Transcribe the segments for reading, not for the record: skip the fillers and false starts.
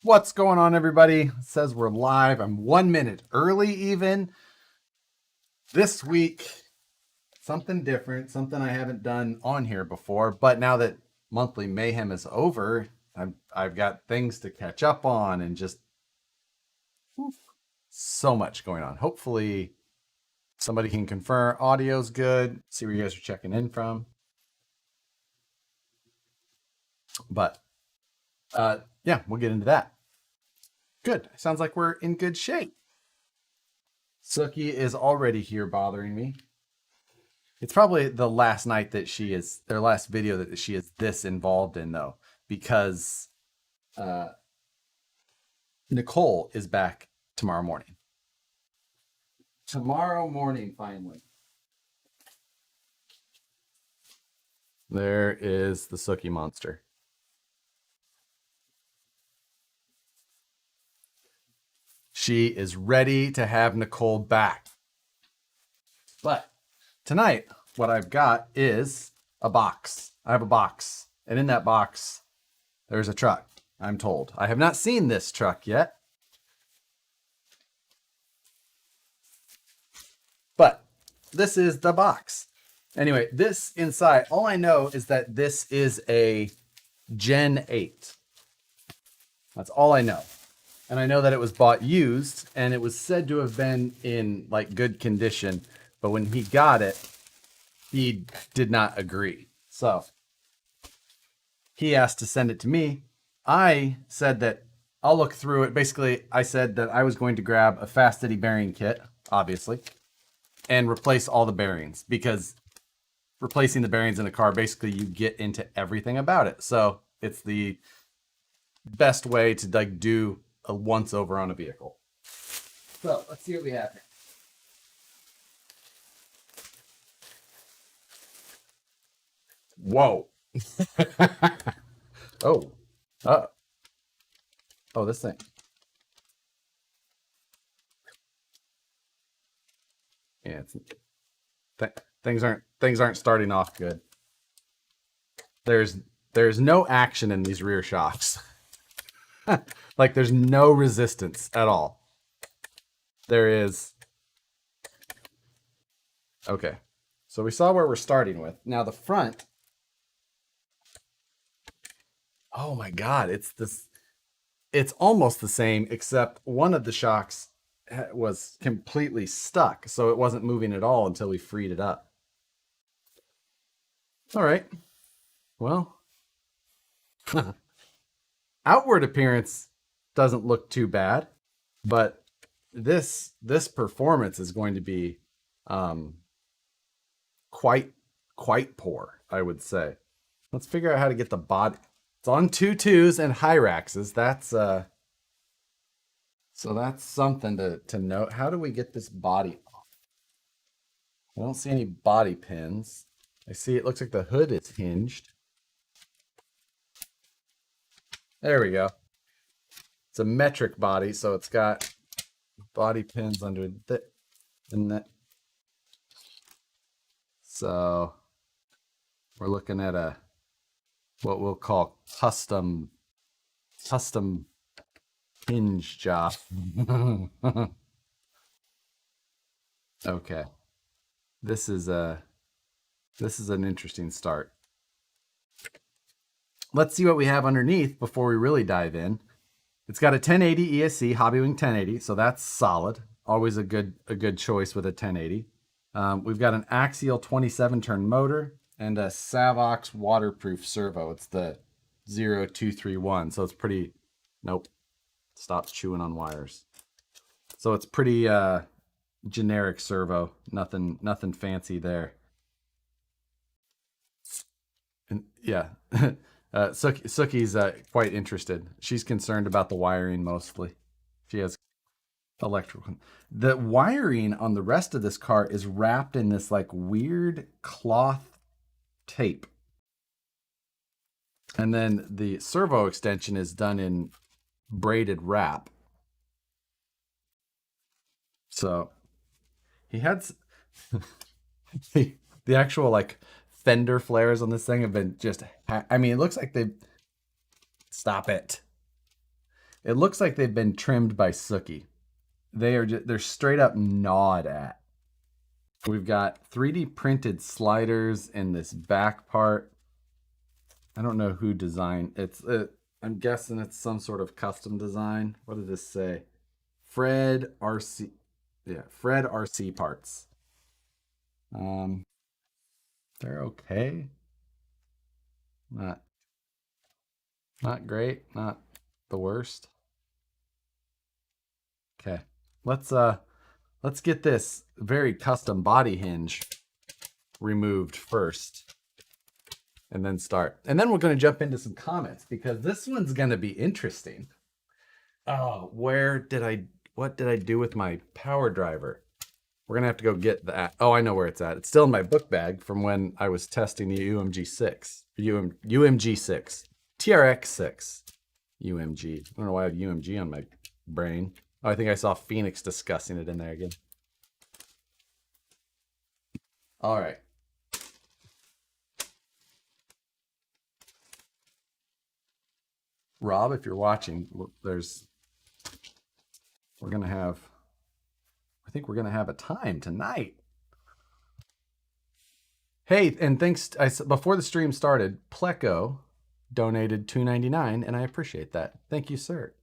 What's going on, everybody? It says we're live. I'm 1 minute early, even. This week, something different, something I haven't done on here before. But now that monthly mayhem is over, I've got things to catch up on and just so much going on. Hopefully, somebody can confirm audio's good, see where you guys are checking in from. But yeah, we'll get into that. Good. Sounds like we're in good shape. Suki is already here bothering me. It's probably the last night that she is, their last video that she is this involved in, though, because Nicole is back tomorrow morning. Tomorrow morning, finally. There is the Suki monster. She is ready to have Nicole back. But tonight, what I've got is a box. I have a box. And in that box, there's a truck, I'm told. I have not seen this truck yet. But this is the box. Anyway, this inside, all I know is that this is a Gen 8. That's all I know. And I know that it was bought used, and it was said to have been in like good condition. But when he got it, he did not agree. So he asked to send it to me. I said that I'll look through it. Basically, I said that I was going to grab a fast steady bearing kit, obviously, and replace all the bearings, because replacing the bearings in a car, basically you get into everything about it. So it's the best way to like do a once over on a vehicle. So let's see what we have here. Whoa. Oh. Oh, this thing. Yeah, things aren't starting off good. There's no action in these rear shocks. Like there's no resistance at all. There is. Okay. So we saw where we're starting with. Now the front. Oh my God, it's almost the same, except one of the shocks was completely stuck, so it wasn't moving at all until we freed it up. All right. Well, outward appearance doesn't look too bad, but this performance is going to be quite poor, I would say. Let's figure out how to get the body. It's on 2.2s and Hyraxes. That's so that's something to note. How do we get this body off? I don't see any body pins. I see it looks like the hood is hinged. There we go. It's a metric body, so it's got body pins under that. So we're looking at a what we'll call custom hinge job. Okay. This is an interesting start. Let's see what we have underneath before we really dive in. It's got a 1080 ESC, Hobbywing 1080, so that's solid. Always a good choice with a 1080. We've got an axial 27-turn motor and a Savox waterproof servo. It's the 0231, so it's pretty. Nope, stop chewing on wires. So it's pretty generic servo. Nothing fancy there. And yeah. Suki's quite interested. She's concerned about the wiring mostly. She has electrical. The wiring on the rest of this car is wrapped in this like weird cloth tape. And then the servo extension is done in braided wrap. So he had the actual like fender flares on this thing have been just, I mean, it looks like they, stop it. It looks like they've been trimmed by Sookie. They're straight up gnawed at. We've got 3D printed sliders in this back part. I don't know who designed it's. I'm guessing it's some sort of custom design. What did this say? Fred RC. Yeah, Fred RC parts. Um, they're okay. Not not great. Not the worst. Okay. Let's get this very custom body hinge removed first and then start. And then we're going to jump into some comments because this one's going to be interesting. Oh, what did I do with my power driver? We're going to have to go get that. Oh, I know where it's at. It's still in my book bag from when I was testing the UMG6, TRX6, UMG. I don't know why I have UMG on my brain. Oh, I think I saw Phoenix discussing it in there again. All right. Rob, if you're watching, I think we're gonna have a time tonight. Hey, and thanks. Before the stream started, Pleco donated $2.99, and I appreciate that. Thank you, sir.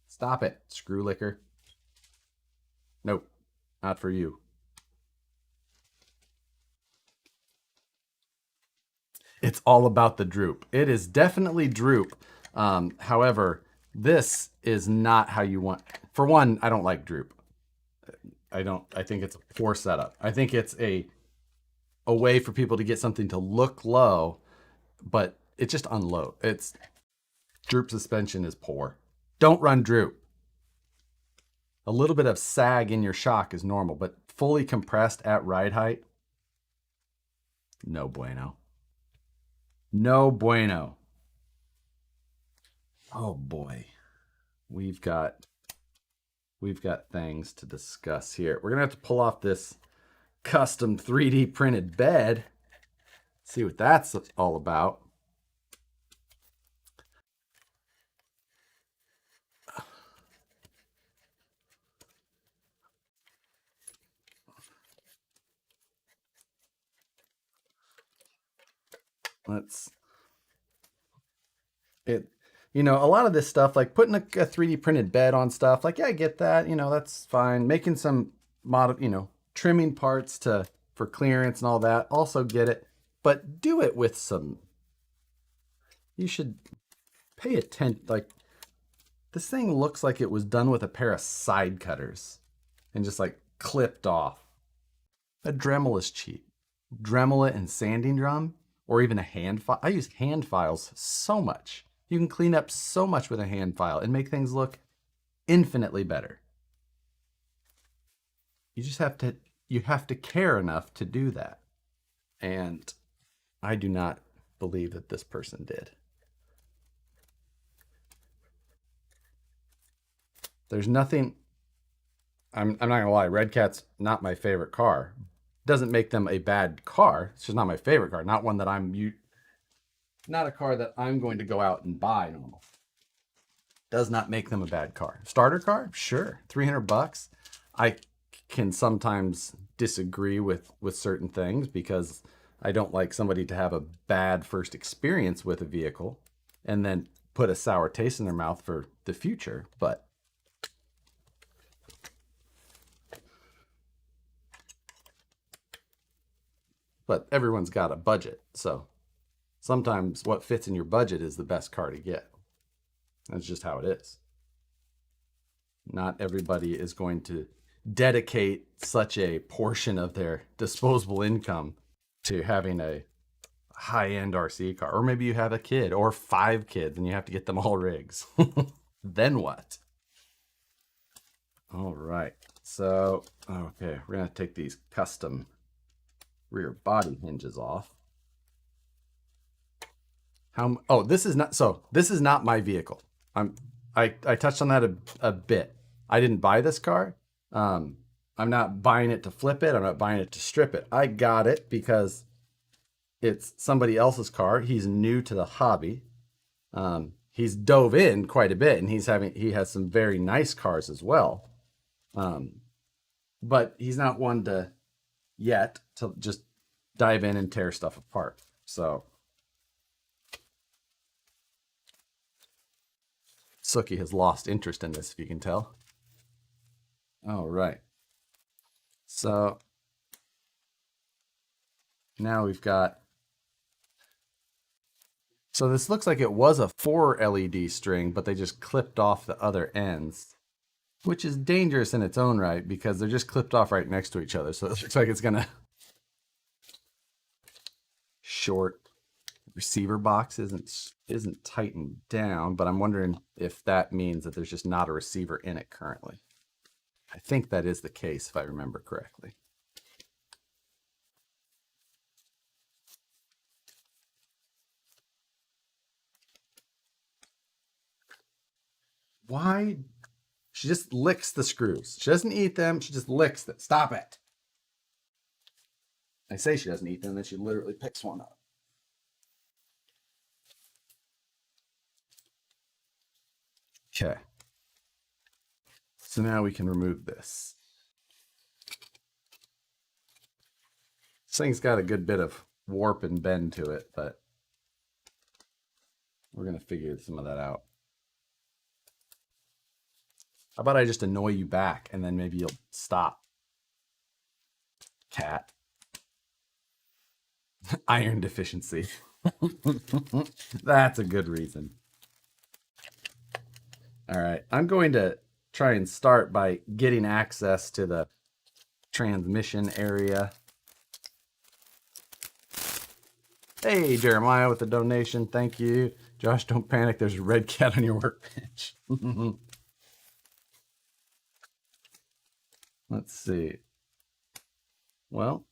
Stop it, screw liquor. Nope, not for you. It's all about the droop. It is definitely droop. However, this is not how you want. For one, I don't like droop. I think it's a poor setup. I think it's a way for people to get something to look low, but it just unload. It's droop suspension is poor. Don't run droop. A little bit of sag in your shock is normal, but fully compressed at ride height, no bueno. No bueno. Oh boy. We've got things to discuss here. We're going to have to pull off this custom 3D printed bed. See what that's all about. A lot of this stuff, like putting a 3D printed bed on stuff, like, yeah, I get that, that's fine. Making some trimming parts for clearance and all that, also get it. But do it with you should pay attention. Like, this thing looks like it was done with a pair of side cutters and just like clipped off. A Dremel is cheap. Dremel it and sanding drum, or even a hand file. I use hand files so much. You can clean up so much with a hand file and make things look infinitely better. You just have to care enough to do that. And I do not believe that this person did. There's nothing, I'm not gonna lie, Red Cat's not my favorite car. Doesn't make them a bad car. It's just not my favorite car. Not one that not a car that I'm going to go out and buy normal. Does not make them a bad car. Starter car? Sure. $300. I can sometimes disagree with certain things because I don't like somebody to have a bad first experience with a vehicle and then put a sour taste in their mouth for the future. But everyone's got a budget, so sometimes what fits in your budget is the best car to get. That's just how it is. Not everybody is going to dedicate such a portion of their disposable income to having a high-end RC car. Or maybe you have a kid or 5 kids and you have to get them all rigs. Then what? All right. So, okay, we're going to take these custom rear body hinges off. This is not my vehicle. I touched on that a bit. I didn't buy this car. I'm not buying it to flip it. I'm not buying it to strip it. I got it because it's somebody else's car. He's new to the hobby. he's dove in quite a bit, and he has some very nice cars as well. But he's not one to just dive in and tear stuff apart. So Sookie has lost interest in this, if you can tell. All right. So now we've got. So this looks like it was a 4 LED string, but they just clipped off the other ends, which is dangerous in its own right because they're just clipped off right next to each other. So it looks like it's gonna short. Receiver box isn't tightened down, but I'm wondering if that means that there's just not a receiver in it currently. I think that is the case if I remember correctly. Why? She just licks the screws. She doesn't eat them. She just licks them. Stop it. I say she doesn't eat them, then she literally picks one up. Okay. So now we can remove this. This thing's got a good bit of warp and bend to it, but we're going to figure some of that out. How about I just annoy you back and then maybe you'll stop? Cat. Iron deficiency. That's a good reason. All right, I'm going to try and start by getting access to the transmission area. Hey, Jeremiah with the donation. Thank you. Josh, don't panic. There's a red cat on your workbench. Let's see. Well,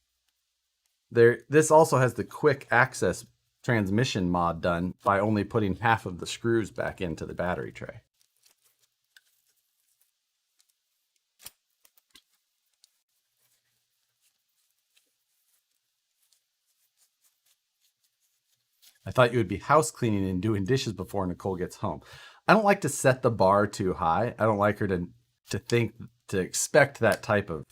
this also has the quick access transmission mod done by only putting half of the screws back into the battery tray. I thought you would be house cleaning and doing dishes before Nicole gets home. I don't like to set the bar too high. I don't like her to expect that type of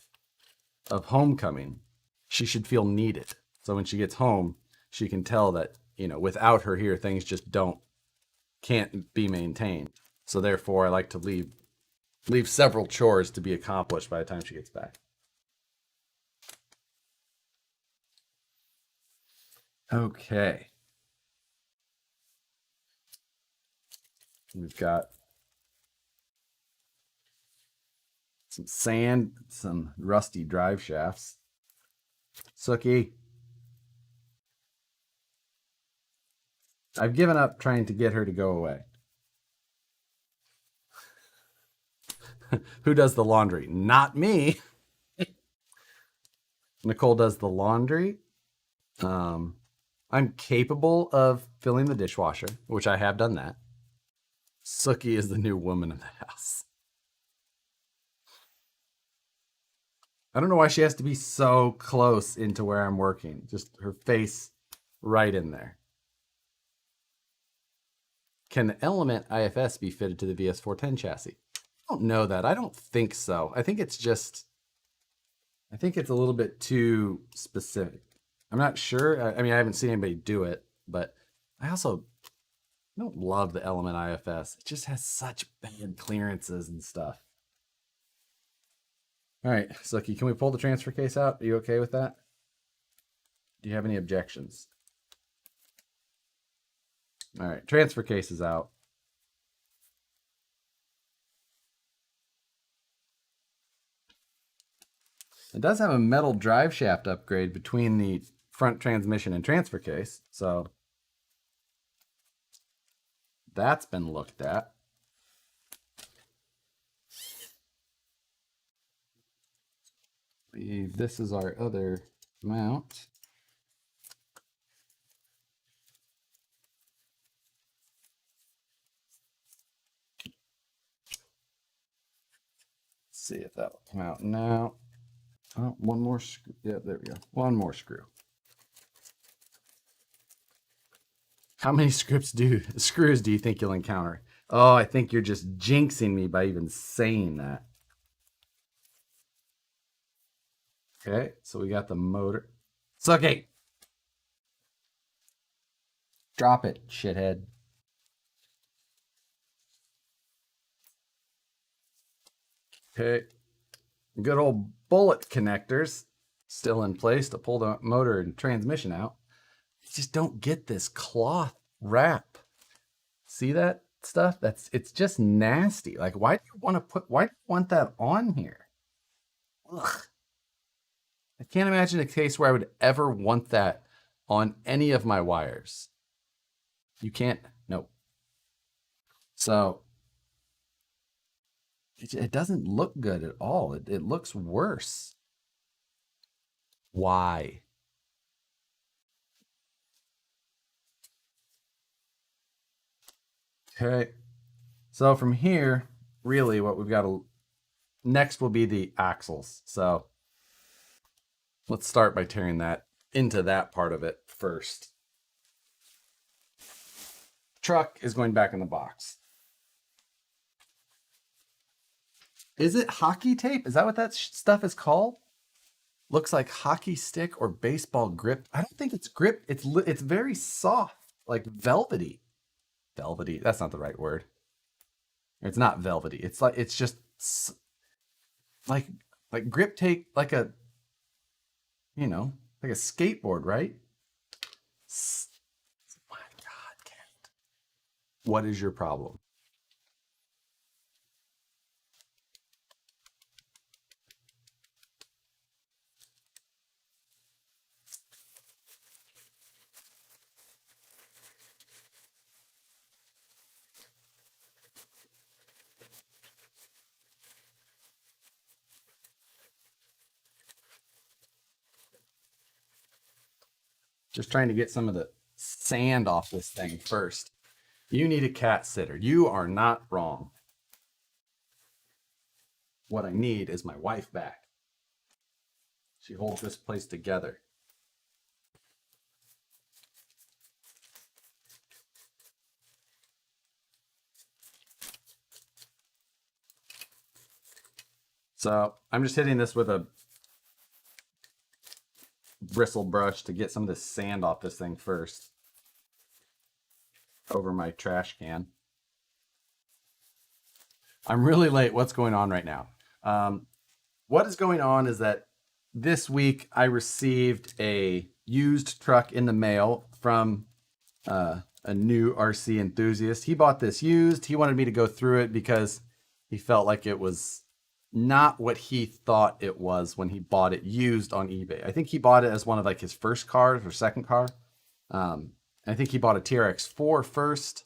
homecoming. She should feel needed. So when she gets home, she can tell that, without her here, things just can't be maintained. So therefore, I like to leave several chores to be accomplished by the time she gets back. Okay. We've got some sand, some rusty drive shafts. Sookie. I've given up trying to get her to go away. Who does the laundry? Not me. Nicole does the laundry. I'm capable of filling the dishwasher, which I have done that. Sookie is the new woman in the house. I don't know why she has to be so close into where I'm working. Just her face right in there. Can the Element IFS be fitted to the VS410 chassis? I don't know that. I don't think so. I think it's a little bit too specific. I'm not sure. I mean, I haven't seen anybody do it, but I also don't love the Element IFS. It just has such bad clearances and stuff. All right, Sookie, can we pull the transfer case out? Are you okay with that? Do you have any objections? All right, transfer case is out. It does have a metal drive shaft upgrade between the front transmission and transfer case, so that's been looked at. I believe this is our other mount. Let's see if that will come out now. Oh, one more screw. Yeah, there we go. One more screw. How many screws do you think you'll encounter? Oh, I think you're just jinxing me by even saying that. Okay, so we got the motor. Sucky! Drop it, shithead. Okay, good old bullet connectors still in place to pull the motor and transmission out. You just don't get this cloth wrap. See that stuff? It's just nasty. Like, why do you want that on here? Ugh. I can't imagine a case where I would ever want that on any of my wires. You can't, no. So it doesn't look good at all. It looks worse. Why? Okay. So from here, really what we've got to next will be the axles. So let's start by tearing that into that part of it first. Truck is going back in the box. Is it hockey tape? Is that what that stuff is called? Looks like hockey stick or baseball grip. I don't think it's grip. It's very soft, like velvety. Velvety. That's not the right word. It's not velvety. It's just like grip tape, like a like a skateboard, right? My God, Kent. What is your problem? Just trying to get some of the sand off this thing first. You need a cat sitter. You are not wrong. What I need is my wife back. She holds this place together. So I'm just hitting this with a bristle brush to get some of the sand off this thing first over my trash can. I'm really late. What's going on right now? What is going on is that this week I received a used truck in the mail from a new RC enthusiast. He bought this used. He wanted me to go through it because he felt like it was not what he thought it was when he bought it used on eBay. I think he bought it as one of like his first cars or second car. I think he bought a TRX4 first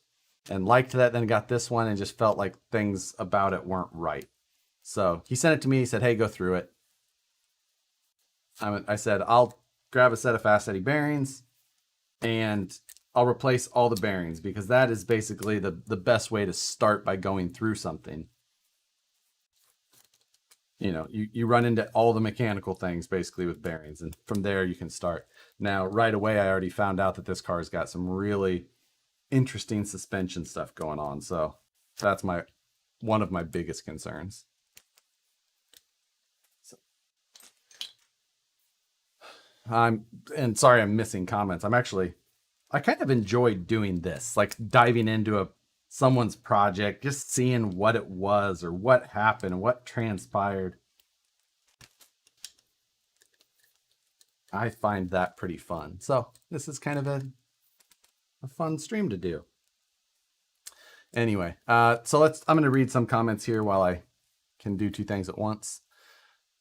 and liked that, then got this one and just felt like things about it weren't right. So he sent it to me. He said, hey, go through it. I said, I'll grab a set of fast eddy bearings and I'll replace all the bearings because that is basically the best way to start by going through something. You run into all the mechanical things basically with bearings, and from there you can start. Now, right away, I already found out that this car's got some really interesting suspension stuff going on. So that's one of my biggest concerns. Sorry I'm missing comments. I kind of enjoyed doing this, like diving into someone's project, just seeing what it was or what happened, what transpired. I find that pretty fun. So this is kind of a fun stream to do. Anyway, so I'm going to read some comments here while I can do two things at once.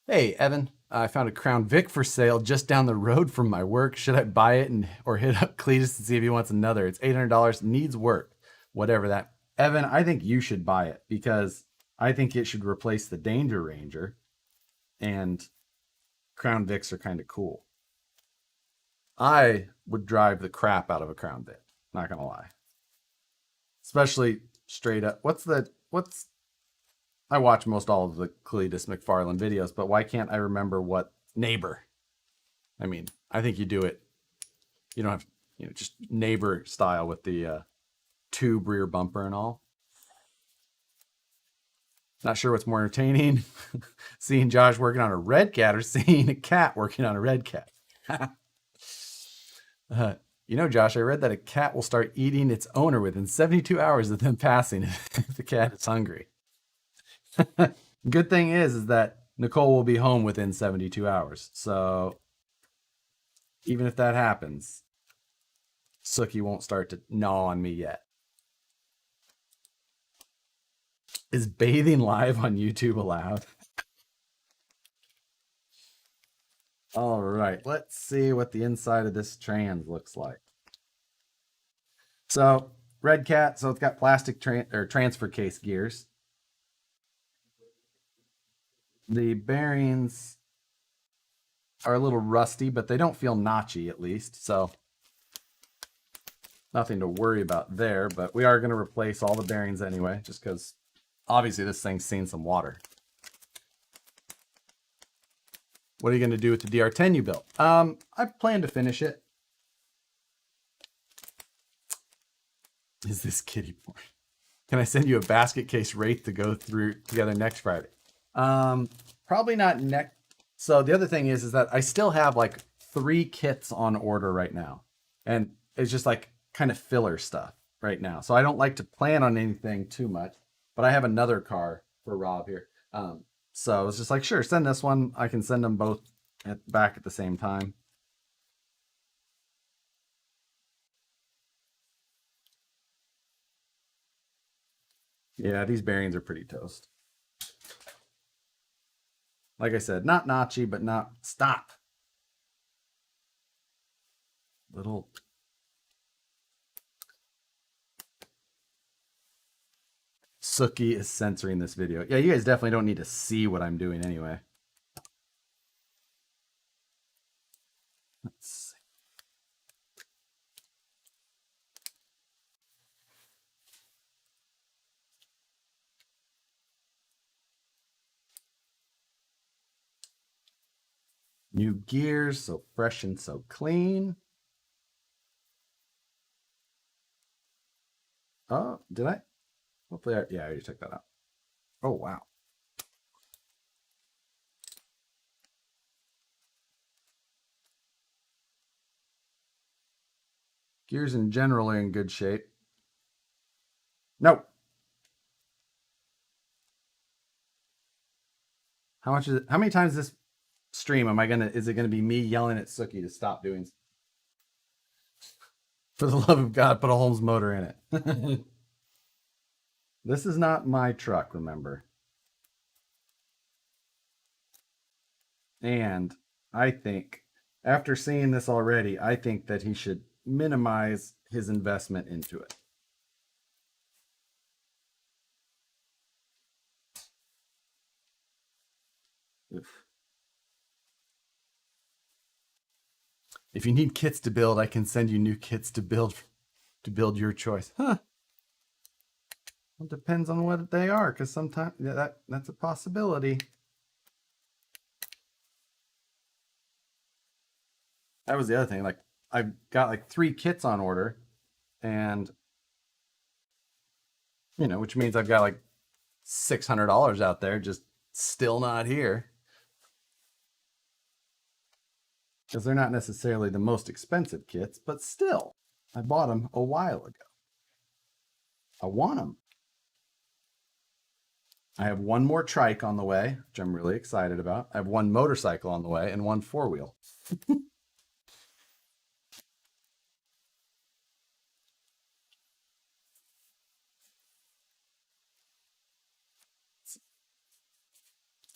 Hey, Evan, I found a Crown Vic for sale just down the road from my work. Should I buy it or hit up Cletus to see if he wants another? It's $800, needs work, whatever that. Evan, I think you should buy it because I think it should replace the Danger Ranger, and Crown Vics are kind of cool. I would drive the crap out of a Crown Vic, not gonna lie. Especially straight up. I watch most all of the Cletus McFarlane videos, but why can't I remember what neighbor? I mean, I think you do it. You don't have just neighbor style with the tube rear bumper and all. Not sure what's more entertaining, seeing Josh working on a red cat or seeing a cat working on a red cat. Josh, I read that a cat will start eating its owner within 72 hours of them passing if the cat is hungry. Good thing is that Nicole will be home within 72 hours. So even if that happens, Sookie won't start to gnaw on me yet. Is bathing live on YouTube allowed? All right, let's see what the inside of this trans looks like. So, red cat, so it's got plastic transfer case gears. The bearings are a little rusty, but they don't feel notchy at least, so nothing to worry about there, but we are going to replace all the bearings anyway, just because obviously this thing's seen some water. What are you going to do with the DR10 you built? I plan to finish it. Is this kitty porn? Can I send you a basket case rate to go through together next Friday? Probably not next. So the other thing is that I still have like 3 kits on order right now. And it's just like kind of filler stuff right now. So I don't like to plan on anything too much, but I have another car for Rob here. So it's just like, sure, send this one. I can send them both back at the same time. Yeah, these bearings are pretty toast. Like I said, not notchy, but not stop. Little Sookie is censoring this video. Yeah, you guys definitely don't need to see what I'm doing anyway. Let's see. New gears, so fresh and so clean. Oh, did I? Hopefully, yeah, I already took that out. Oh, wow. Gears in general are in good shape. No. How much is it? How many times this stream is it gonna be me yelling at Sookie to stop doing? For the love of God, put a Holmes motor in it. This is not my truck, remember. And I think, after seeing this already, I think that he should minimize his investment into it. Oof. If you need kits to build, I can send you new kits to build your choice. Huh. Well, it depends on what they are, because sometimes that's a possibility. That was the other thing. Like, I've got like 3 kits on order, and which means I've got like $600 out there just still not here. Because they're not necessarily the most expensive kits, but still, I bought them a while ago. I want them. I have 1 more trike on the way, which I'm really excited about. I have 1 motorcycle on the way and 1 4-wheel.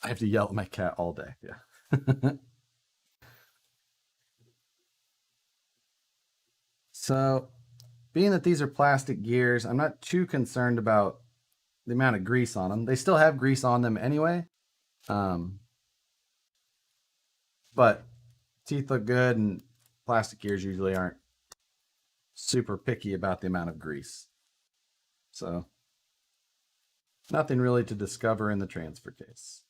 I have to yell at my cat all day. Yeah. So, being that these are plastic gears, I'm not too concerned about the amount of grease on them. They still have grease on them anyway. But teeth look good, and plastic gears usually aren't super picky about the amount of grease. So, nothing really to discover in the transfer case.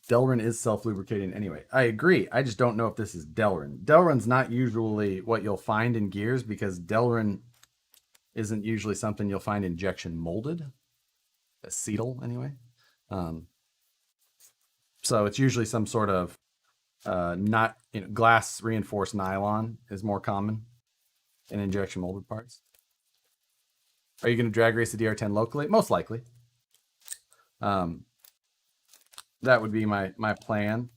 Delrin is self-lubricating anyway. I agree. I just don't know if this is Delrin. Delrin's not usually what you'll find in gears because Delrin isn't usually something you'll find injection molded. Acetal, anyway. So it's usually some sort of not glass reinforced nylon is more common in injection molded parts. Are you going to drag race the DR10 locally? Most likely. That would be my plan.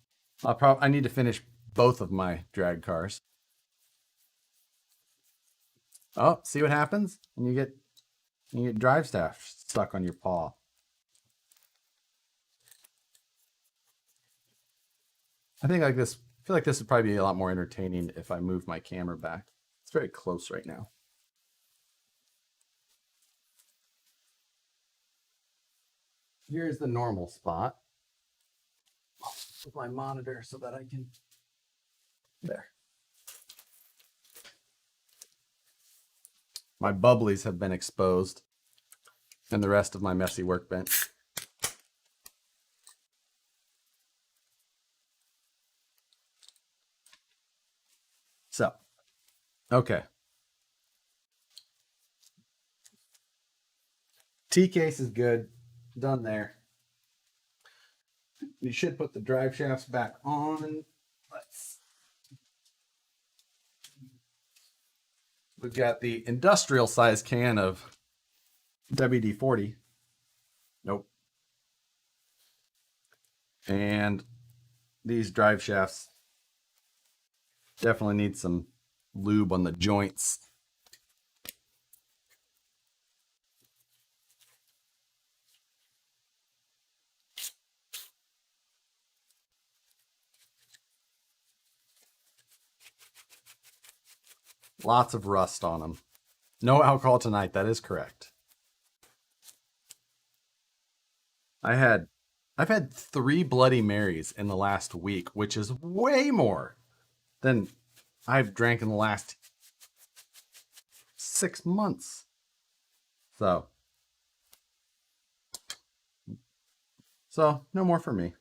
I need to finish both of my drag cars. Oh, see what happens when you get drive staff stuck on your paw. I feel like this would probably be a lot more entertaining if I move my camera back. It's very close right now. Here's the normal spot with my monitor so that I can, there. My bubblies have been exposed and the rest of my messy workbench. So, okay. T-case is good. Done there. You should put the drive shafts back on. We've got the industrial size can of WD-40. Nope. And these drive shafts definitely need some lube on the joints. Lots of rust on them. No alcohol tonight. That is correct. I've had 3 Bloody Marys in the last week, which is way more than I've drank in the last 6 months. So no more for me.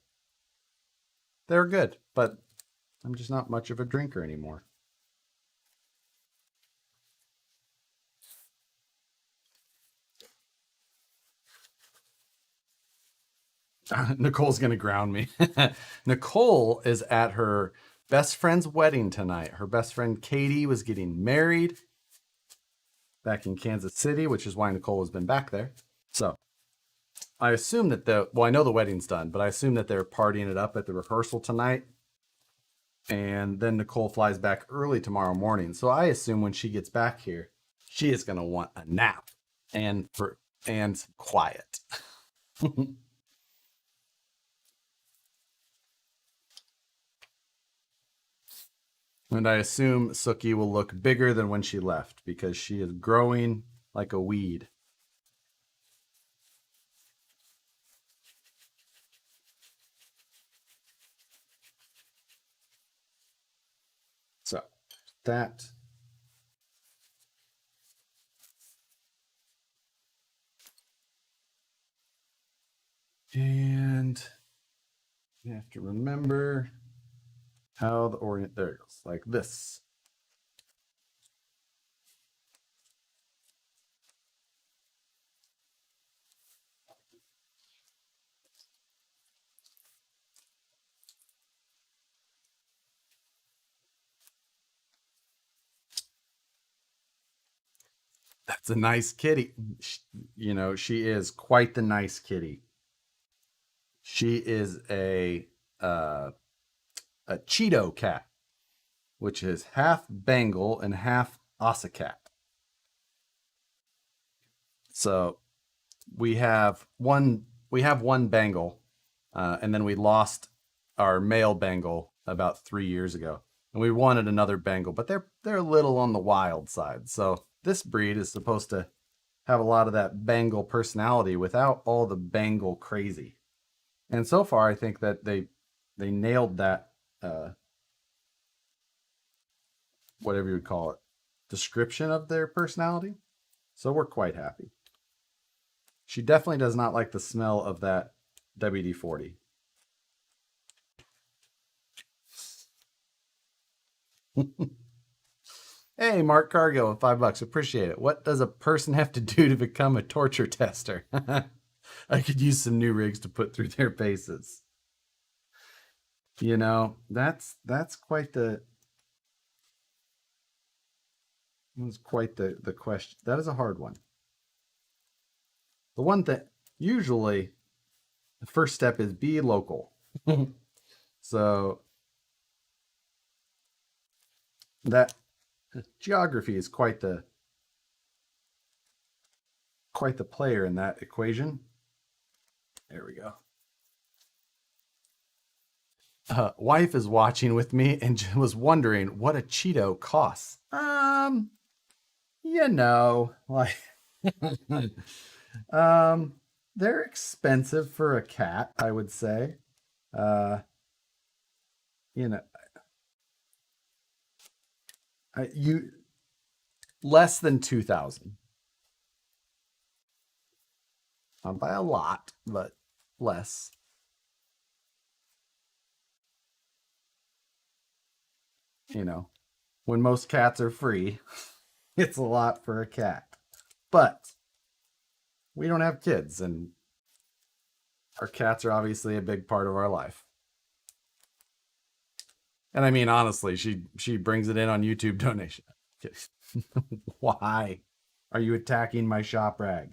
They're good, but I'm just not much of a drinker anymore. Nicole's going to ground me. Nicole is at her best friend's wedding tonight. Her best friend Katie was getting married back in Kansas City, which is why Nicole has been back there. So I assume that I know the wedding's done, but I assume that they're partying it up at the rehearsal tonight. And then Nicole flies back early tomorrow morning. So I assume when she gets back here, she is going to want a nap and quiet. And I assume Suki will look bigger than when she left because she is growing like a weed. So that. And you have to remember how the orient, there it goes, like this. That's a nice kitty. She is quite the nice kitty. She is a Cheeto cat, which is half Bengal and half Osicat. So we have one Bengal, and then we lost our male Bengal about 3 years ago, and we wanted another Bengal, but they're a little on the wild side. So this breed is supposed to have a lot of that Bengal personality without all the Bengal crazy. And so far, I think that they nailed that, whatever you would call it, description of their personality. So we're quite happy. She definitely does not like the smell of that WD-40. Hey, Mark Cargill, $5. Appreciate it. What does a person have to do to become a torture tester? I could use some new rigs to put through their paces. You know, that's quite the question. That is a hard one. The one that usually the first step is be local. So that geography is quite the player in that equation. There we go. Wife is watching with me and was wondering what a Cheeto costs. You know, like, um, they're expensive for a cat, I would say. Uh, you know, you less than 2,000. By a lot, but less. You know, when most cats are free, it's a lot for a cat. But we don't have kids, and our cats are obviously a big part of our life. And I mean, honestly, she brings it in on YouTube donation. Why are you attacking my shop rag?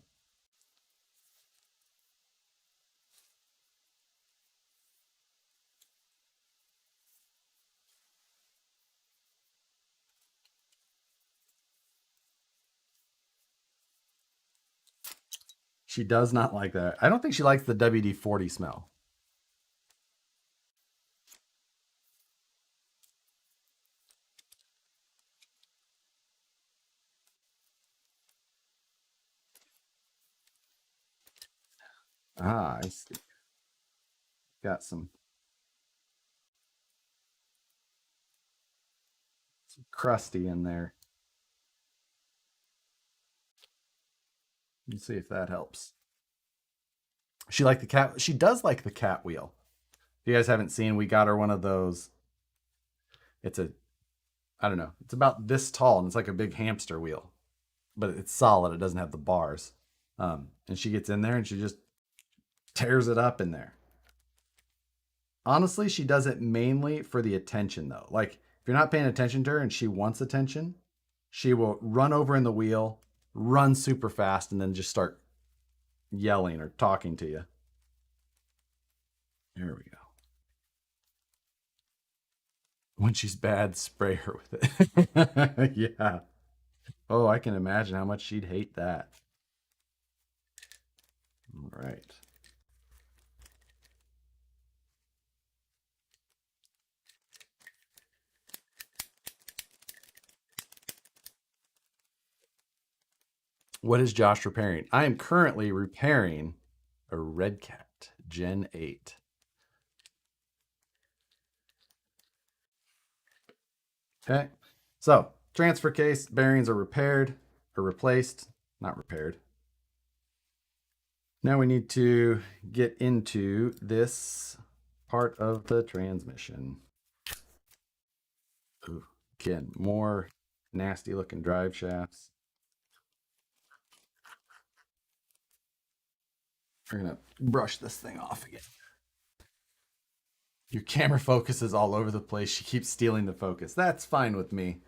She does not like that. I don't think she likes the WD-40 smell. Ah, I see. Got some crusty in there. Let's see if that helps. She like the cat. She does like the cat wheel. If you guys haven't seen, we got her one of those. It's a, I don't know. It's about this tall and it's like a big hamster wheel, but it's solid. It doesn't have the bars. And she gets in there and she just tears it up in there. Honestly, she does it mainly for the attention though. Like if you're not paying attention to her and she wants attention, she will run over in the wheel, run super fast, and then just start yelling or talking to you. There we go. When she's bad, spray her with it. Yeah. Oh, I can imagine how much she'd hate that. All right. What is Josh repairing? I am currently repairing a Red Cat Gen 8. Okay. So, transfer case bearings are repaired or replaced, not repaired. Now we need to get into this part of the transmission. Ooh, again, more nasty looking drive shafts. We're gonna brush this thing off again. Your camera focus is all over the place. She keeps stealing the focus. That's fine with me.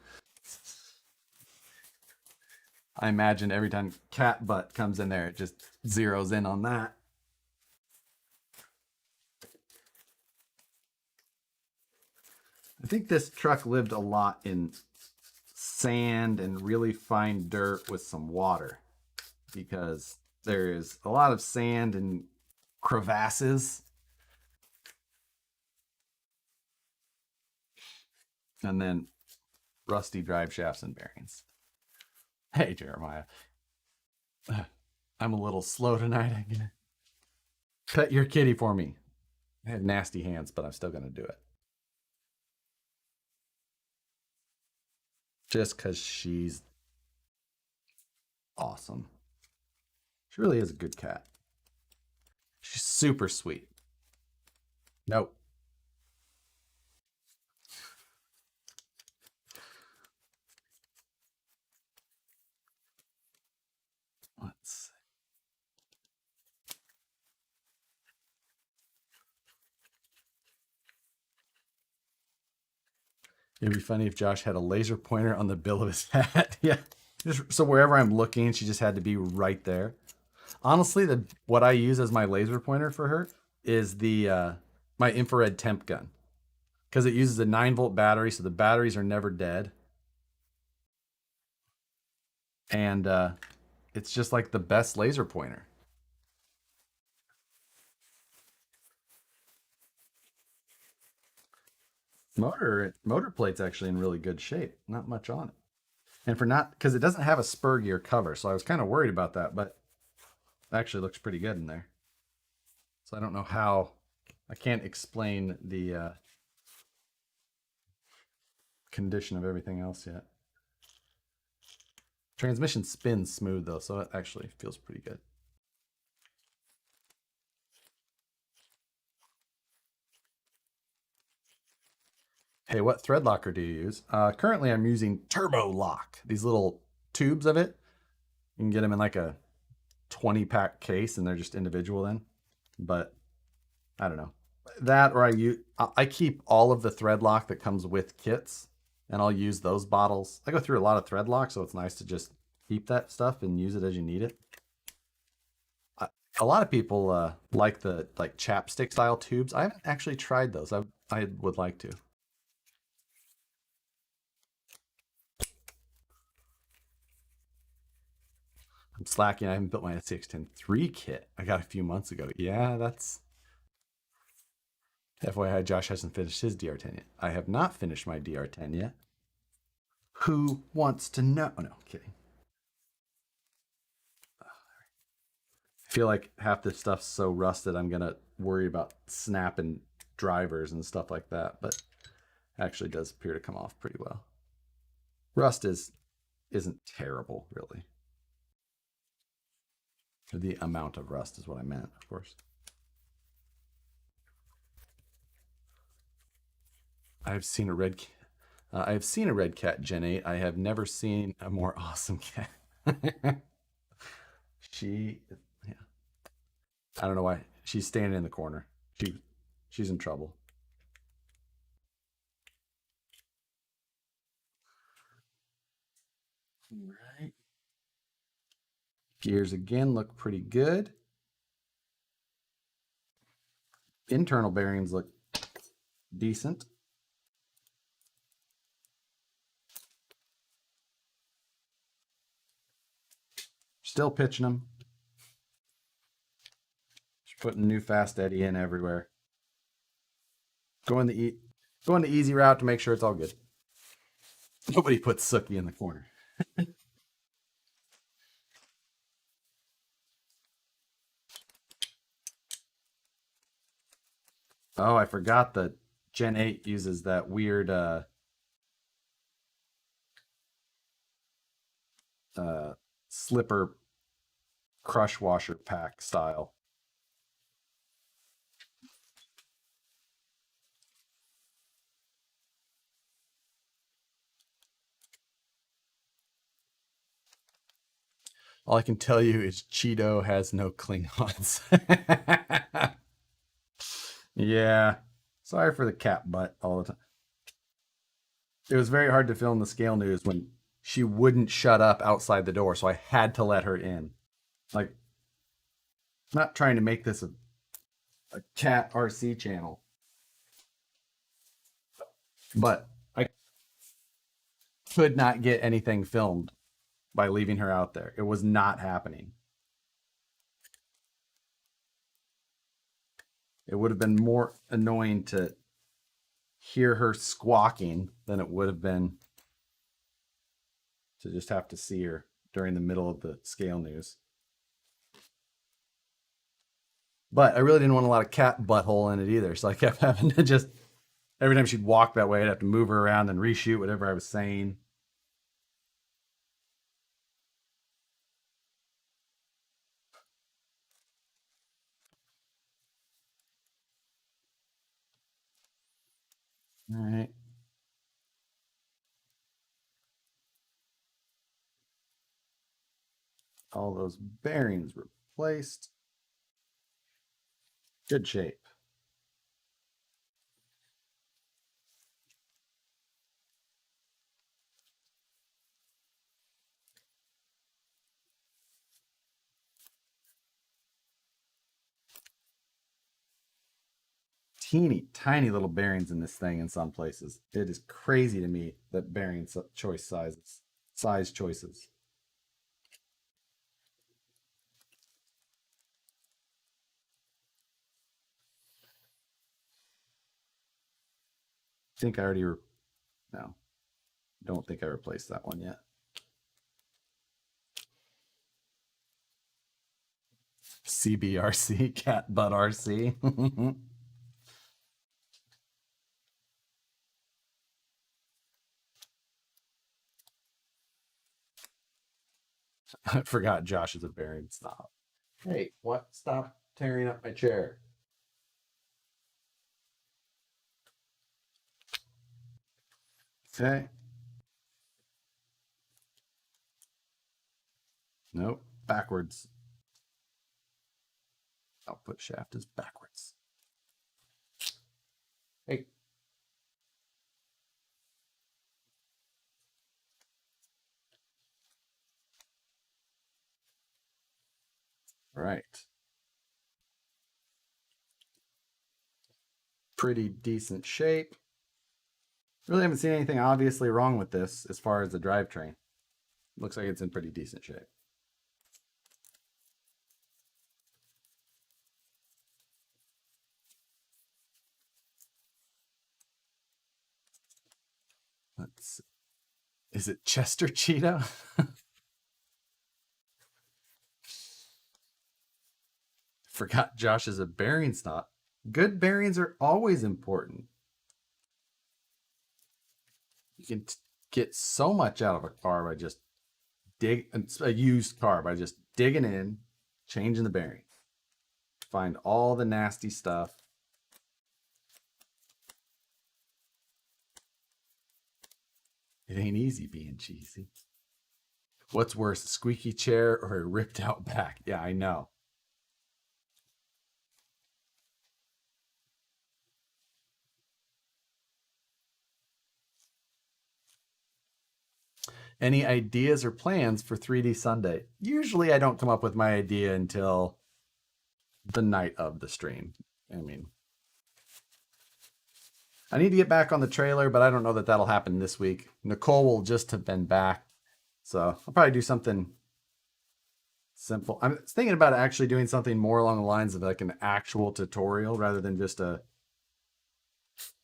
I imagine every time cat butt comes in there, it just zeroes in on that. I think this truck lived a lot in sand and really fine dirt with some water because there is a lot of sand and crevasses. And then rusty drive shafts and bearings. Hey, Jeremiah. I'm a little slow tonight. I'm gonna pet your kitty for me. I have nasty hands, but I'm still gonna do it. Just because she's awesome. She really is a good cat. She's super sweet. Nope. It'd be funny if Josh had a laser pointer on the bill of his hat. Yeah. Just so wherever I'm looking, she just had to be right there. Honestly, what I use as my laser pointer for her is the my infrared temp gun because it uses a 9-volt battery, so the batteries are never dead, and it's just like the best laser pointer. Motor plate's actually in really good shape. Not much on it, and for not because it doesn't have a spur gear cover, so I was kind of worried about that, but it actually looks pretty good in there. So I don't know how. I can't explain the condition of everything else yet. Transmission spins smooth though, so it actually feels pretty good. Hey, what thread locker do you use? Currently, I'm using Turbo Lock. These little tubes of it. You can get them in like a 20-pack case, and they're just individual then. But I don't know that, or I keep all of the thread lock that comes with kits, and I'll use those bottles. I go through a lot of thread lock, so it's nice to just keep that stuff and use it as you need it. A lot of people like the chapstick style tubes. I haven't actually tried those. I would like to. I'm slacking. I haven't built my SCX-10 3 kit. I got a few months ago. Yeah, that's FYI. Josh hasn't finished his DR10 yet. I have not finished my DR10 yet. Who wants to know? Oh, no, kidding. I feel like half this stuff's so rusted. I'm gonna worry about snapping drivers and stuff like that. But it actually does appear to come off pretty well. Rust isn't terrible, really. The amount of rust is what I meant, of course. I've seen a red. I have seen a red cat Gen 8. I have never seen a more awesome cat. she, yeah. I don't know why she's standing in the corner. She's in trouble. All right. Gears again look pretty good. Internal bearings look decent. Still pitching them. Just putting new fast eddy in everywhere. Going the easy route to make sure it's all good. Nobody puts Sookie in the corner. Oh, I forgot that Gen 8 uses that weird uh, slipper crush washer pack style. All I can tell you is Cheeto has no Klingons. Yeah. Sorry for the cat butt all the time. It was very hard to film the scale news when she wouldn't shut up outside the door, so I had to let her in. Like, not trying to make this a cat RC channel, but I could not get anything filmed by leaving her out there. It was not happening. It would have been more annoying to hear her squawking than it would have been to just have to see her during the middle of the scale news. But I really didn't want a lot of cat butthole in it either. So I kept having to just, every time she'd walk that way, I'd have to move her around and reshoot whatever I was saying. All right. All those bearings replaced. Good shape. teeny tiny little bearings in this thing in some places. It is crazy to me that bearing size choices. I think I already no, don't think I replaced that one yet. CBRC, cat butt RC. I forgot Josh is a bearing snob. Hey, what? Stop tearing up my chair. Okay. Nope. Backwards. Output shaft is backwards. Hey. Right. Pretty decent shape. Really haven't seen anything obviously wrong with this as far as the drivetrain. Looks like it's in pretty decent shape. Let's. Is it Chester Cheetah? Forgot Josh is a bearing snob. Good bearings are always important. You can get so much out of a car by just a used car by just digging in, changing the bearing. Find all the nasty stuff. It ain't easy being cheesy. What's worse, a squeaky chair or a ripped out back? Yeah, I know. Any ideas or plans for 3D Sunday? Usually I don't come up with my idea until the night of the stream. I mean, I need to get back on the trailer, but I don't know that that'll happen this week. Nicole will just have been back. So I'll probably do something simple. I'm thinking about actually doing something more along the lines of like an actual tutorial rather than just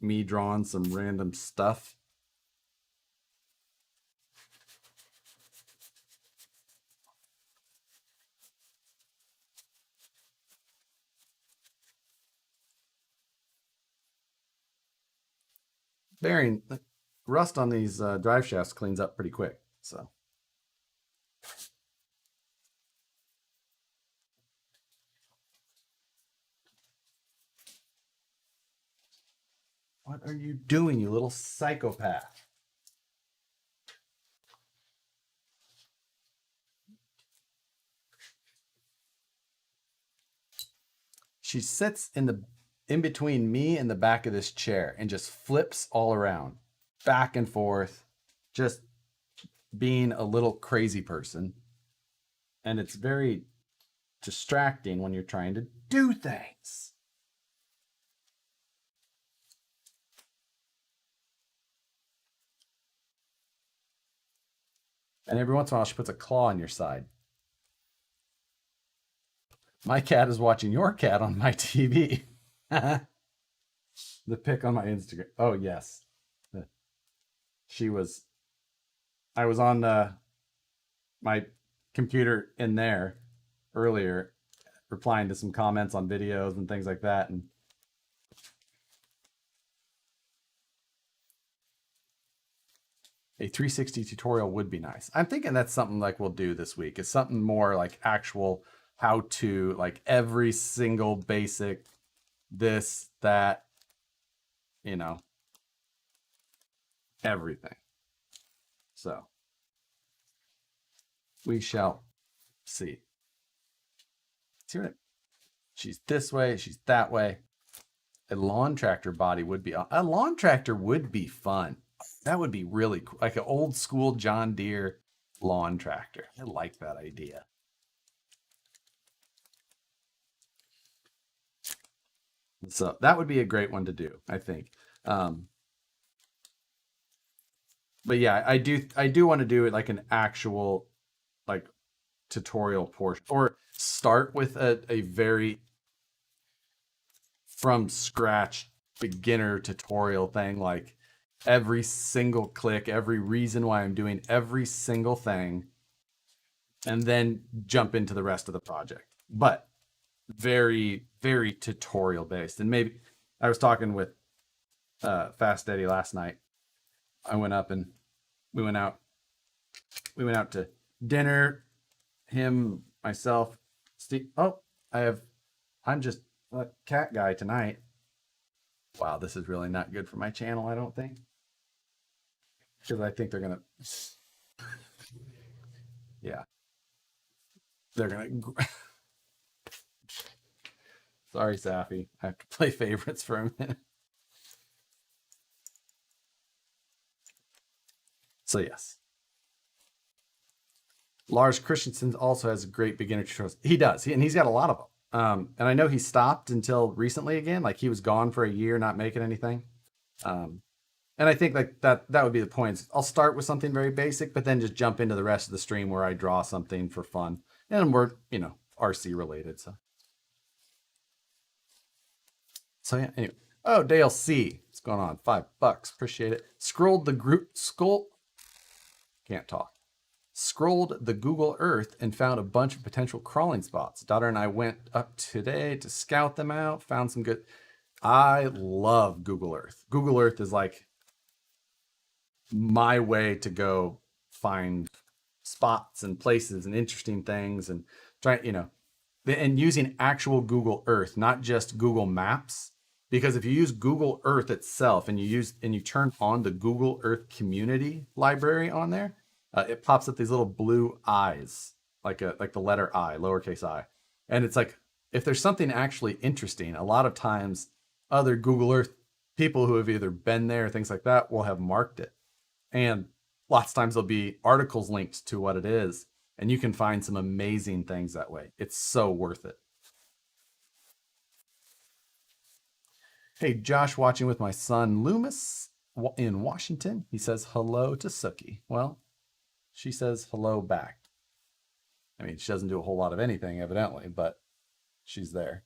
me drawing some random stuff. Bearing rust on these drive shafts cleans up pretty quick. So. What are you doing, you little psychopath? She sits in between me and the back of this chair and just flips all around, back and forth, just being a little crazy person. And it's very distracting when you're trying to do things. And every once in a while, she puts a claw on your side. My cat is watching your cat on my TV. The pic on my Instagram. Oh, yes. I was on my computer in there earlier, replying to some comments on videos and things like that. And a 360 tutorial would be nice. I'm thinking that's something like we'll do this week. It's something more like actual how to, like every single basic this, that, you know, everything. So we shall see. See what she's this way, she's that way. A lawn tractor body would be a lawn tractor would be fun. That would be really cool. Like an old school John Deere lawn tractor. I like that idea. So that would be a great one to do, I think. Um, but yeah, I do want to do it like an actual like tutorial portion, or start with a very from scratch beginner tutorial thing, like every single click, every reason why I'm doing every single thing, and then jump into the rest of the project. But very, very tutorial based. And maybe I was talking with Fast Eddie last night. I went up and we went out. We went out to dinner. Him, myself, Steve. Oh, I'm just a cat guy tonight. Wow, this is really not good for my channel, I don't think. Because I think they're gonna, yeah, they're gonna. Sorry, Safi. I have to play favorites for a minute. So yes, Lars Christensen also has great beginner tutorials. He does, and he's got a lot of them. And I know he stopped until recently again. Like he was gone for a year, not making anything. Um, and I think like that would be the point. I'll start with something very basic, but then just jump into the rest of the stream where I draw something for fun, and we're RC related. So yeah. Anyway, oh Dale C, what's going on? $5, appreciate it. Scrolled the group scroll. Can't talk. Scrolled the Google Earth and found a bunch of potential crawling spots. Daughter and I went up today to scout them out, found some good. I love Google Earth. Google Earth is like my way to go find spots and places and interesting things and and using actual Google Earth, not just Google Maps. Because if you use Google Earth itself and you turn on the Google Earth community library on there, it pops up these little blue eyes, like the letter I, lowercase I, and it's like if there's something actually interesting, a lot of times other Google Earth people who have either been there, things like that, will have marked it, and lots of times there'll be articles linked to what it is, and you can find some amazing things that way. It's so worth it. Hey, Josh, watching with my son Loomis in Washington. He says hello to Sookie. Well, she says hello back. I mean, she doesn't do a whole lot of anything, evidently, but she's there.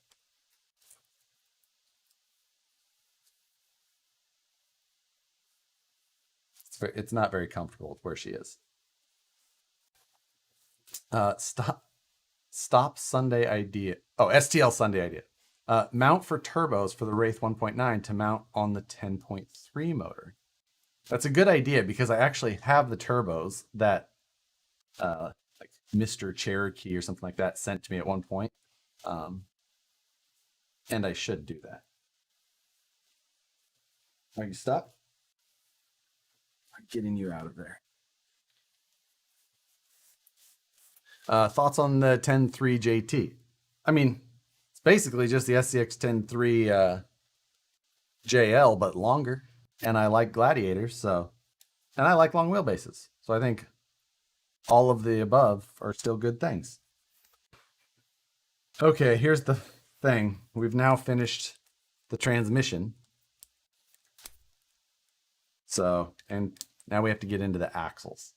It's not very comfortable with where she is. Stop Sunday idea. Oh, STL Sunday idea. Mount for turbos for the Wraith 1.9 to mount on the 10.3 motor. That's a good idea because I actually have the turbos that like Mr. Cherokee or something like that sent to me at one point. And I should do that. Are you stuck? I'm getting you out of there. Thoughts on the 10.3 JT? I mean, it's basically just the SCX 10.3 JL, but longer. And I like gladiators, and I like long wheelbases. So I think all of the above are still good things. Okay, here's the thing. We've now finished the transmission. So, and now we have to get into the axles.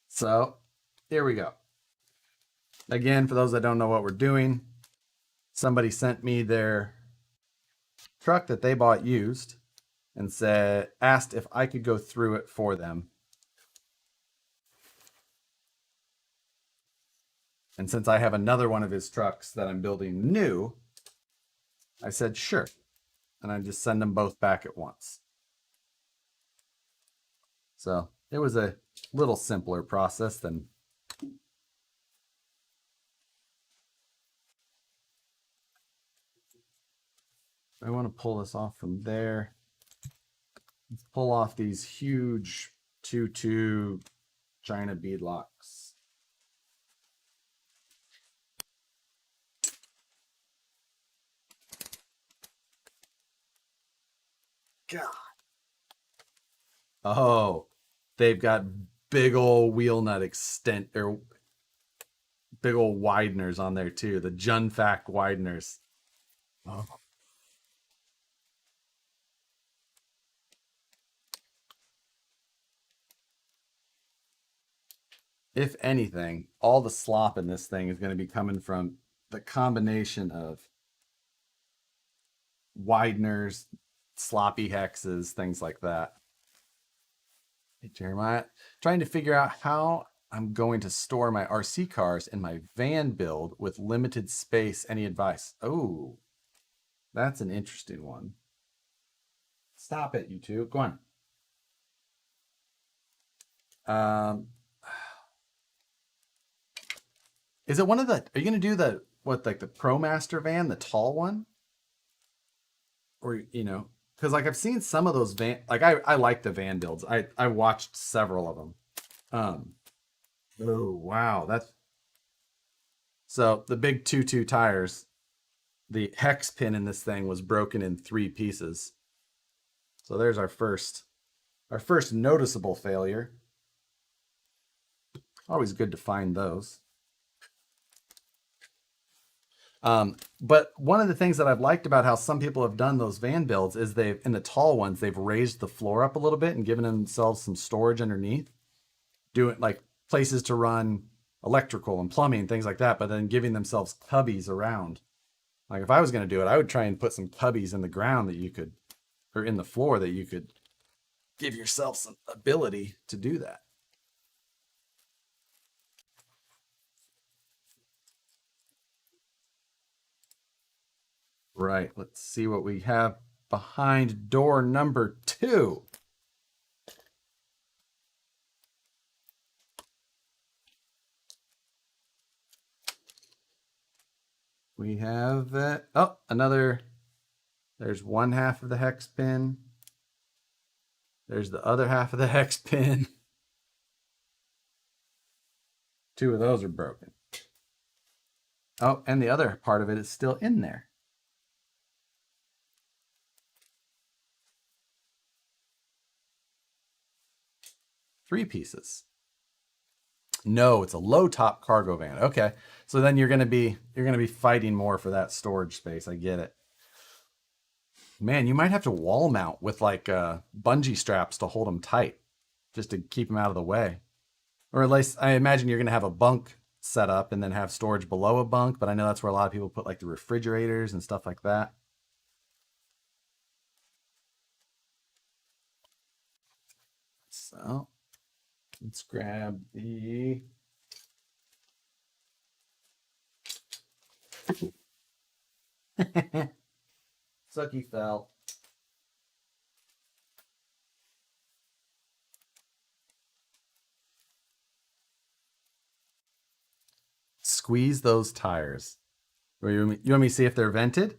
So, here we go. Again, for those that don't know what we're doing, somebody sent me their truck that they bought used and asked if I could go through it for them. And since I have another one of his trucks that I'm building new, I said sure. And I just send them both back at once. So it was a little simpler process than I want to pull this off from there. Let's pull off these huge 2-2 China bead locks. God. Oh, they've got big old wheel nut extent or big old wideners on there too. The Junfac wideners. Oh. If anything, all the slop in this thing is going to be coming from the combination of wideners, sloppy hexes, things like that. Hey, Jeremiah, trying to figure out how I'm going to store my RC cars in my van build with limited space. Any advice? Oh, that's an interesting one. Stop it, you two. Go on. Is it one of the, are you going to do the, what, like the ProMaster van, the tall one? Or, you know, because like I've seen some of those van, like I like the van builds. I watched several of them. Oh, wow. That's, so the big 2.2 tires, the hex pin in this thing was broken in 3 pieces. So there's our first noticeable failure. Always good to find those. But one of the things that I've liked about how some people have done those van builds is they've, in the tall ones, they've raised the floor up a little bit and given themselves some storage underneath, doing like places to run electrical and plumbing and things like that, but then giving themselves cubbies around. Like if I was going to do it, I would try and put some cubbies in the ground that you could, or in the floor that you could give yourself some ability to do that. Right, let's see what we have behind door number 2. We have, oh, another, there's one half of the hex pin. There's the other half of the hex pin. 2 of those are broken. Oh, and the other part of it is still in there. Three pieces. No, it's a low top cargo van. Okay. So then you're going to be fighting more for that storage space. I get it. Man, you might have to wall mount with like bungee straps to hold them tight just to keep them out of the way. Or at least I imagine you're going to have a bunk set up and then have storage below a bunk, but I know that's where a lot of people put like the refrigerators and stuff like that. So let's grab the Sucky fell. Squeeze those tires. Or you want me to see if they're vented?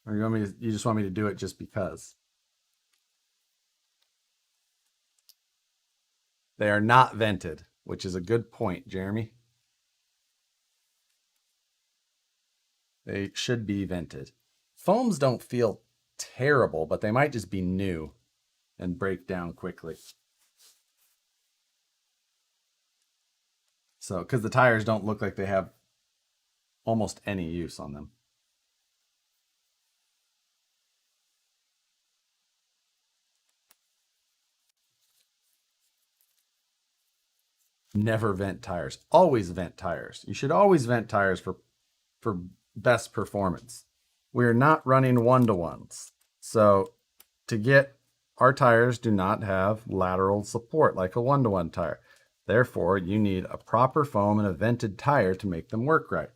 Or you just want me to do it just because? They are not vented, which is a good point, Jeremy. They should be vented. Foams don't feel terrible, but they might just be new and break down quickly. So, because the tires don't look like they have almost any use on them. Never vent tires. Always vent tires. You should always vent tires for best performance. We're not running one-to-ones. So to get, our tires do not have lateral support like a one-to-one tire. Therefore, you need a proper foam and a vented tire to make them work right.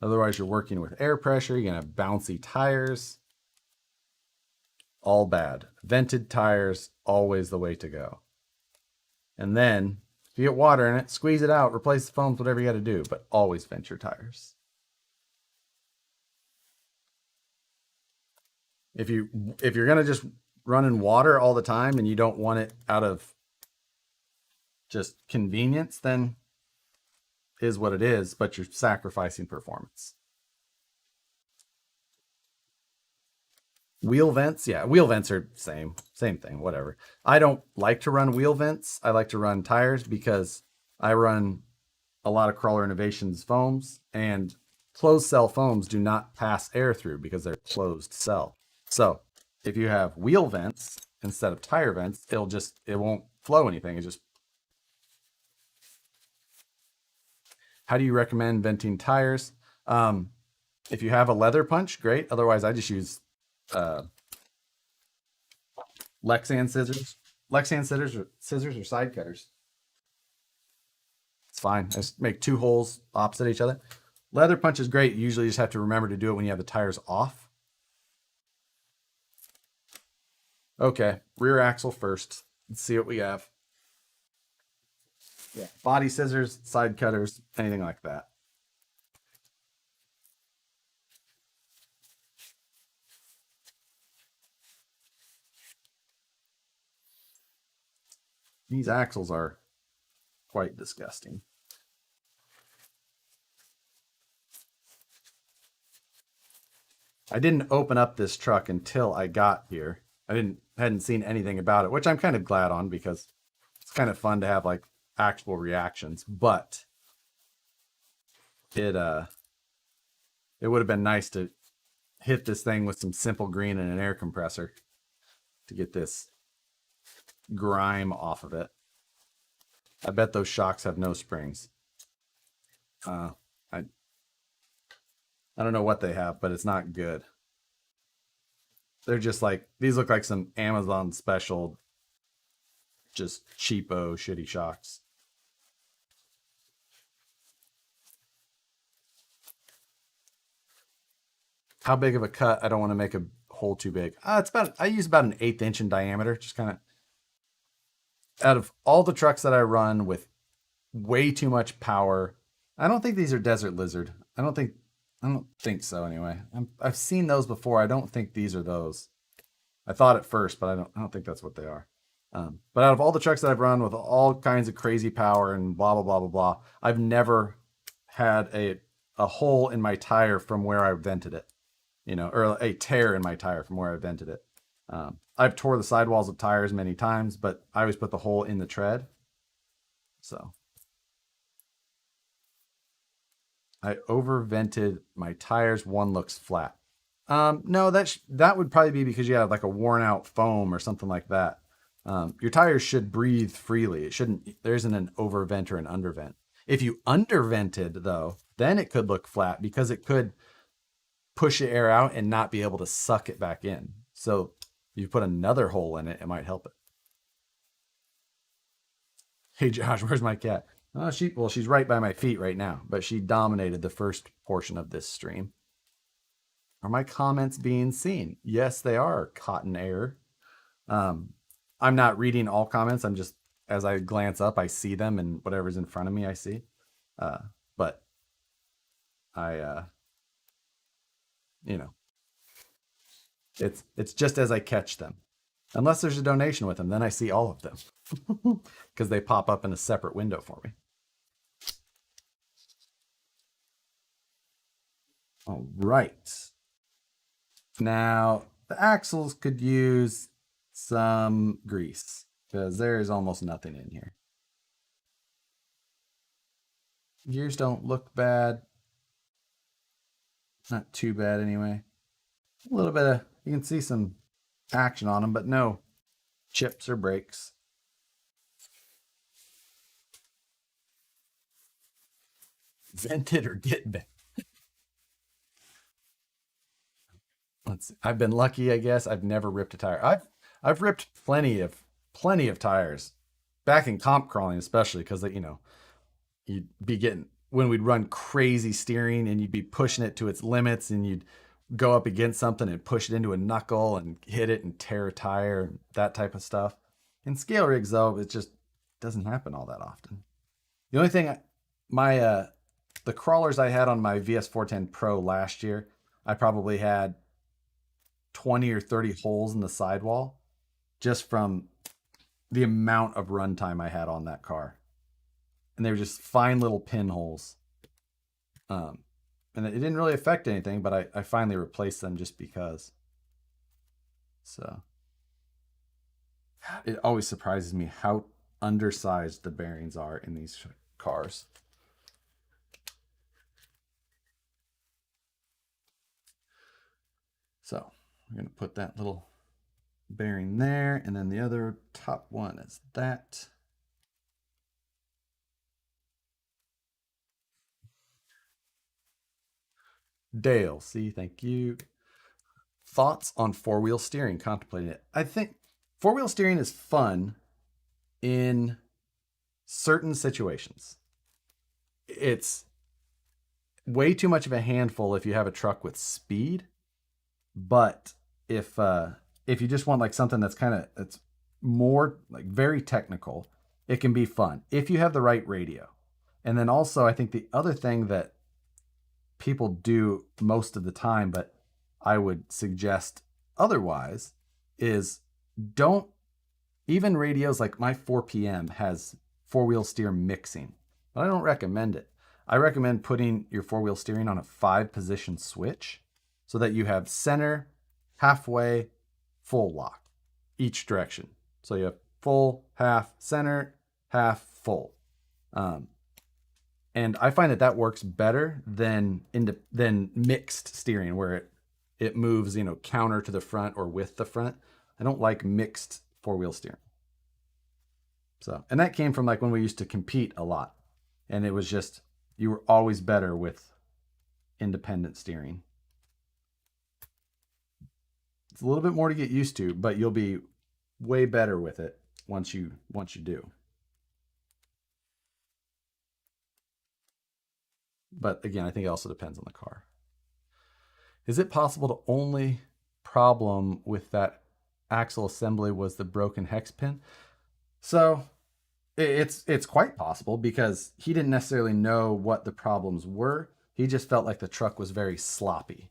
Otherwise, you're working with air pressure. You're going to have bouncy tires. All bad. Vented tires, always the way to go. And then, if you get water in it, squeeze it out, replace the foams, whatever you got to do, but always vent your tires. If you're going to just run in water all the time and you don't want it out of just convenience, then is what it is, but you're sacrificing performance. Wheel vents, yeah, wheel vents are same thing, whatever. I don't like to run wheel vents. I like to run tires because I run a lot of Crawler Innovations foams, and closed cell foams do not pass air through because they're closed cell. So if you have wheel vents instead of tire vents, it won't flow anything. It just. How do you recommend venting tires? If you have a leather punch, great. Otherwise, I just use uh, Lexan scissors. Lexan scissors or side cutters. It's fine. I just make 2 holes opposite each other. Leather punch is great. You usually just have to remember to do it when you have the tires off. Okay, rear axle first. Let's see what we have. Yeah, body scissors, side cutters, anything like that. These axles are quite disgusting. I didn't open up this truck until I got here. I hadn't seen anything about it, which I'm kind of glad on because it's kind of fun to have like actual reactions. But it would have been nice to hit this thing with some simple green and an air compressor to get this grime off of it. I bet those shocks have no springs. I don't know what they have, but it's not good. They're just like, these look like some Amazon special, just cheapo, shitty shocks. How big of a cut? I don't want to make a hole too big. I use about an 1/8 inch in diameter, just kind of. Out of all the trucks that I run with way too much power, I don't think these are Desert Lizard. I don't think so anyway. I've seen those before. I don't think these are those. I thought at first, but I don't think that's what they are. But out of all the trucks that I've run with all kinds of crazy power and blah blah blah blah blah, I've never had a hole in my tire from where I vented it, or a tear in my tire from where I vented it. I've tore the sidewalls of tires many times, but I always put the hole in the tread. So I overvented my tires. One looks flat. No, that would probably be because you have like a worn out foam or something like that. Your tires should breathe freely. There isn't an overvent or an undervent. If you undervented though, then it could look flat because it could push the air out and not be able to suck it back in. So if you put another hole in it, it might help it. Hey Josh, where's my cat? Oh, she's right by my feet right now, but she dominated the first portion of this stream. Are my comments being seen? Yes, they are, Cotton Air. I'm not reading all comments. I'm just, as I glance up, I see them and whatever's in front of me, I see. But I, it's just as I catch them. Unless there's a donation with them, then I see all of them because they pop up in a separate window for me. All right. Now, the axles could use some grease because there is almost nothing in here. Gears don't look bad. Not too bad anyway. A little bit of, you can see some action on them, but no chips or breaks. Vented or get bent. Let's see. I've been lucky, I guess. I've never ripped a tire. I've ripped plenty of tires. Back in comp crawling, especially because you'd be getting when we'd run crazy steering and you'd be pushing it to its limits and you'd go up against something and push it into a knuckle and hit it and tear a tire and that type of stuff. In scale rigs though, it just doesn't happen all that often. The only thing the crawlers I had on my VS410 Pro last year, I probably had 20 or 30 holes in the sidewall just from the amount of runtime I had on that car. And they were just fine little pinholes. And it didn't really affect anything, but I finally replaced them just because. So it always surprises me how undersized the bearings are in these cars. So we're going to put that little bearing there, and then the other top one is that. Dale, see, thank you. Thoughts on four-wheel steering, contemplating it. I think four-wheel steering is fun in certain situations. It's way too much of a handful if you have a truck with speed, but if you just want like something that's kind of it's more like very technical, it can be fun if you have the right radio. And then also I think the other thing that people do most of the time, but I would suggest otherwise, is don't even radios like my 4PM has four-wheel steer mixing, but I don't recommend it. I recommend putting your four-wheel steering on a 5-position switch so that you have center, halfway, full lock, each direction. So you have full, half, center, half, full. And I find that works better than mixed steering, where it moves, counter to the front or with the front. I don't like mixed four-wheel steering. So, and that came from like when we used to compete a lot, and it was just you were always better with independent steering. It's a little bit more to get used to, but you'll be way better with it once you do. But again, I think it also depends on the car. Is it possible the only problem with that axle assembly was the broken hex pin? So it's quite possible, because he didn't necessarily know what the problems were. He just felt like the truck was very sloppy,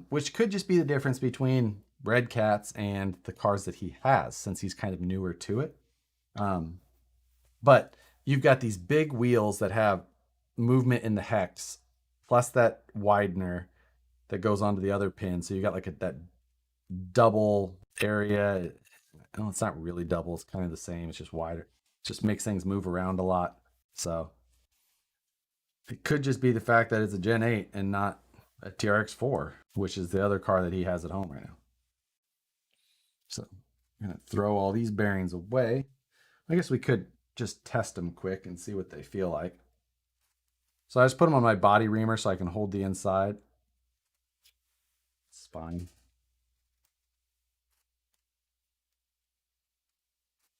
which could just be the difference between Red Cats and the cars that he has, since he's kind of newer to it. But you've got these big wheels that have movement in the hex, plus that widener that goes onto the other pin. So you got like that double area. Oh, it's not really double. It's kind of the same. It's just wider. It just makes things move around a lot. So it could just be the fact that it's a Gen 8 and not a TRX4, which is the other car that he has at home right now. So I'm going to throw all these bearings away. I guess we could just test them quick and see what they feel like. So I just put them on my body reamer so I can hold the inside. It's fine.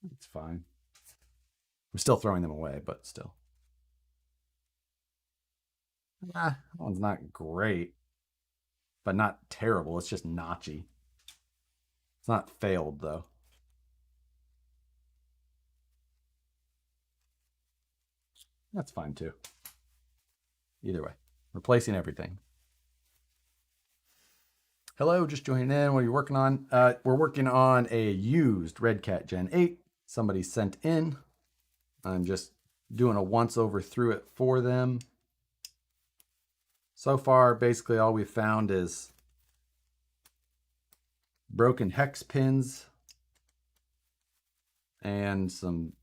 It's fine. I'm still throwing them away, but still. That one's not great, but not terrible. It's just notchy. It's not failed, though. That's fine, too. Either way, replacing everything. Hello, just joining in. What are you working on? We're working on a used Red Cat Gen 8. Somebody sent in. I'm just doing a once over through it for them. So far, basically all we've found is broken hex pins and some,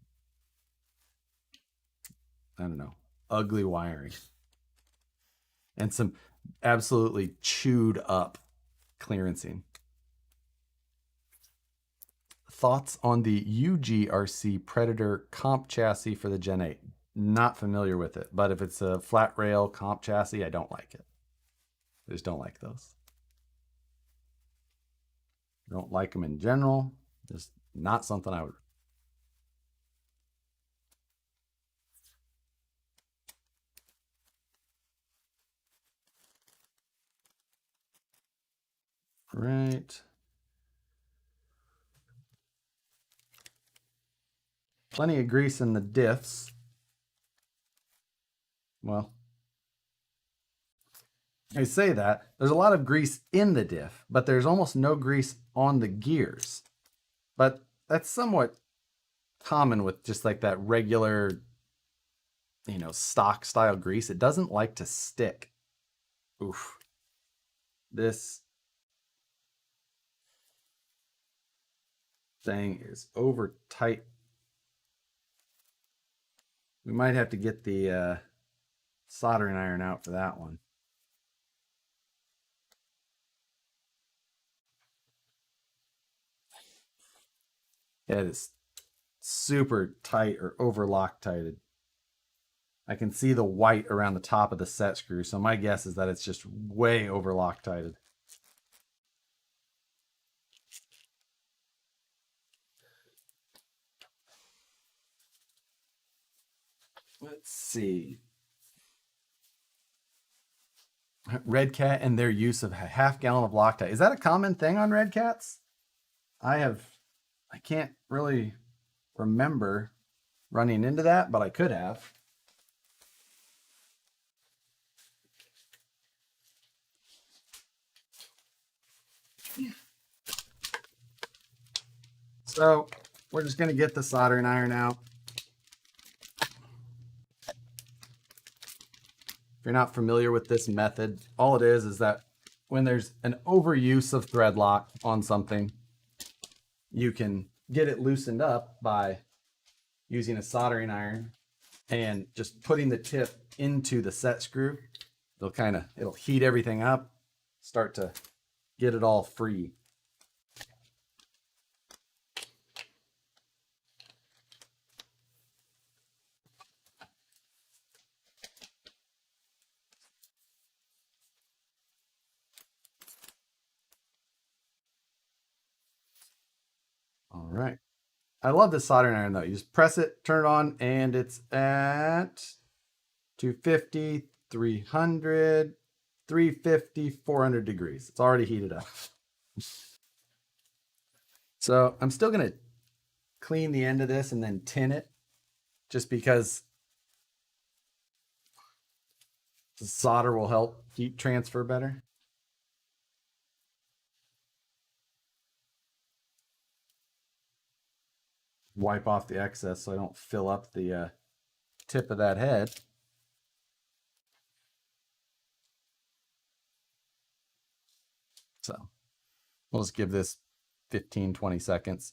I don't know, ugly wiring. And some absolutely chewed up clearancing. Thoughts on the UGRC Predator comp chassis for the Gen 8? Not familiar with it, but if it's a flat rail comp chassis, I don't like it. I just don't like those. I don't like them in general. Just not something I would. Right. Plenty of grease in the diffs. Well, I say that. There's a lot of grease in the diff, but there's almost no grease on the gears. But that's somewhat common with just like that regular, stock style grease. It doesn't like to stick. Oof. This thing is over tight. We might have to get the soldering iron out for that one. It is super tight or over Loctited. I can see the white around the top of the set screw, so my guess is that it's just way over Loctited. Let's see. Red Cat and their use of a half gallon of Loctite. Is that a common thing on Red Cats? I can't really remember running into that, but I could have. So we're just going to get the soldering iron out. If you're not familiar with this method, all it is that when there's an overuse of thread lock on something, you can get it loosened up by using a soldering iron and just putting the tip into the set screw. It'll heat everything up, start to get it all free. All right. I love this soldering iron though. You just press it, turn it on, and it's at 250, 300, 350, 400 degrees. It's already heated up. So I'm still going to clean the end of this and then tin it, just because the solder will help heat transfer better. Wipe off the excess so I don't fill up the tip of that head. So we'll just give this 15, 20 seconds.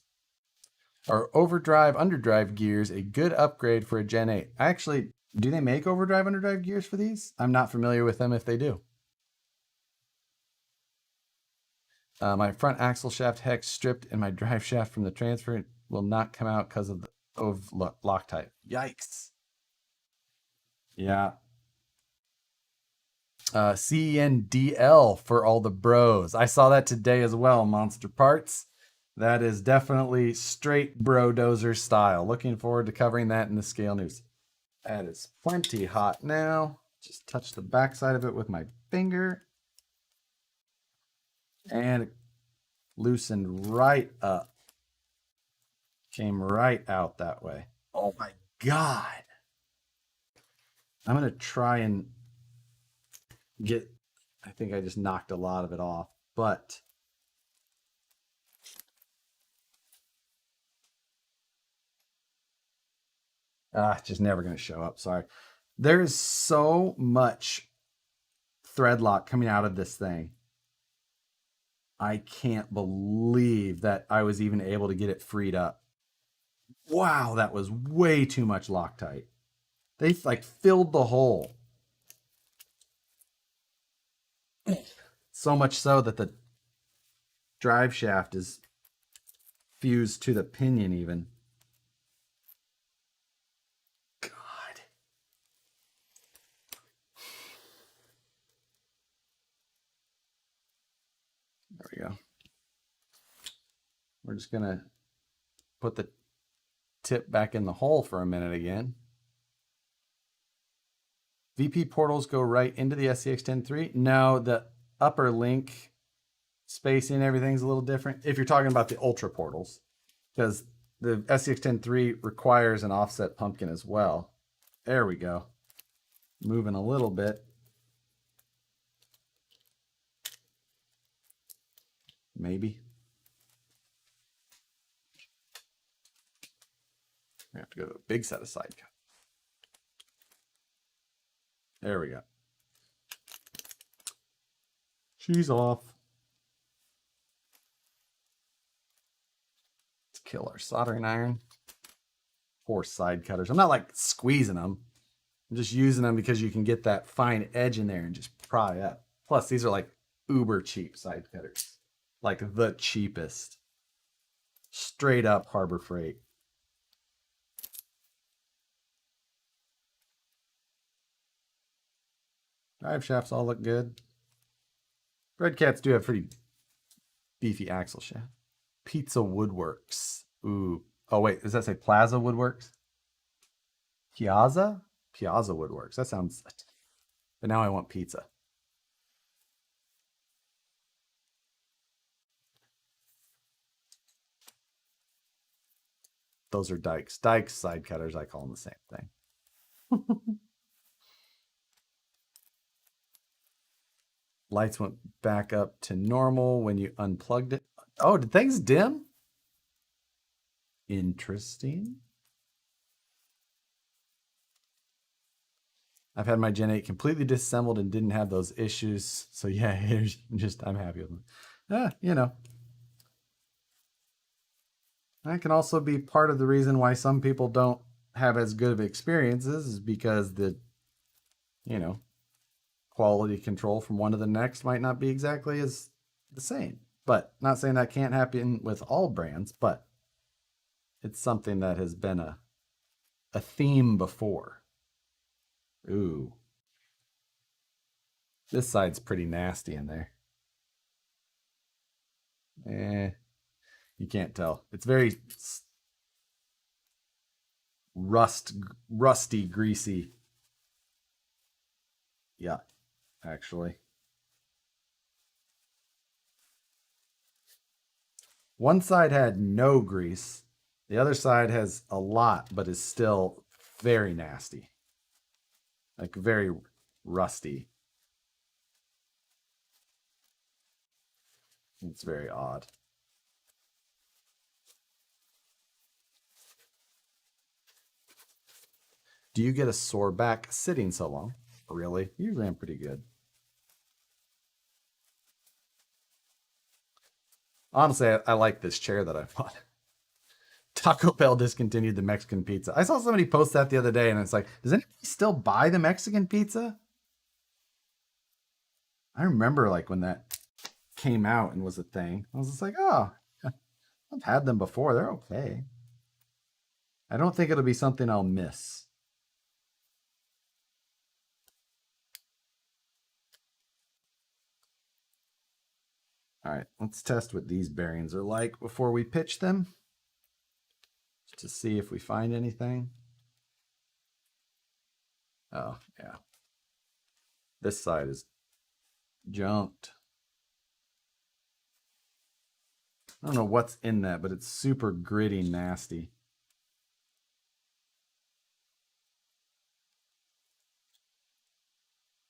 Are overdrive, underdrive gears a good upgrade for a Gen 8? Actually, do they make overdrive, underdrive gears for these? I'm not familiar with them if they do. My front axle shaft hex stripped and my drive shaft from the transfer will not come out because of Loctite. Yikes. Yeah. CENDL for all the bros. I saw that today as well, Monster Parts. That is definitely straight bro dozer style. Looking forward to covering that in the Scale News. That is plenty hot now. Just touch the backside of it with my finger. And it loosened right up. Came right out that way. Oh my God. I'm going to try and I think I just knocked a lot of it off, but it's just never going to show up. Sorry. There is so much thread lock coming out of this thing. I can't believe that I was even able to get it freed up. Wow, that was way too much Loctite. They like filled the hole. So much so that the drive shaft is fused to the pinion even. God. There we go. We're just going to put the tip back in the hole for a minute again. VP portals go right into the SCX-10.3. No, the upper link spacing and everything's a little different. If you're talking about the Ultra portals, because the SCX-10.3 requires an offset pumpkin as well. There we go. Moving a little bit. Maybe. We have to go to a big set of side cut. There we go. She's off. Let's kill our soldering iron. Poor side cutters. I'm not like squeezing them. I'm just using them because you can get that fine edge in there and just pry up. Plus, these are like uber cheap side cutters. Like the cheapest. Straight up Harbor Freight. Drive shafts all look good. Red Cats do have pretty beefy axle shaft. Pizza Woodworks. Ooh. Oh, wait. Does that say Plaza Woodworks? Piazza? Piazza Woodworks. That sounds... But now I want pizza. Those are Dykes. Dykes side cutters, I call them the same thing. Lights went back up to normal when you unplugged it. Oh, did things dim? Interesting. I've had my Gen 8 completely disassembled and didn't have those issues. So yeah, here's just, I'm happy with them. You know. That can also be part of the reason why some people don't have as good of experiences is because the, you know, quality control from one to the next might not be exactly as the same. But not saying that can't happen with all brands, but it's something that has been a theme before. Ooh. This side's pretty nasty in there. You can't tell. It's very rusty, greasy. Yeah, actually. One side had no grease. The other side has a lot, but is still very nasty. Like very rusty. It's very odd. Do you get a sore back sitting so long? Really? Usually I'm pretty good. Honestly, I like this chair that I bought. Taco Bell discontinued the Mexican pizza. I saw somebody post that the other day, and it's like, does anybody still buy the Mexican pizza? I remember like when that came out and was a thing. I was just like, oh, I've had them before. They're okay. I don't think it'll be something I'll miss. All right, let's test what these bearings are like before we pitch them to see if we find anything. Oh, yeah. This side is junked. I don't know what's in that, but it's super gritty, nasty.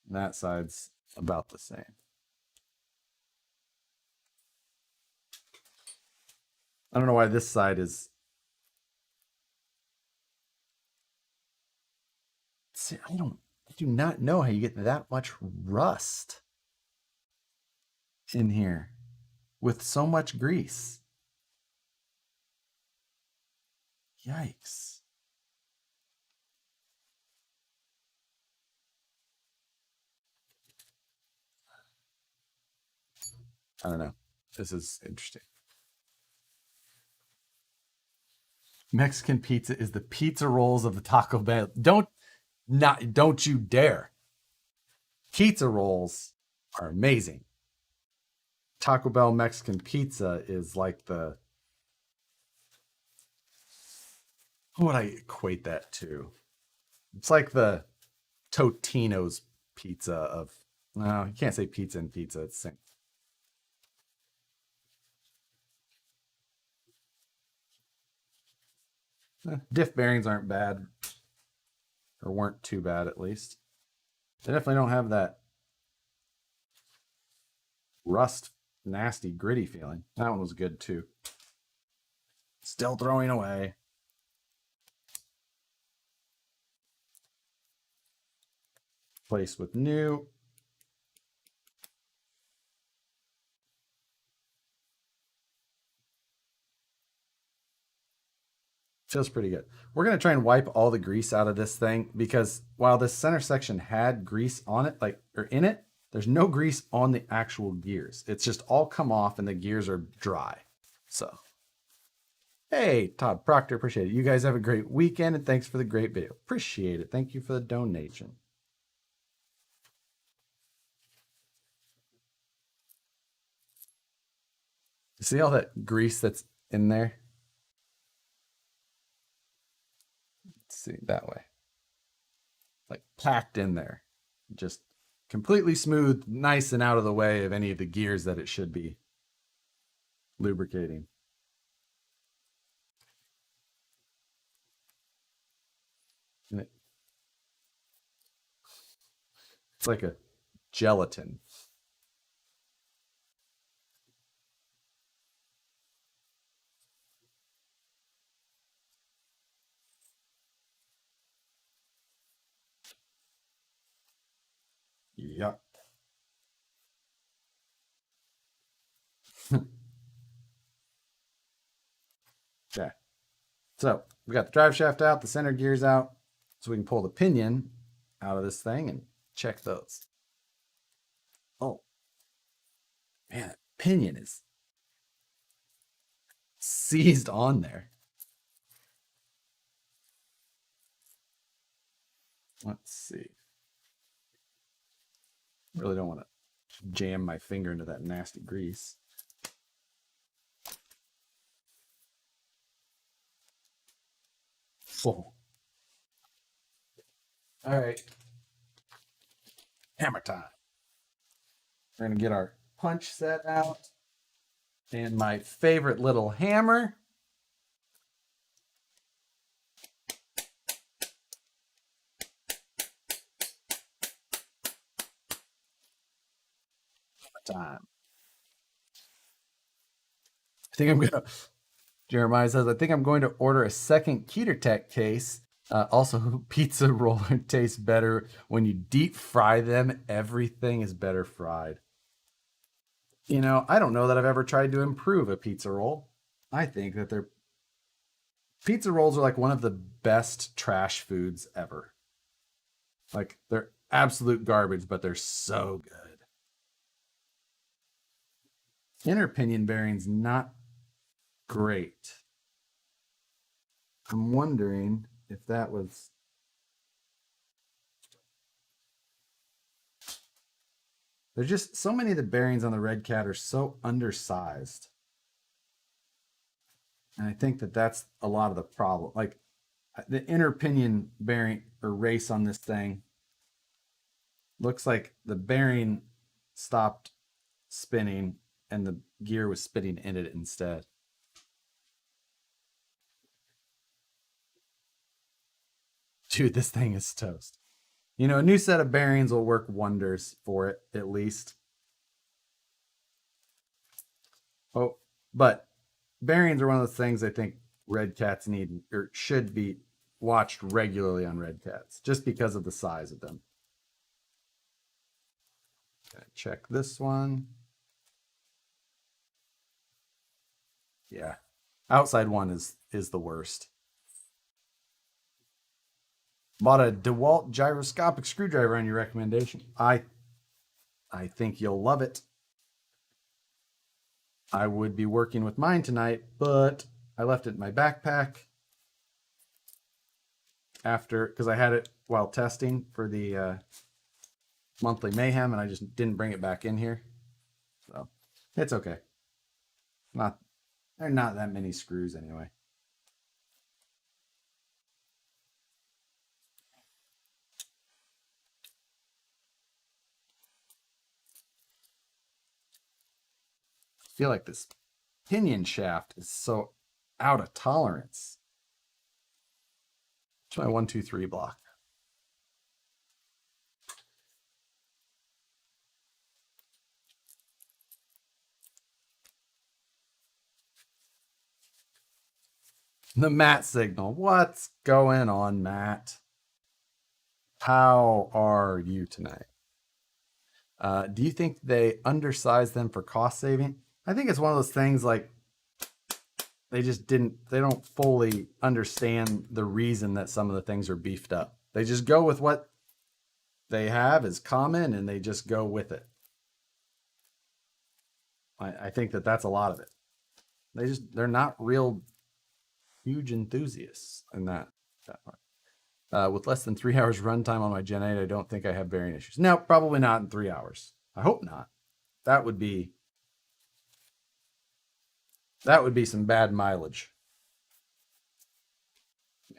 And that side's about the same. I don't know why this side is. See, I do not know how you get that much rust in here with so much grease. Yikes. I don't know. This is interesting. Mexican pizza is the pizza rolls of the Taco Bell. Don't you dare. Pizza rolls are amazing. Taco Bell Mexican pizza is like the, what would I equate that to? It's like the Totino's pizza of, no, you can't say pizza and pizza. It's the same. Diff bearings aren't bad, or weren't too bad at least. They definitely don't have that rust, nasty, gritty feeling. That one was good too. Still throwing away. Place with new. Feels pretty good. We're going to try and wipe all the grease out of this thing because while this center section had grease on it, like, or in it, there's no grease on the actual gears. It's just all come off and the gears are dry. So Hey, Todd Proctor, appreciate it. You guys have a great weekend and thanks for the great video. Appreciate it. Thank you for the donation. See all that grease that's in there? Let's see, that way. Like packed in there. Just completely smooth, nice and out of the way of any of the gears that it should be lubricating. And it's like a gelatin. Yep. Okay. So we got the drive shaft out, the center gears out, so we can pull the pinion out of this thing and check those. Oh, man, that pinion is seized on there. Let's see. Really don't want to jam my finger into that nasty grease. Oh. All right. Hammer time. We're going to get our punch set out and my favorite little hammer. Time. I think I'm going to, Jeremiah says, I think I'm going to order a second Ketertech case. Also, pizza roller tastes better when you deep fry them. Everything is better fried. You know, I don't know that I've ever tried to improve a pizza roll. I think that pizza rolls are like one of the best trash foods ever. Like they're absolute garbage, but they're so good. Inner pinion bearing's not great. I'm wondering if that was. There's just so many of the bearings on the Red Cat are so undersized. And I think that that's a lot of the problem. Like the inner pinion bearing or race on this thing looks like the bearing stopped spinning and the gear was spinning in it instead. Dude, this thing is toast. You know, a new set of bearings will work wonders for it, at least. Oh, but bearings are one of those things I think Red Cats need or should be watched regularly on Red Cats just because of the size of them. Okay, check this one. Yeah. Outside one is the worst. Bought a DeWalt gyroscopic screwdriver on your recommendation. I think you'll love it. I would be working with mine tonight, but I left it in my backpack after because I had it while testing for the monthly mayhem, and I just didn't bring it back in here. So it's okay. There are not that many screws anyway. I feel like this pinion shaft is so out of tolerance. It's my 1, 2, 3 block. The Matt signal. What's going on, Matt? How are you tonight? Do you think they undersized them for cost saving? I think it's one of those things like they don't fully understand the reason that some of the things are beefed up. They just go with what they have is common and they just go with it. I think that that's a lot of it. They're not real huge enthusiasts in that part. With less than 3 hours runtime on my Gen 8, I don't think I have bearing issues. No, probably not in 3 hours. I hope not. That would be some bad mileage. Yeah.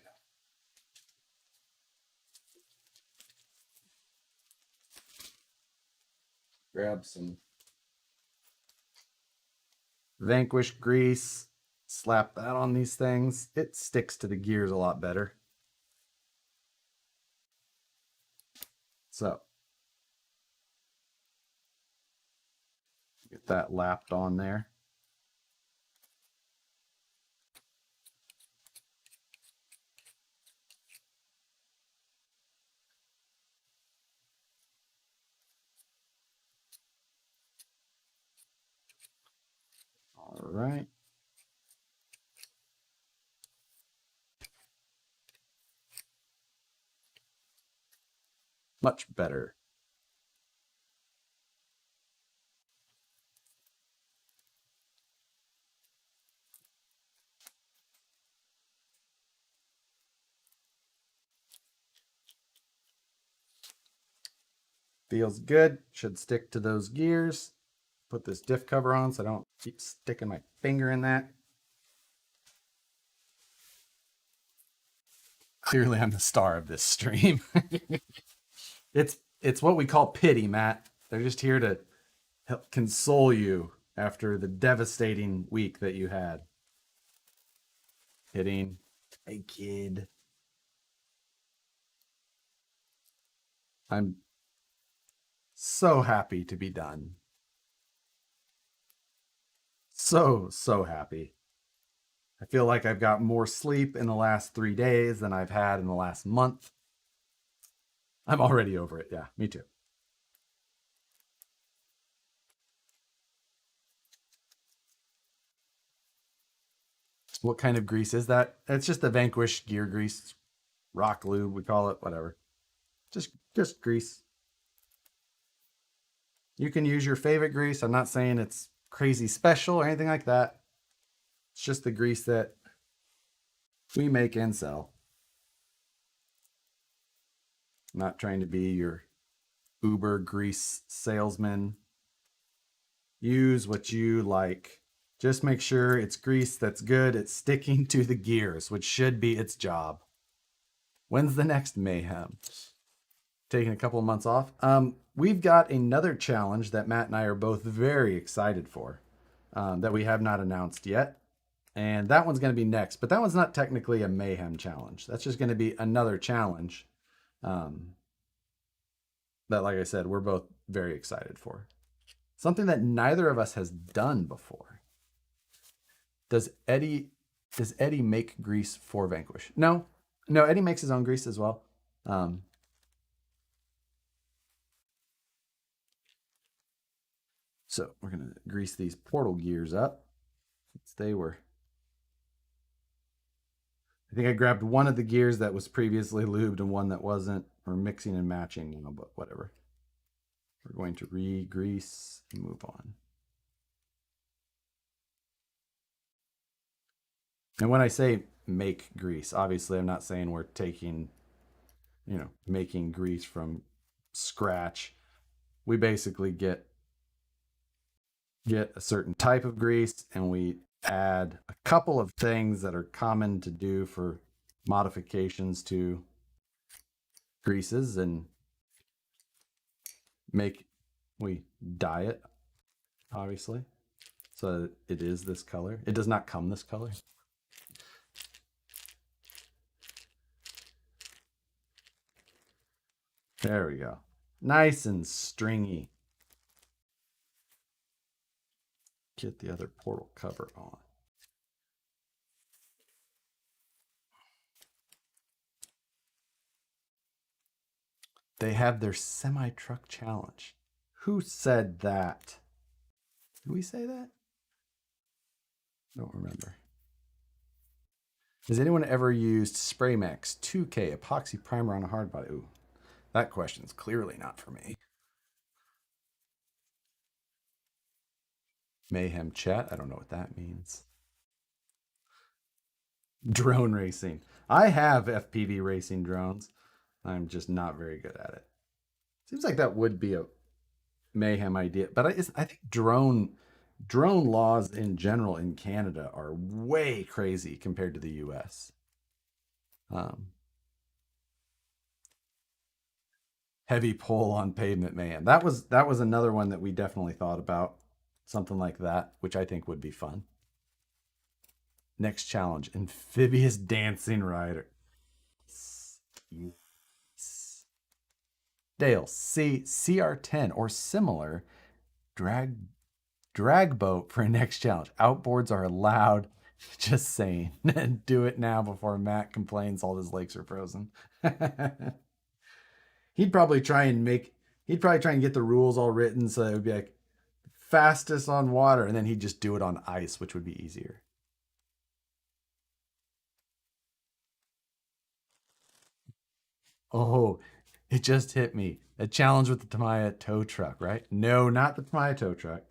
Grab some Vanquish grease, slap that on these things. It sticks to the gears a lot better. So get that lapped on there. All right. Much better. Feels good. Should stick to those gears. Put this diff cover on so I don't keep sticking my finger in that. Clearly, I'm the star of this stream. It's what we call pity, Matt. They're just here to help console you after the devastating week that you had. Hitting. Hey, kid. I'm so happy to be done. So happy. I feel like I've got more sleep in the last 3 days than I've had in the last month. I'm already over it. Yeah, me too. What kind of grease is that? It's just the Vanquish gear grease, rock lube, we call it, whatever. Just grease. You can use your favorite grease. I'm not saying it's crazy special or anything like that. It's just the grease that we make and sell. I'm not trying to be your Uber grease salesman. Use what you like. Just make sure it's grease that's good at sticking to the gears, which should be its job. When's the next mayhem? Taking a couple of months off. We've got another challenge that Matt and I are both very excited for, that we have not announced yet. And that one's going to be next, but that one's not technically a mayhem challenge. That's just going to be another challenge that, like I said, we're both very excited for. Something that neither of us has done before. Does Eddie make grease for Vanquish? No, Eddie makes his own grease as well. So we're gonna grease these portal gears up. They were. I think I grabbed one of the gears that was previously lubed and one that wasn't. We're mixing and matching, but whatever. We're going to re-grease and move on. And when I say make grease, obviously I'm not saying we're taking, making grease from scratch. We basically get a certain type of grease and we add a couple of things that are common to do for modifications to greases and we dye it, obviously, so it is this color. It does not come this color. There we go. Nice and stringy. Get the other portal cover on. They have their semi-truck challenge. Who said that? Did we say that? I don't remember. Has anyone ever used Spraymax 2K epoxy primer on a hard body? Ooh, that question's clearly not for me. Mayhem chat. I don't know what that means. Drone racing. I have FPV racing drones. I'm just not very good at it. Seems like that would be a mayhem idea, but I think drone laws in general in Canada are way crazy compared to the U.S. Um, Heavy pull on pavement, man. That was another one that we definitely thought about, something like that, which I think would be fun. Next challenge: amphibious dancing rider. Yes. Dale, see CR10 or similar drag drag boat for a next challenge. Outboards are allowed. Just saying. Do it now before Matt complains all his lakes are frozen. he'd probably try and make he'd probably try and get the rules all written so it would be like fastest on water, and then he'd just do it on ice, which would be easier. Oh, it just hit me. A challenge with the Tamiya tow truck, right? No, not the Tamiya tow truck.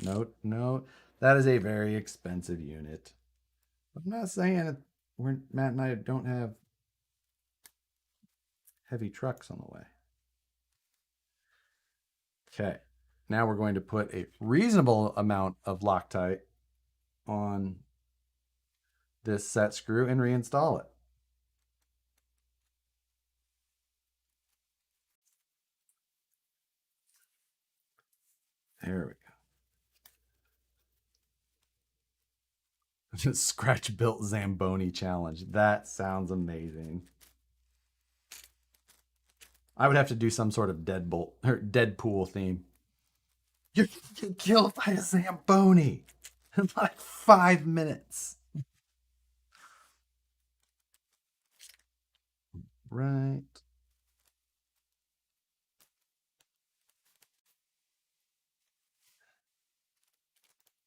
No, no, that is a very expensive unit. I'm not saying it. Matt and I don't have heavy trucks on the way. Okay, now we're going to put a reasonable amount of Loctite on this set screw and reinstall it. There we go. Scratch built Zamboni challenge. That sounds amazing. I would have to do some sort of Deadbolt or Deadpool theme. You're getting killed by a Zamboni in like 5 minutes. Right.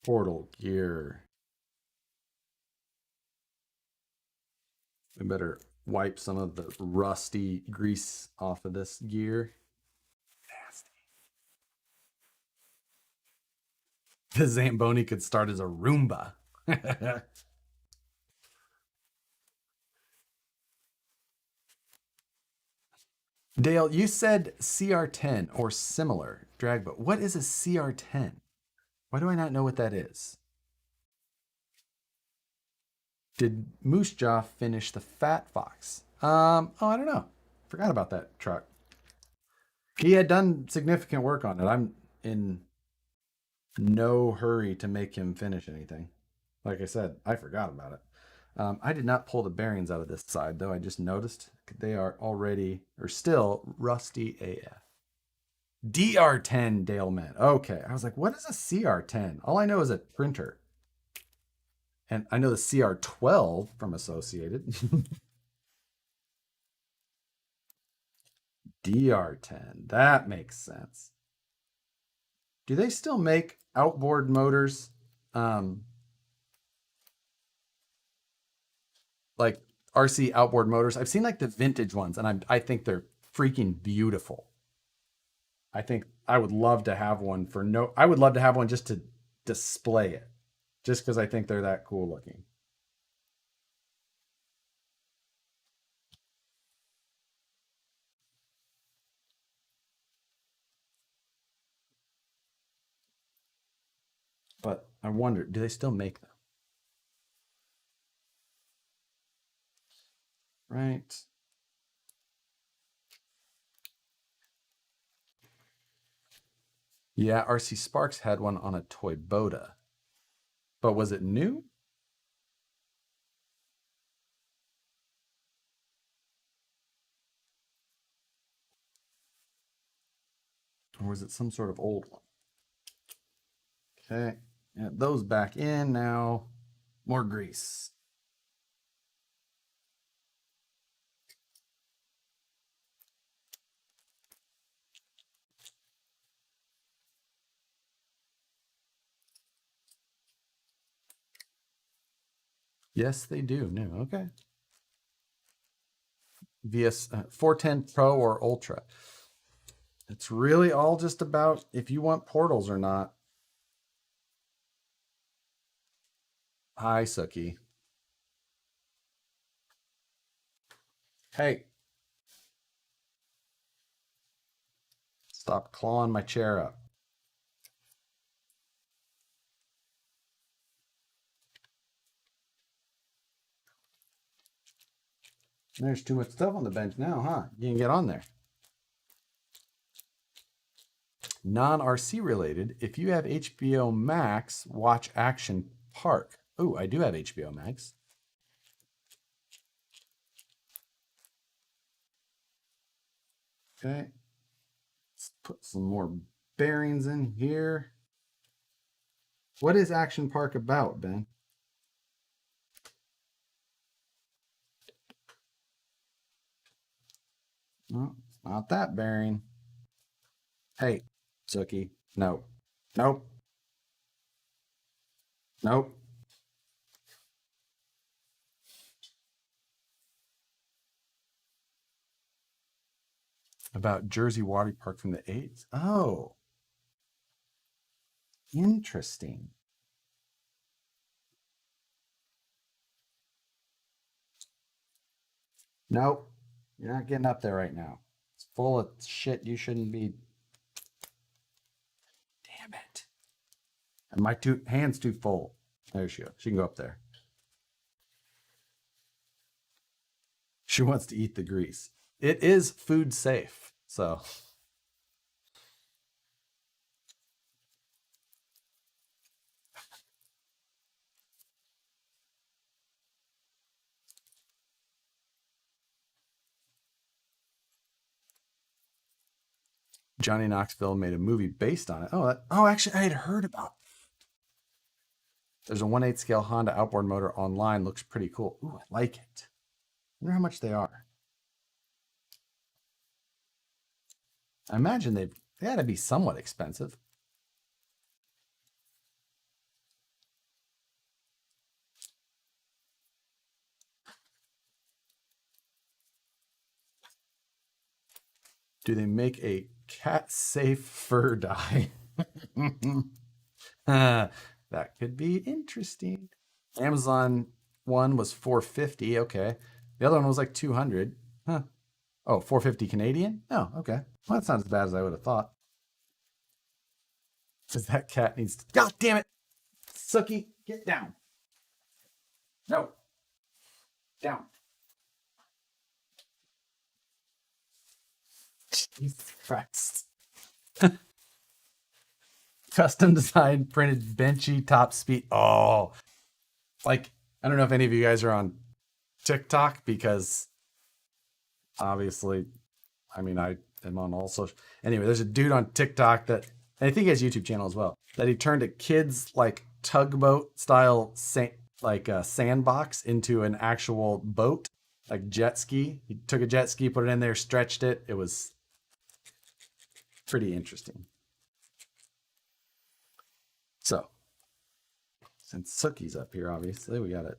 Portal gear. We better wipe some of the rusty grease off of this gear. Nasty. The Zamboni could start as a Roomba. Dale, you said CR10 or similar drag boat. What is a CR10? Why do I not know what that is? Did Moose Jaw finish the Fat Fox? Oh, I don't know. Forgot about that truck. He had done significant work on it. I'm in no hurry to make him finish anything. Like I said, I forgot about it. I did not pull the bearings out of this side, though. I just noticed they are already or still rusty AF. DR10 Dale meant. Okay. I was like, what is a CR10? All I know is a printer. And I know the CR12 from Associated. DR10. That makes sense. Do they still make outboard motors? Um, like RC outboard motors. I've seen like the vintage ones, and I think they're freaking beautiful. I think I would love to have one for no. I would love to have one just to display it, just because I think they're that cool looking. But I wonder, do they still make them? Right. Yeah, RC Sparks had one on a Toyota, but was it new or was it some sort of old one? Okay, yeah, those back in now. More grease. Yes, they do. New. Okay. VS 410 Pro or Ultra. It's really all just about if you want portals or not. Hi, Suki. Hey, stop clawing my chair up. There's too much stuff on the bench now, huh? You can get on there. Non-RC related, if you have HBO Max, watch Action Park. Oh, I do have HBO Max. Okay. Let's put some more bearings in here. What is Action Park about, Ben? No, it's not that bearing. Hey, Sookie. No. Nope. Nope. About Jersey Water Park from the 80s. Oh, interesting. Nope. You're not getting up there right now. It's full of shit you shouldn't be. Damn it. And my two hands too full. There she goes. She can go up there. She wants to eat the grease. It is food safe. So Johnny Knoxville made a movie based on it. Oh, actually, I had heard about. There's a 1/8 scale Honda outboard motor online. Looks pretty cool. Ooh, I like it. I wonder how much they are. I imagine they had to be somewhat expensive. Do they make a cat safe fur dye? That could be interesting. Amazon one was 450. Okay. The other one was like 200. Huh. Oh, 450 Canadian? Oh, okay. Well, that's not as bad as I would have thought. Because that cat needs to. God damn it! Sookie, get down. No. Down. Jesus Christ. Custom designed printed benchy top speed. Oh, like, I don't know if any of you guys are on TikTok because obviously, I mean, I am on all social. Anyway, there's a dude on TikTok that, and I think he has a YouTube channel as well, that he turned a kid's like tugboat style sandbox into an actual boat, like jet ski. He took a jet ski, put it in there, stretched it. It was pretty interesting. So, since Sookie's up here, obviously, we gotta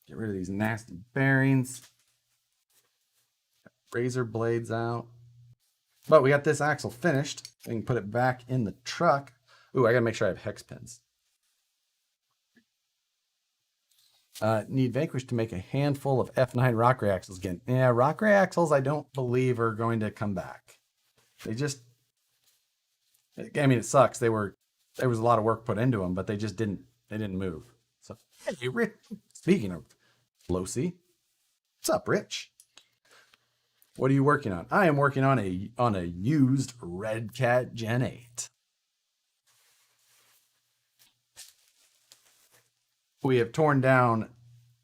get rid of these nasty bearings. Razor blades out. But we got this axle finished. We can put it back in the truck. Ooh, I gotta make sure I have hex pins. Need Vanquish to make a handful of F9 rock ray axles again. Yeah, rock ray axles I don't believe are going to come back. They just, I mean, it sucks. There was a lot of work put into them, but they didn't move. So, hey, Rich, speaking of Losi, what's up, Rich? What are you working on? I am working on a used Red Cat Gen 8. We have torn down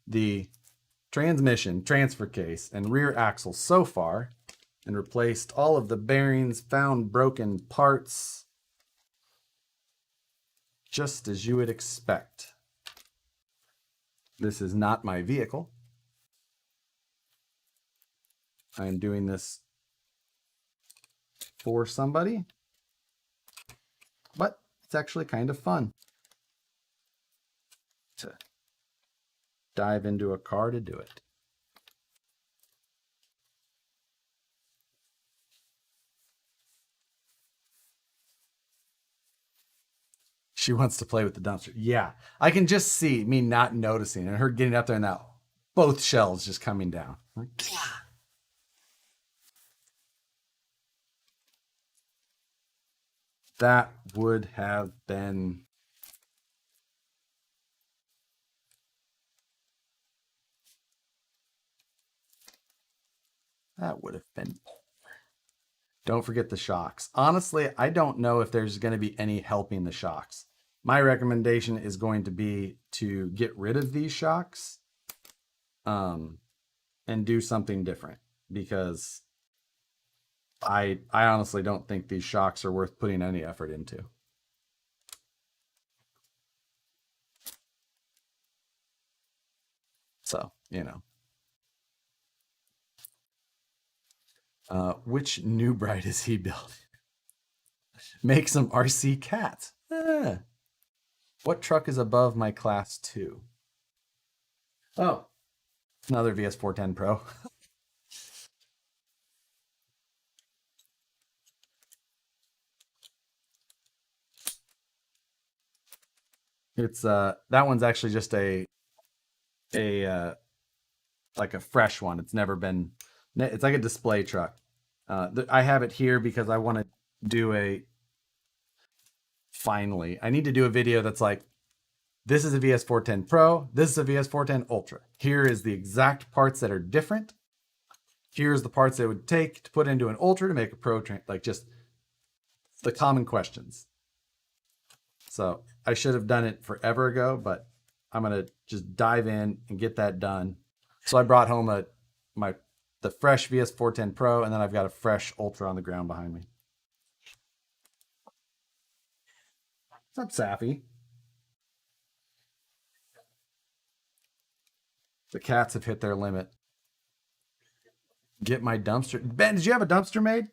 the transmission, transfer case, and rear axle so far and replaced all of the bearings, found broken parts, just as you would expect. This is not my vehicle. I am doing this for somebody, but it's actually kind of fun to dive into a car to do it. She wants to play with the dumpster. Yeah, I can just see me not noticing and her getting up there and that both shelves just coming down. Like, yeah. That would have been... That would have been... Don't forget the shocks. Honestly, I don't know if there's going to be any helping the shocks. My recommendation is going to be to get rid of these shocks and do something different, because I honestly don't think these shocks are worth putting any effort into. So, you know. Which new bride is he building? Make some RC cats. What truck is above my class 2? Oh, another VS410 Pro. It's that one's actually just a like a fresh one. It's never been... It's like a display truck. I have it here because I want to do a... Finally, I need to do a video that's like, this is a VS410 Pro, this is a VS410 Ultra. Here is the exact parts that are different. Here's the parts that it would take to put into an Ultra to make a Pro, like just the common questions. So I should have done it forever ago, but I'm gonna just dive in and get that done. So I brought home the fresh VS410 Pro, and then I've got a fresh Ultra on the ground behind me. What's up, Safi? The cats have hit their limit. Get my dumpster. Ben, did you have a dumpster made?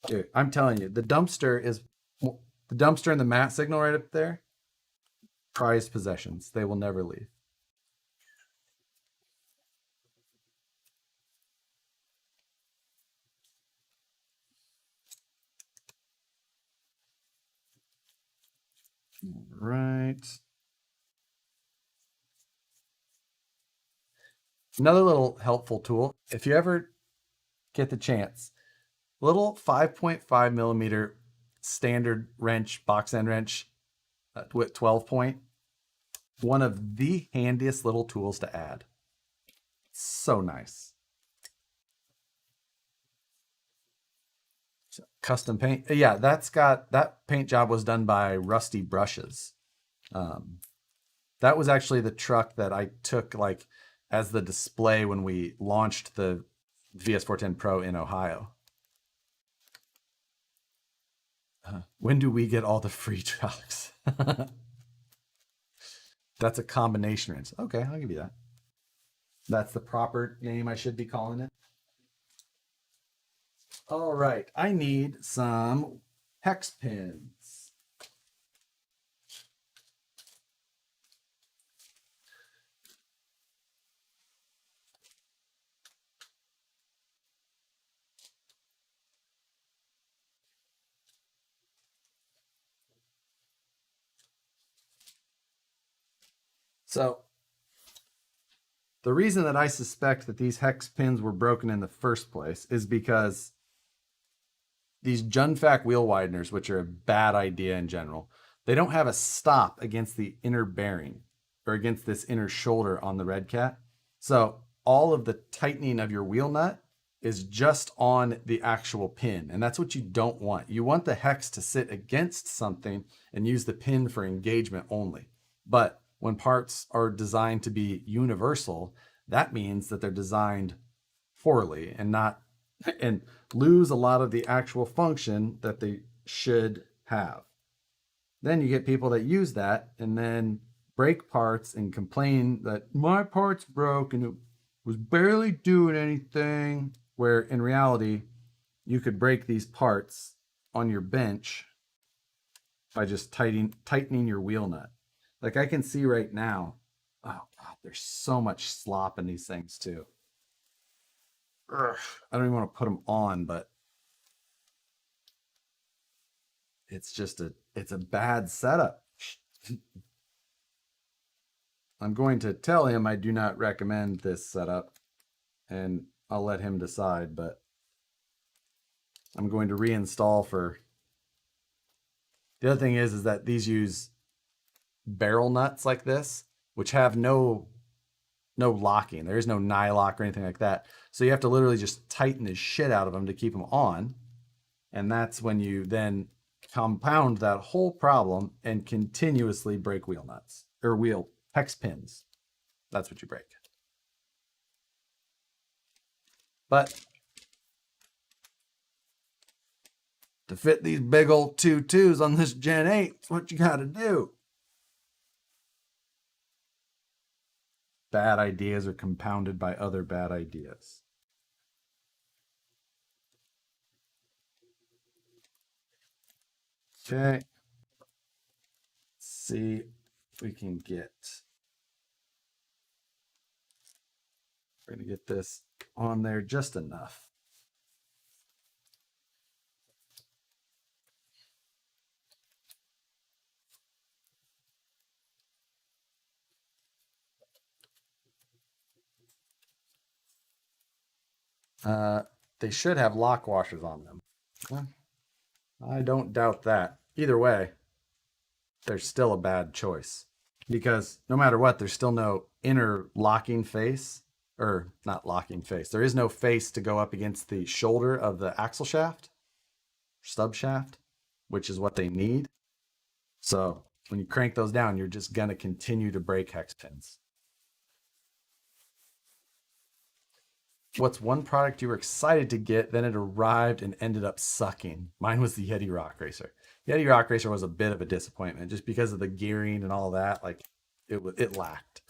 Dude, I'm telling you, the dumpster and the mat signal right up there. Prized possessions. They will never leave. All right. Another little helpful tool, if you ever get the chance, little 5.5 millimeter standard wrench, box end wrench with 12 point. One of the handiest little tools to add. So nice. Custom paint. Yeah, that paint job was done by Rusty Brushes. That was actually the truck that I took like as the display when we launched the VS410 Pro in Ohio. When do we get all the free trucks? That's a combination wrench. Okay, I'll give you that. That's the proper name I should be calling it. All right, I need some hex pins. So the reason that I suspect that these hex pins were broken in the first place is because these Junfac wheel wideners, which are a bad idea in general, they don't have a stop against the inner bearing or against this inner shoulder on the Red Cat. So all of the tightening of your wheel nut is just on the actual pin. And that's what you don't want. You want the hex to sit against something and use the pin for engagement only. But when parts are designed to be universal, that means that they're designed poorly and lose a lot of the actual function that they should have. Then you get people that use that and then break parts and complain that my part's broke and it was barely doing anything, where in reality, you could break these parts on your bench by just tightening your wheel nut. Like I can see right now, oh God, there's so much slop in these things too. Ugh, I don't even want to put them on, but it's a bad setup. I'm going to tell him I do not recommend this setup, and I'll let him decide, but I'm going to reinstall for The other thing is that these use barrel nuts like this, which have no locking. There is no nylock or anything like that. So you have to literally just tighten the shit out of them to keep them on. And that's when you then compound that whole problem and continuously break wheel nuts or wheel hex pins. That's what you break. But to fit these big old 2.2s on this Gen 8, it's what you got to do. Bad ideas are compounded by other bad ideas. Okay. Let's see if we can get. We're going to get this on there just enough. They should have lock washers on them. Well, I don't doubt that. Either way, they're still a bad choice because no matter what, there's still no inner locking face, or not locking face. There is no face to go up against the shoulder of the axle shaft, stub shaft, which is what they need. So when you crank those down, you're just going to continue to break hex pins. What's one product you were excited to get, then it arrived and ended up sucking? Mine was the Yeti Rock Racer. Yeti Rock Racer was a bit of a disappointment just because of the gearing and all that. Like it lacked.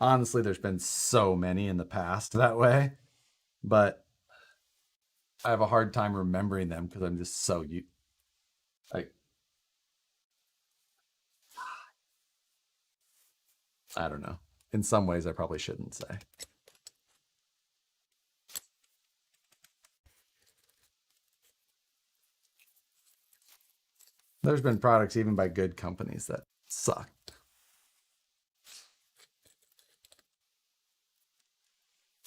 Honestly, there's been so many in the past that way, but I have a hard time remembering them because I'm just so like I don't know. In some ways, I probably shouldn't say. There's been products even by good companies that suck.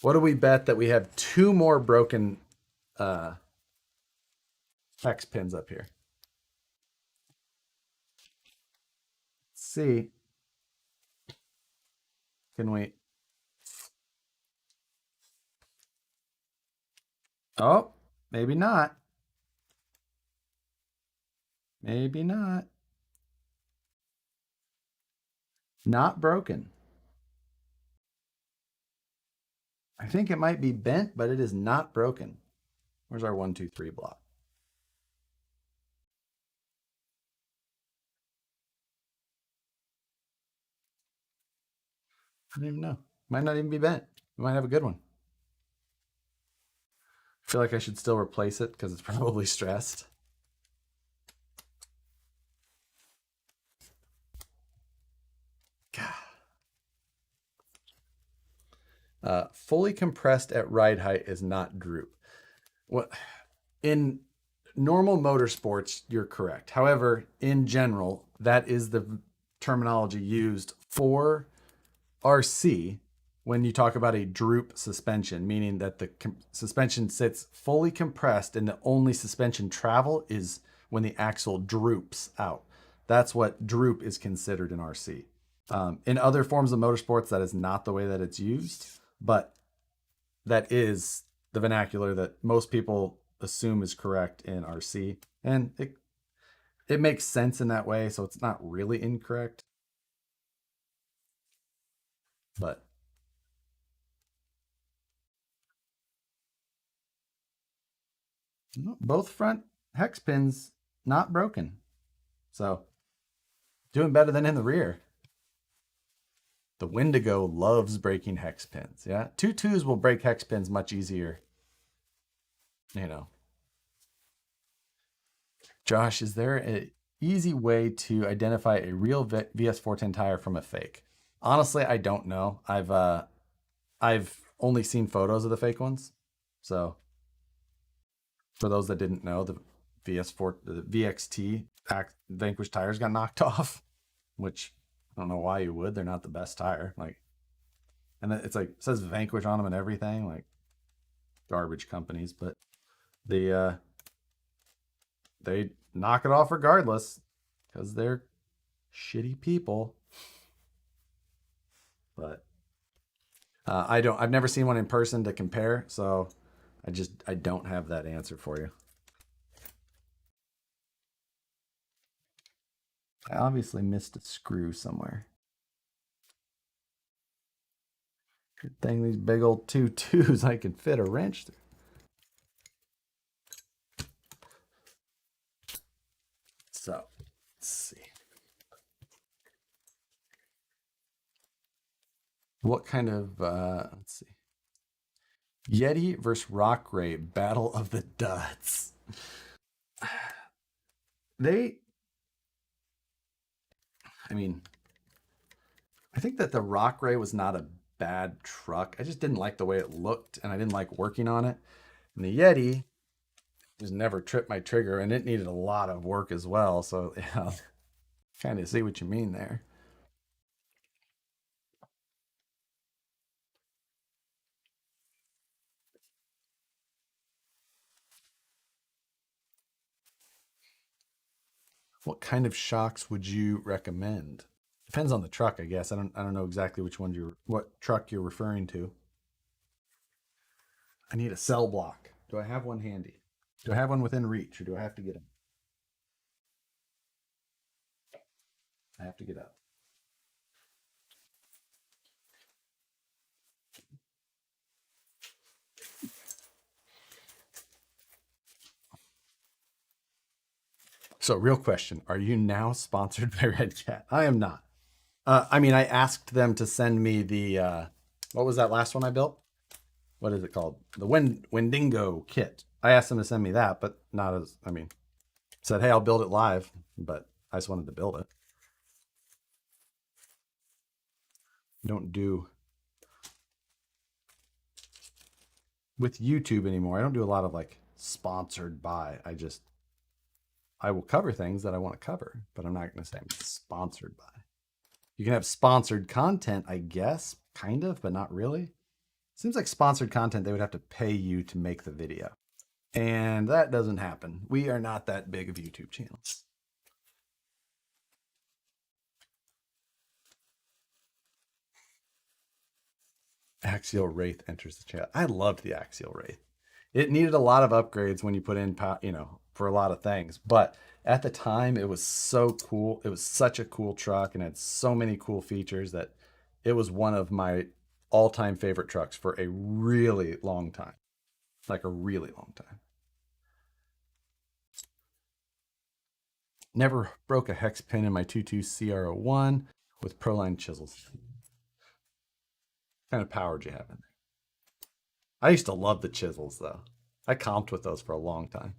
What do we bet that we have 2 more broken hex pins up here? Let's see. Can we? Oh, maybe not. Maybe not. Not broken. I think it might be bent, but it is not broken. Where's our 1, 2, 3 block? I don't even know. Might not even be bent. We might have a good one. I feel like I should still replace it because it's probably stressed. Fully compressed at ride height is not droop. What in normal motorsports, you're correct. However, in general, that is the terminology used for RC when you talk about a droop suspension, meaning that the suspension sits fully compressed and the only suspension travel is when the axle droops out. That's what droop is considered in RC. In other forms of motorsports, that is not the way that it's used, but that is the vernacular that most people assume is correct in RC. And it makes sense in that way, so it's not really incorrect. But both front hex pins not broken. So doing better than in the rear. The Wendigo loves breaking hex pins. Yeah. 2.2s will break hex pins much easier. You know. Josh, is there an easy way to identify a real VS410 tire from a fake? Honestly, I don't know. I've only seen photos of the fake ones. So for those that didn't know, the VXT Vanquish tires got knocked off, which I don't know why you would. They're not the best tire. Like, and it's like it says Vanquish on them and everything. Like garbage companies, but the they knock it off regardless because they're shitty people. But I've never seen one in person to compare, so I don't have that answer for you. I obviously missed a screw somewhere. Good thing these big old 2.2s I can fit a wrench through. So, let's see. What kind of, let's see. Yeti versus Rock Ray, Battle of the Duds. I mean, I think that the Rock Ray was not a bad truck. I just didn't like the way it looked, and I didn't like working on it. And the Yeti just never tripped my trigger, and it needed a lot of work as well. So, yeah, kind of see what you mean there. What kind of shocks would you recommend? Depends on the truck, I guess. I don't know exactly what truck you're referring to. I need a cell block. Do I have one handy? Do I have one within reach, or do I have to get them? I have to get up. So, real question: are you now sponsored by Red Cat? I am not. I mean, I asked them to send me the what was that last one I built? What is it called? The Wendigo kit. I asked them to send me that, but not as. I mean, said, hey, I'll build it live, but I just wanted to build it. Don't do with YouTube anymore. I don't do a lot of like sponsored by. I will cover things that I want to cover, but I'm not going to say I'm sponsored by. You can have sponsored content, I guess, kind of, but not really. Seems like sponsored content, they would have to pay you to make the video. And that doesn't happen. We are not that big of YouTube channels. Axial Wraith enters the chat. I loved the Axial Wraith. It needed a lot of upgrades when you put in, for a lot of things. But at the time, it was so cool. It was such a cool truck and had so many cool features that it was one of my all-time favorite trucks for a really long time. Like a really long time. Never broke a hex pin in my 2.2 CR01 with Proline chisels. What kind of power do you have in there? I used to love the chisels, though. I comped with those for a long time.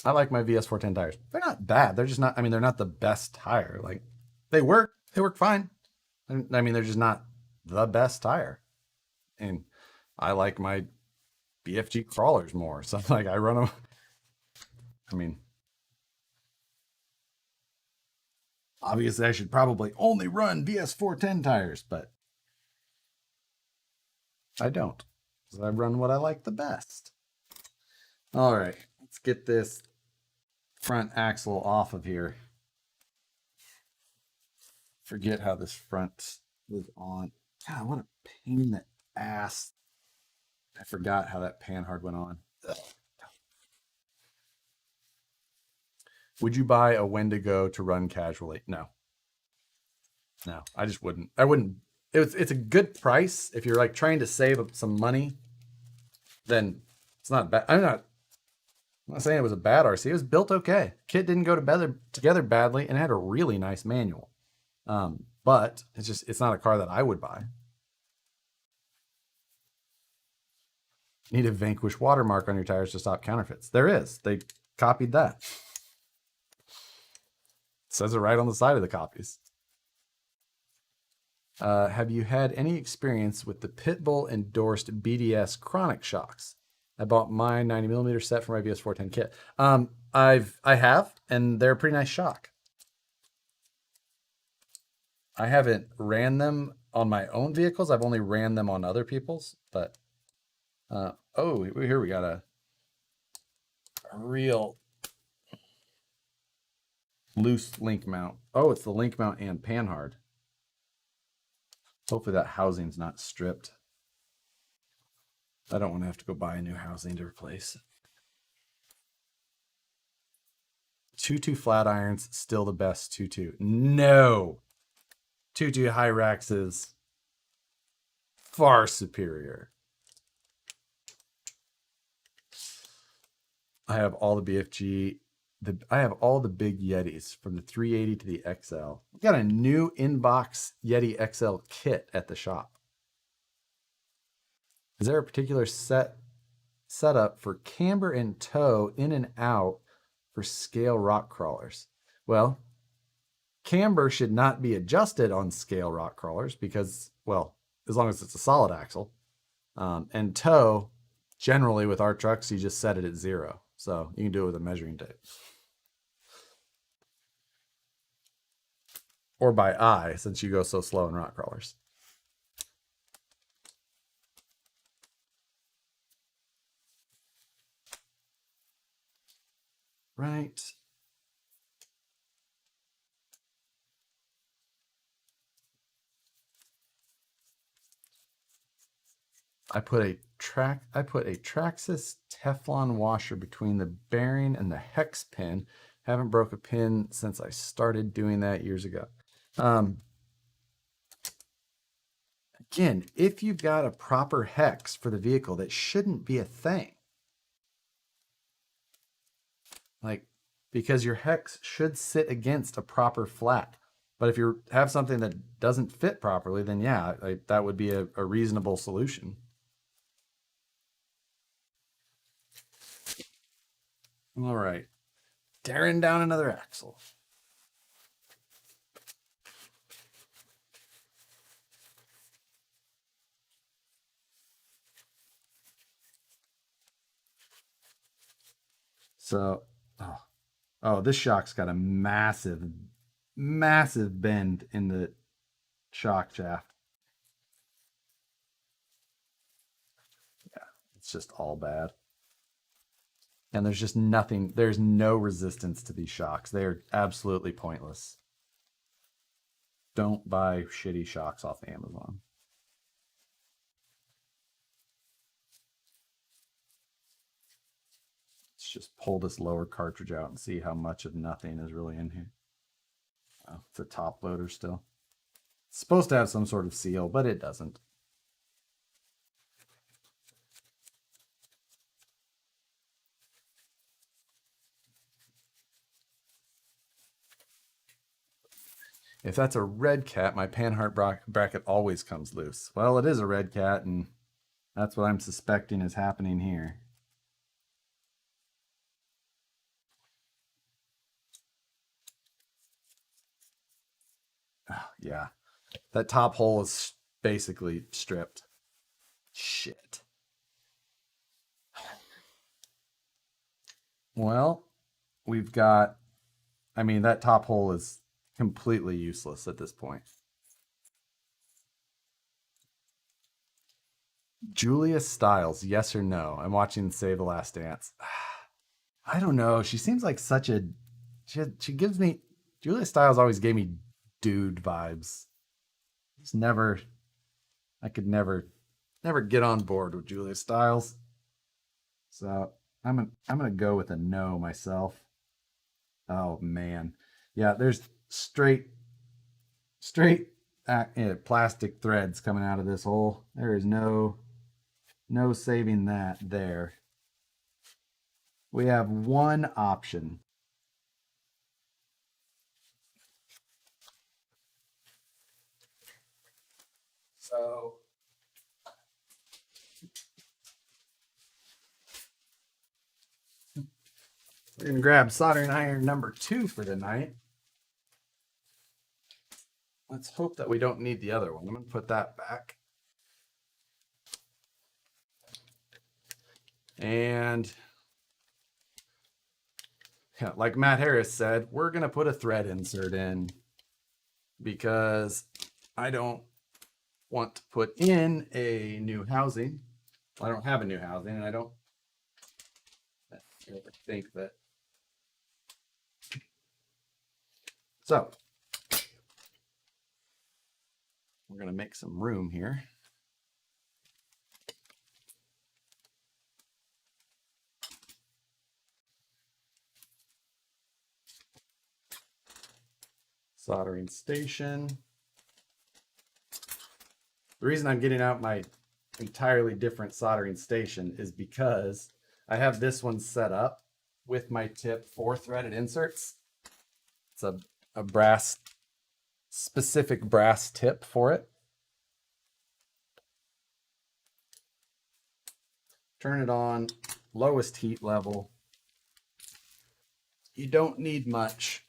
I like my VS410 tires. They're not bad. They're just not, I mean, they're not the best tire. Like, they work fine. I mean, they're just not the best tire. And I like my BFG crawlers more. So, like, I run them. I mean, obviously, I should probably only run VS410 tires, but I don't. Because I run what I like the best. All right, let's get this front axle off of here. Forget how this front was on. God, what a pain in the ass. I forgot how that panhard went on. Ugh. Would you buy a Wendigo to run casually? No. No, I just wouldn't. I wouldn't. It's a good price if you're like trying to save up some money. Then it's not bad. I'm not saying it was a bad RC. It was built okay. Kit didn't go together badly, and it had a really nice manual. But it's not a car that I would buy. Need a Vanquish watermark on your tires to stop counterfeits. There is. They copied that. It says it right on the side of the copies. Have you had any experience with the Pitbull endorsed BDS Chronic shocks? I bought my 90mm set for my VS410 kit. I have, and they're a pretty nice shock. I haven't ran them on my own vehicles. I've only ran them on other people's, but oh, here we got a real loose link mount. Oh, it's the link mount and panhard. Hopefully that housing's not stripped. I don't want to have to go buy a new housing to replace. 2.2 flat irons, still the best 2.2. No. 2.2 Hyrax is far superior. I have all the BFG. I have all the big Yetis from the 380 to the XL. We got a new inbox Yeti XL kit at the shop. Is there a particular setup for camber and tow in and out for scale rock crawlers? Well, camber should not be adjusted on scale rock crawlers because, well, as long as it's a solid axle. And tow, generally with our trucks, you just set it at 0. So you can do it with a measuring tape. Or by eye, since you go so slow in rock crawlers. Right. I put a Traxxas Teflon washer between the bearing and the hex pin. Haven't broke a pin since I started doing that years ago. Again, if you've got a proper hex for the vehicle, that shouldn't be a thing. Like, because your hex should sit against a proper flat. But if you have something that doesn't fit properly, then yeah, that would be a reasonable solution. All right, tearing down another axle. So, oh, this shock's got a massive bend in the shock shaft. Yeah, it's just all bad. And there's just nothing, there's no resistance to these shocks. They are absolutely pointless. Don't buy shitty shocks off Amazon. Let's just pull this lower cartridge out and see how much of nothing is really in here. Oh, it's a top loader still. It's supposed to have some sort of seal, but it doesn't. If that's a red cat, my panhard bracket always comes loose. Well, it is a red cat, and that's what I'm suspecting is happening here. Oh, yeah, that top hole is basically stripped. Shit. Well, we've got, I mean, that top hole is completely useless at this point. Julia Stiles, yes or no? I'm watching Save the Last Dance. I don't know. She seems like such a. She gives me. Julia Stiles always gave me dude vibes. It's never. I could never get on board with Julia Stiles. So I'm gonna go with a no myself. Oh man, yeah. There's straight plastic threads coming out of this hole. There is no saving that there. We have one option. So we're going to grab soldering iron number 2 for tonight. Let's hope that we don't need the other one. I'm going to put that back. And yeah, like Matt Harris said, we're going to put a thread insert in because I don't want to put in a new housing. I don't have a new housing, and I don't think that. So we're going to make some room here. Soldering station. The reason I'm getting out my entirely different soldering station is because I have this one set up with my tip 4-threaded inserts. It's a brass, specific brass tip for it. Turn it on, lowest heat level. You don't need much.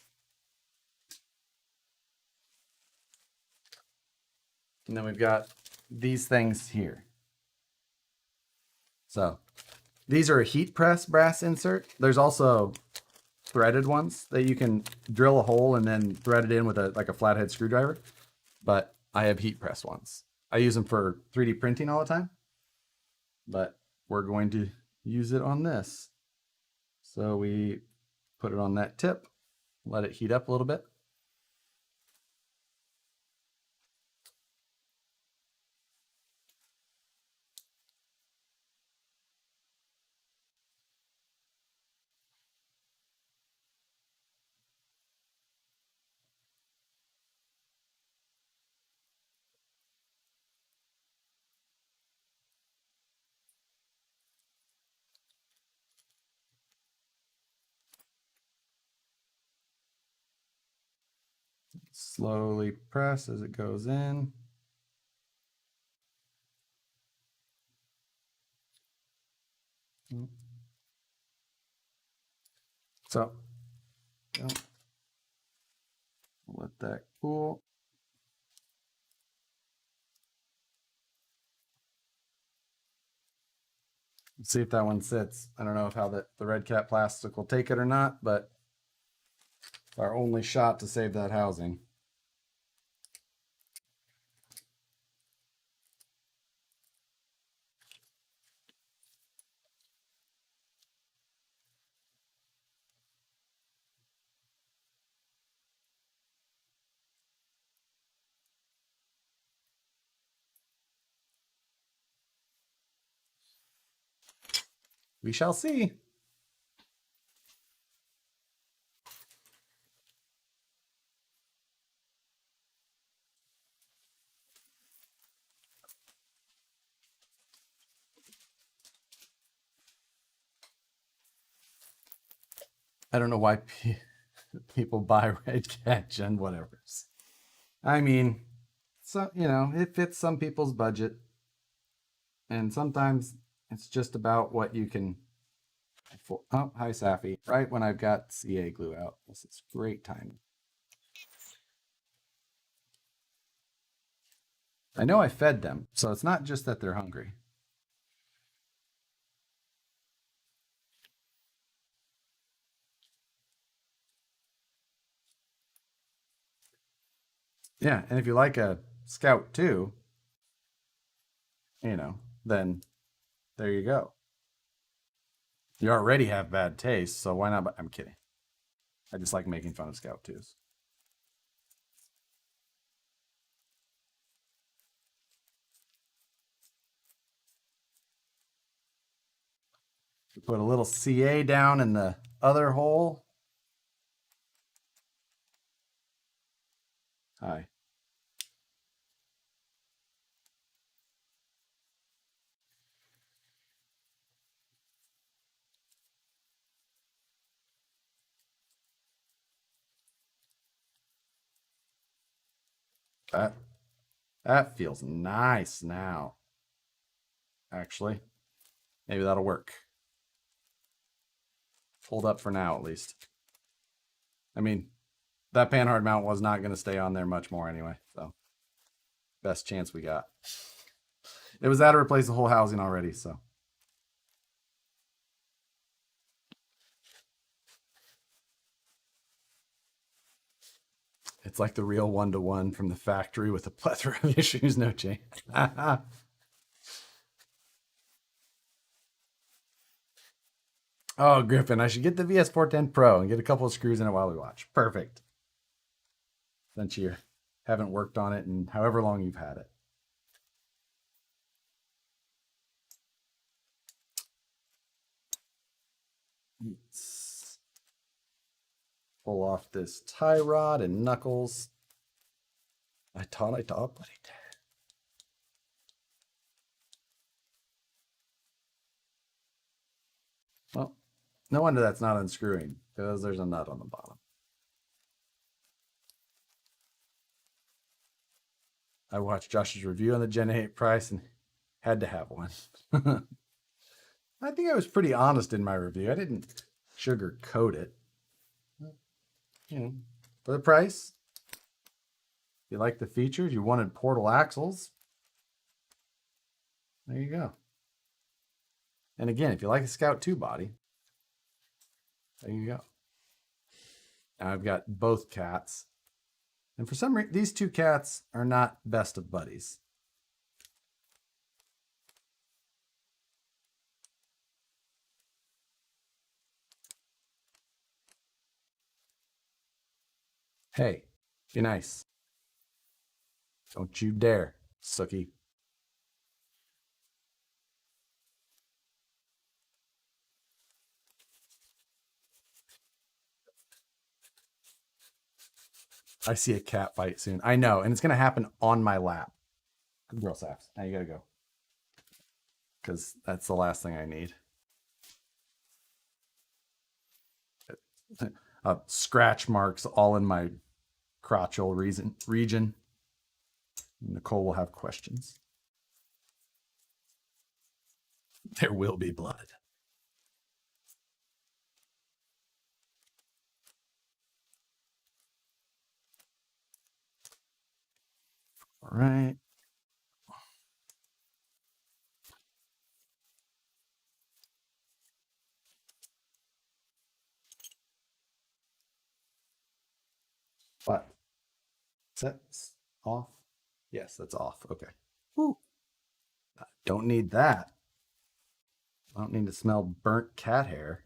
And then we've got these things here. So these are a heat press brass insert. There's also threaded ones that you can drill a hole and then thread it in with like a flathead screwdriver. But I have heat press ones. I use them for 3D printing all the time. But we're going to use it on this. So we put it on that tip, let it heat up a little bit. Slowly press as it goes in. So let that cool. See if that one sits. I don't know if how the red cap plastic will take it or not, but it's our only shot to save that housing. We shall see. I don't know why people buy red catch and whatever's. I mean, so it fits some people's budget, and sometimes it's just about what you can. Oh, hi Safi! Right when I've got CA glue out, this is great timing. I know I fed them, so it's not just that they're hungry. Yeah, and if you like a Scout too, then there you go. You already have bad taste, so why not? I'm kidding. I just like making fun of Scout 2s. Put a little CA down in the other hole. Hi. That feels nice now. Actually, maybe that'll work. Hold up for now, at least. I mean, that panhard mount was not going to stay on there much more anyway, so best chance we got. It was that to replace the whole housing already, so. It's like the real one-to-one from the factory with a plethora of issues, no change. Oh, Griffin, I should get the VS410 Pro and get a couple of screws in it while we watch. Perfect. Since you haven't worked on it in however long you've had it. Let's pull off this tie rod and knuckles. I taught, but I did. Well, no wonder that's not unscrewing, because there's a nut on the bottom. I watched Josh's review on the Gen 8 price and had to have one. I think I was pretty honest in my review. I didn't sugarcoat it. You know, for the price, you like the features, you wanted portal axles, there you go. And again, if you like the Scout 2 body, there you go. Now I've got both cats. And for some reason, these two cats are not best of buddies. Hey, be nice. Don't you dare, Sookie. I see a cat fight soon. I know, and it's going to happen on my lap. Girl saps. Now you got to go. Because that's the last thing I need. Scratch marks all in my crotchal region. Nicole will have questions. There will be blood. All right. What? That's off? Yes, that's off. Okay. Woo. Don't need that. I don't need to smell burnt cat hair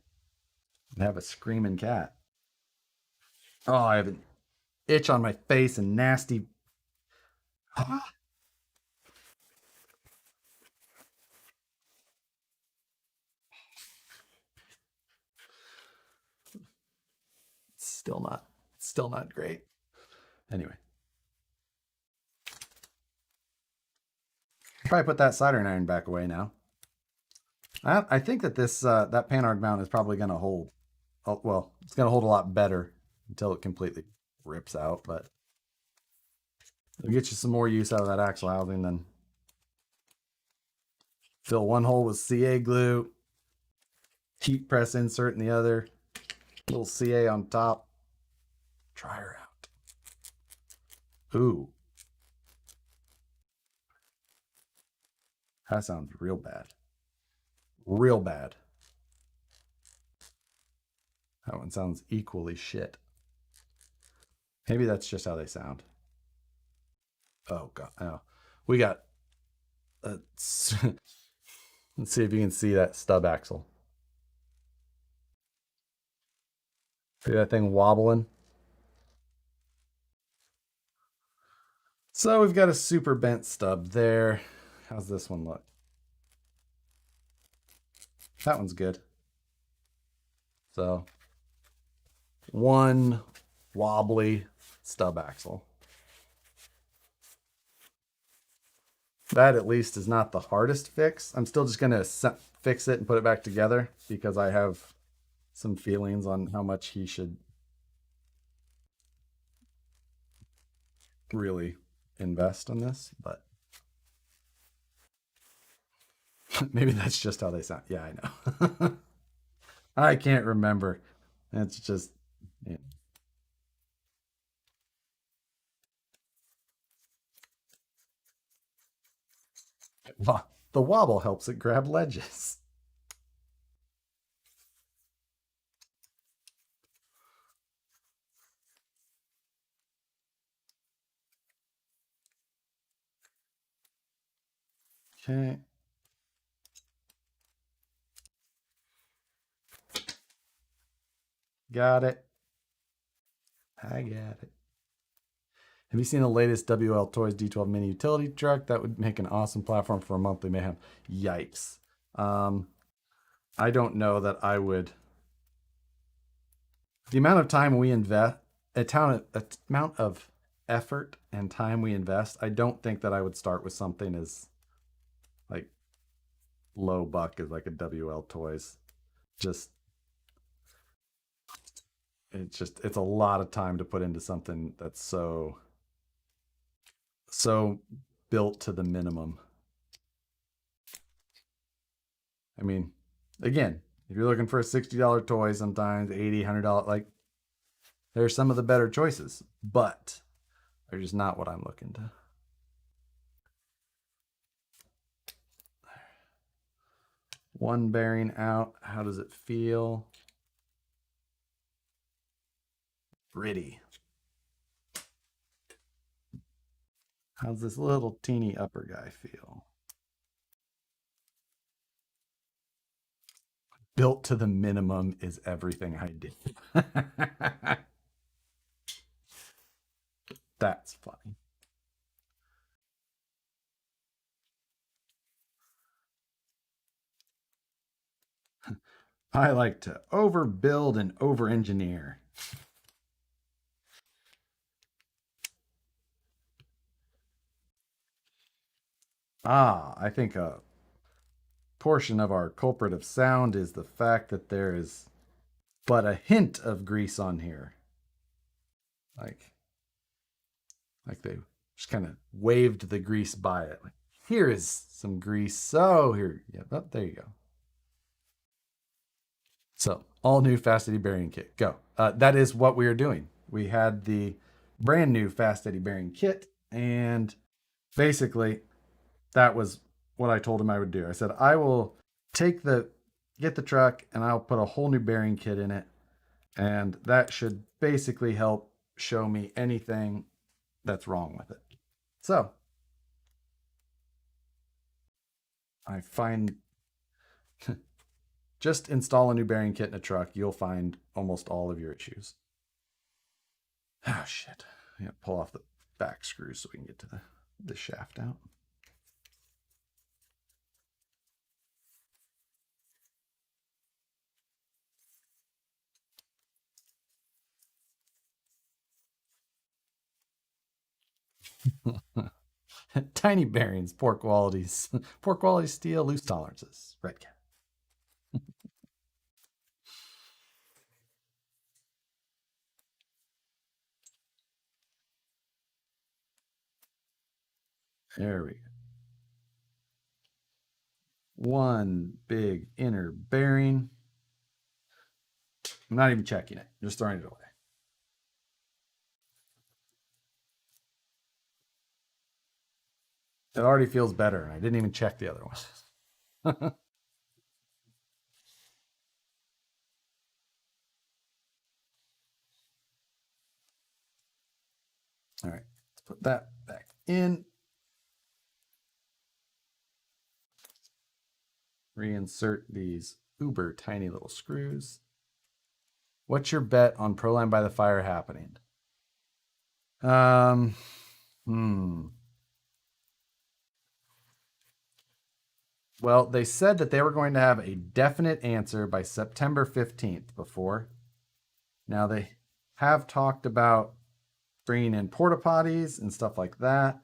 and have a screaming cat. Oh, I have an itch on my face and nasty. Still not great. Anyway. Probably put that soldering iron back away now. I think that this that Panhard mount is probably going to hold. Oh, well, it's going to hold a lot better until it completely rips out, but it'll get you some more use out of that axle housing than fill one hole with CA glue, heat press insert in the other, little CA on top. Try her out. Ooh. That sounds real bad. Real bad. That one sounds equally shit. Maybe that's just how they sound. Oh, God. Oh. We got... let's see if you can see that stub axle. See that thing wobbling? So we've got a super bent stub there. How's this one look? That one's good. So one wobbly stub axle. That at least is not the hardest fix. I'm still just going to fix it and put it back together because I have some feelings on how much he should really invest in this, but maybe that's just how they sound. Yeah, I know. I can't remember. It's just... yeah. The wobble helps it grab ledges. Okay. Got it. I got it. Have you seen the latest WL Toys D12 mini utility truck? That would make an awesome platform for a monthly mayhem. Yikes. I don't know that I would. The amount of time we invest, amount of effort and time we invest, I don't think that I would start with something as like low buck as like a WL Toys. Just it's a lot of time to put into something that's so built to the minimum. I mean, again, if you're looking for a $60 toy, sometimes $80, $100, like there's some of the better choices, but they're just not what I'm looking to. One bearing out. How does it feel? Gritty. How's this little teeny upper guy feel? Built to the minimum is everything I did. That's funny. I like to overbuild and over engineer. I think a portion of our culprit of sound is the fact that there is but a hint of grease on here. Like they just kind of waved the grease by it. Like, here is some grease. So here, yeah, oh, there you go. So all new Fast Eddie bearing kit, go. That is what we are doing. We had the brand new Fast Eddie bearing kit, and basically that was what I told him I would do. I said I will get the truck and I'll put a whole new bearing kit in it, and that should basically help show me anything that's wrong with it. So I find just install a new bearing kit in a truck, you'll find almost all of your issues. Oh shit. Yeah, pull off the back screws so we can get to the shaft out. Tiny bearings, poor qualities, poor quality steel, loose tolerances. Red cat. There we go. One big inner bearing. I'm not even checking it, just throwing it away. It already feels better, and I didn't even check the other one. All right, let's put that back in. Reinsert these uber tiny little screws. What's your bet on Proline by the Fire happening? Um, hmm. Well, they said that they were going to have a definite answer by September 15th before. Now, they have talked about bringing in porta potties and stuff like that.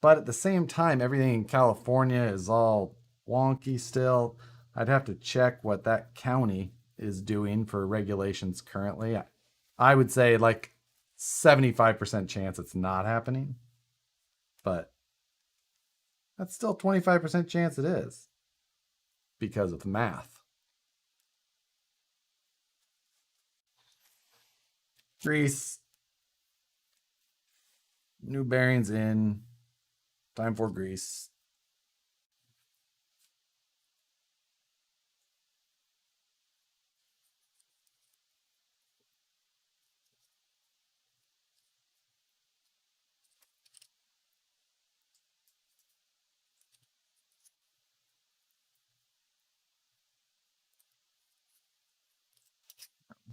But at the same time, everything in California is all wonky still. I'd have to check what that county is doing for regulations currently. I would say like 75% chance it's not happening, but that's still 25% chance it is because of math. Grease, new bearings in, time for grease.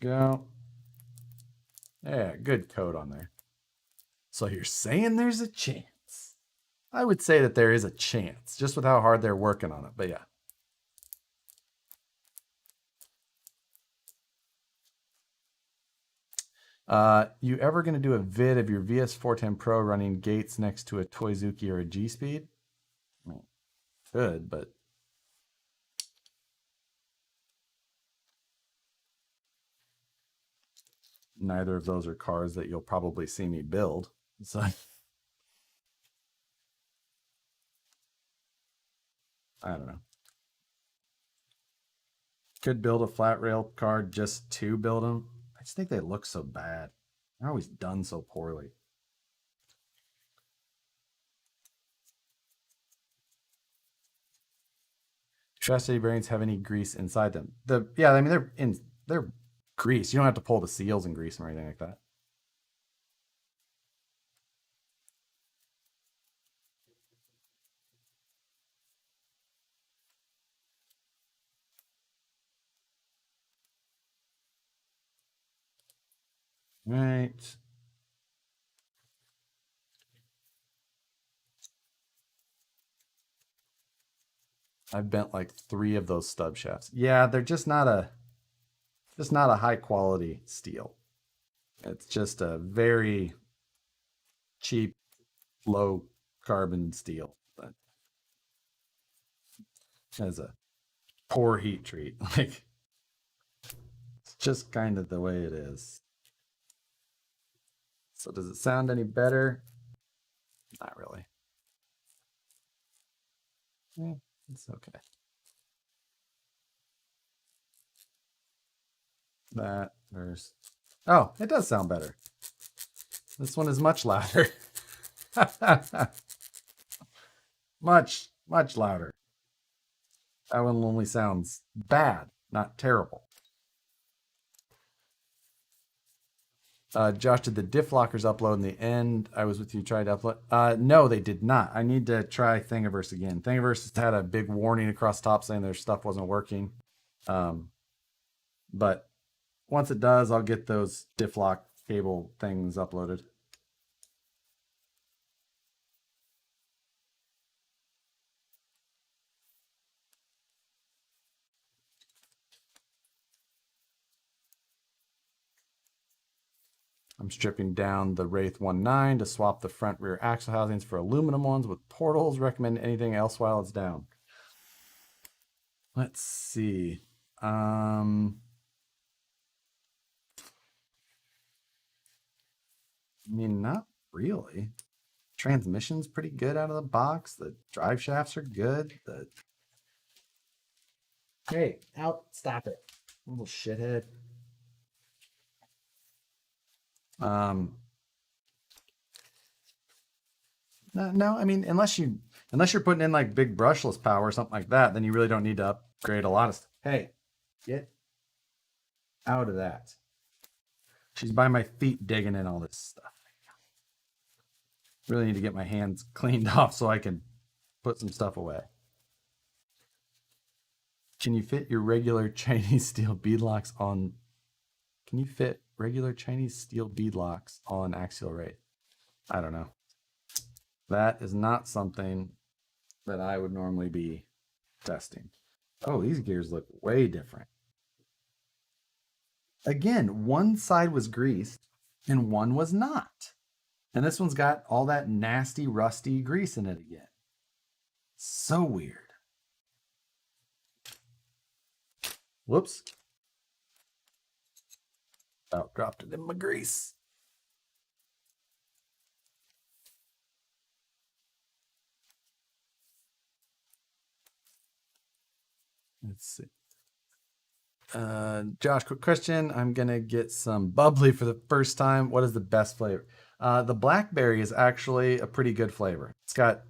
go. Yeah, good coat on there. So you're saying there's a chance. I would say that there is a chance, just with how hard they're working on it, but yeah. You ever going to do a vid of your VS410 Pro running gates next to a Toyzuki or a G-Speed? Could, but neither of those are cars that you'll probably see me build. So I don't know. Could build a flat rail car just to build them. I just think they look so bad. They're always done so poorly. Chassis bearings have any grease inside them? Yeah, I mean they're grease. You don't have to pull the seals and grease them or anything like that. Right. I've bent like 3 of those stub shafts. Yeah, they're just not a high quality steel. It's just a very cheap, low carbon steel that has a poor heat treat. Like it's just kind of the way it is. So does it sound any better? Not really. It's okay. That there's oh, it does sound better. This one is much louder. much louder. That one only sounds bad, not terrible. Josh, did the diff lockers upload in the end? I was with you, tried to upload. No, they did not. I need to try Thingiverse again. Thingiverse had a big warning across top saying their stuff wasn't working. But once it does, I'll get those diff lock cable things uploaded. I'm stripping down the Wraith 19 to swap the front rear axle housings for aluminum ones with portals. Recommend anything else while it's down? Let's see. I mean, not really. Transmission's pretty good out of the box. The drive shafts are good. Hey, out! Stop it, little shithead. No, I mean, unless you're putting in like big brushless power or something like that, then you really don't need to upgrade a lot of stuff. Hey, get out of that. She's by my feet digging in all this stuff. Really need to get my hands cleaned off so I can put some stuff away. Can you fit your regular Chinese steel beadlocks on? Can you fit regular Chinese steel beadlocks on axial rate? I don't know. That is not something that I would normally be testing. Oh, these gears look way different. Again, one side was greased and one was not. And this one's got all that nasty, rusty grease in it again. So weird. Whoops. Oh, dropped it in my grease. Let's see. Josh, quick question. I'm gonna get some bubbly for the first time. What is the best flavor? The blackberry is actually a pretty good flavor. It's got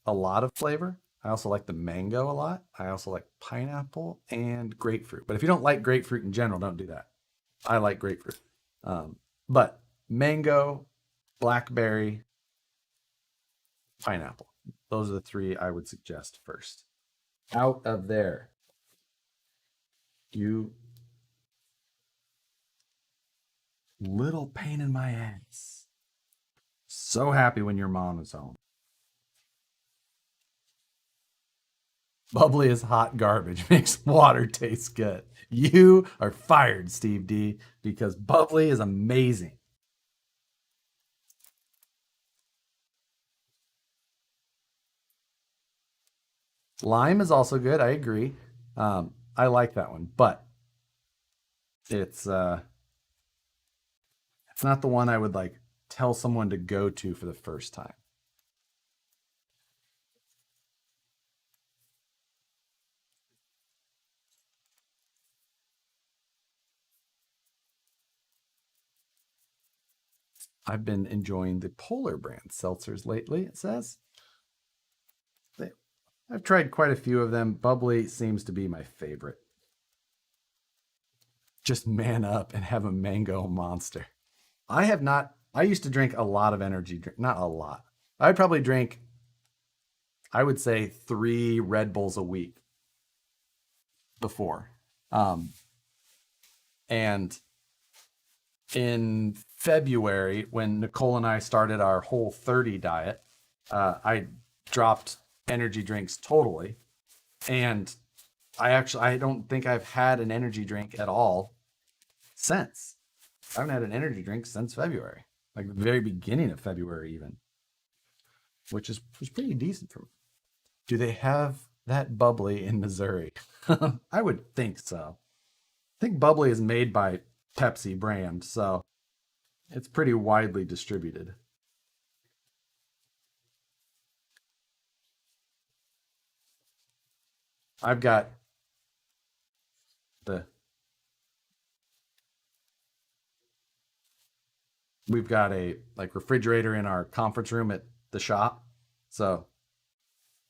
a lot of flavor. I also like the mango a lot. I also like pineapple and grapefruit. But if you don't like grapefruit in general, don't do that. I like grapefruit. But mango, blackberry, pineapple. Those are the 3 I would suggest first. Out of there. You Little pain in my ass. So happy when your mom is home. Bubbly is hot garbage. Makes water taste good. You are fired, Steve D, because bubbly is amazing. Lime is also good. I agree. I like that one, but it's uh, it's not the one I would like tell someone to go to for the first time. I've been enjoying the Polar brand seltzers lately. It says they, I've tried quite a few of them. Bubbly seems to be my favorite. Just man up and have a mango monster. I have not. I used to drink a lot of energy drink. Not a lot. I'd probably drink, I would say, 3 Red Bulls a week before. Um, and in February, when Nicole and I started our whole 30 diet, I dropped energy drinks totally. And I don't think I've had an energy drink at all since. I haven't had an energy drink since February, like the very beginning of February, even, which is was pretty decent for me. Do they have that bubbly in Missouri? I would think so. I think bubbly is made by Pepsi brand, so it's pretty widely distributed. I've got the we've got a like refrigerator in our conference room at the shop, so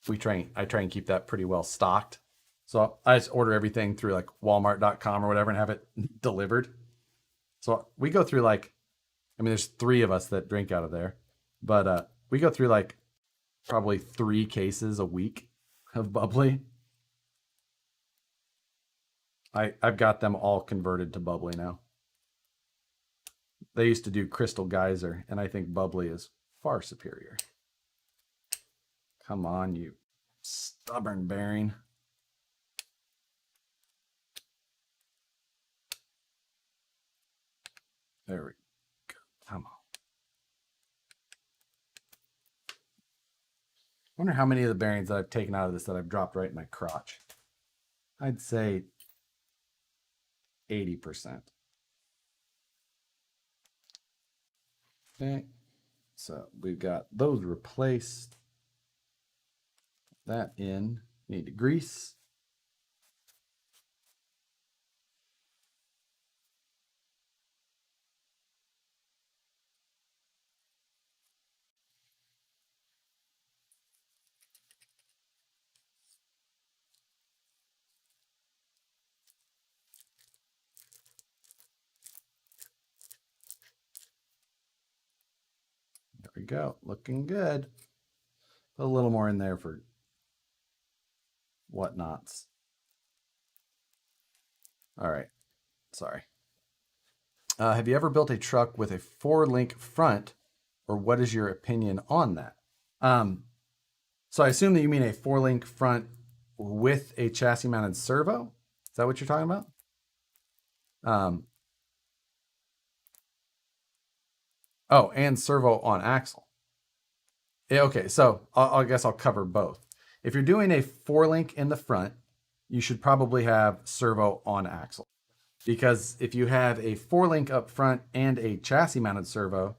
I try and keep that pretty well stocked. So I just order everything through like Walmart.com or whatever and have it delivered. So we go through like, I mean, there's 3 of us that drink out of there, but we go through like probably 3 cases a week of bubbly. I've got them all converted to bubbly now. They used to do Crystal Geyser, and I think bubbly is far superior. Come on, you stubborn bearing. There we go. Come on. I wonder how many of the bearings that I've taken out of this that I've dropped right in my crotch. I'd say 80%. Okay, so we've got those replaced. That in. Need to grease. There we go. Looking good. Put a little more in there for whatnots. All right. Sorry. Have you ever built a truck with a 4-link front, or what is your opinion on that? Um, so I assume that you mean a 4-link front with a chassis mounted servo. Is that what you're talking about? Um, oh, and servo on axle. Yeah, okay, so I guess I'll cover both. If you're doing a 4-link in the front, you should probably have servo on axle. Because if you have a 4-link up front and a chassis mounted servo,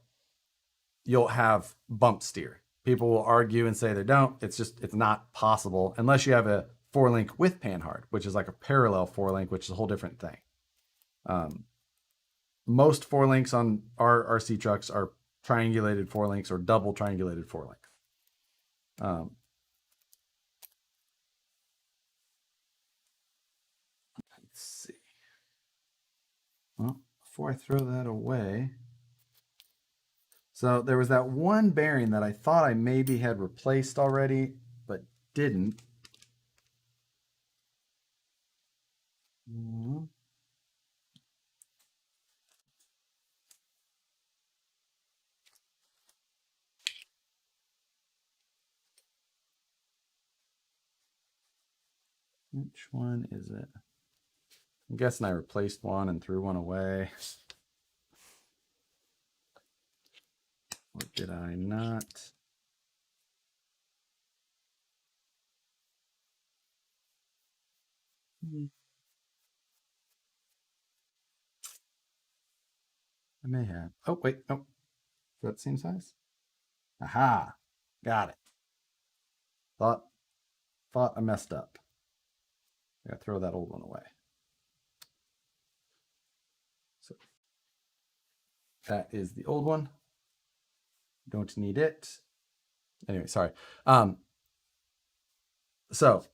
you'll have bump steer. People will argue and say they don't. It's not possible unless you have a 4-link with panhard, which is like a parallel 4-link, which is a whole different thing. Um, most 4-links on our RC trucks are triangulated 4-links or double triangulated 4-link. Um, let's see. Well, before I throw that away, so there was that one bearing that I thought I maybe had replaced already, but didn't. Which one is it? I'm guessing I replaced one and threw one away. Or did I not? I may have. Oh, wait. Oh, is that the same size? Aha. Got it. Thought I messed up. I gotta throw that old one away. So that is the old one. Don't need it. Anyway, sorry. So,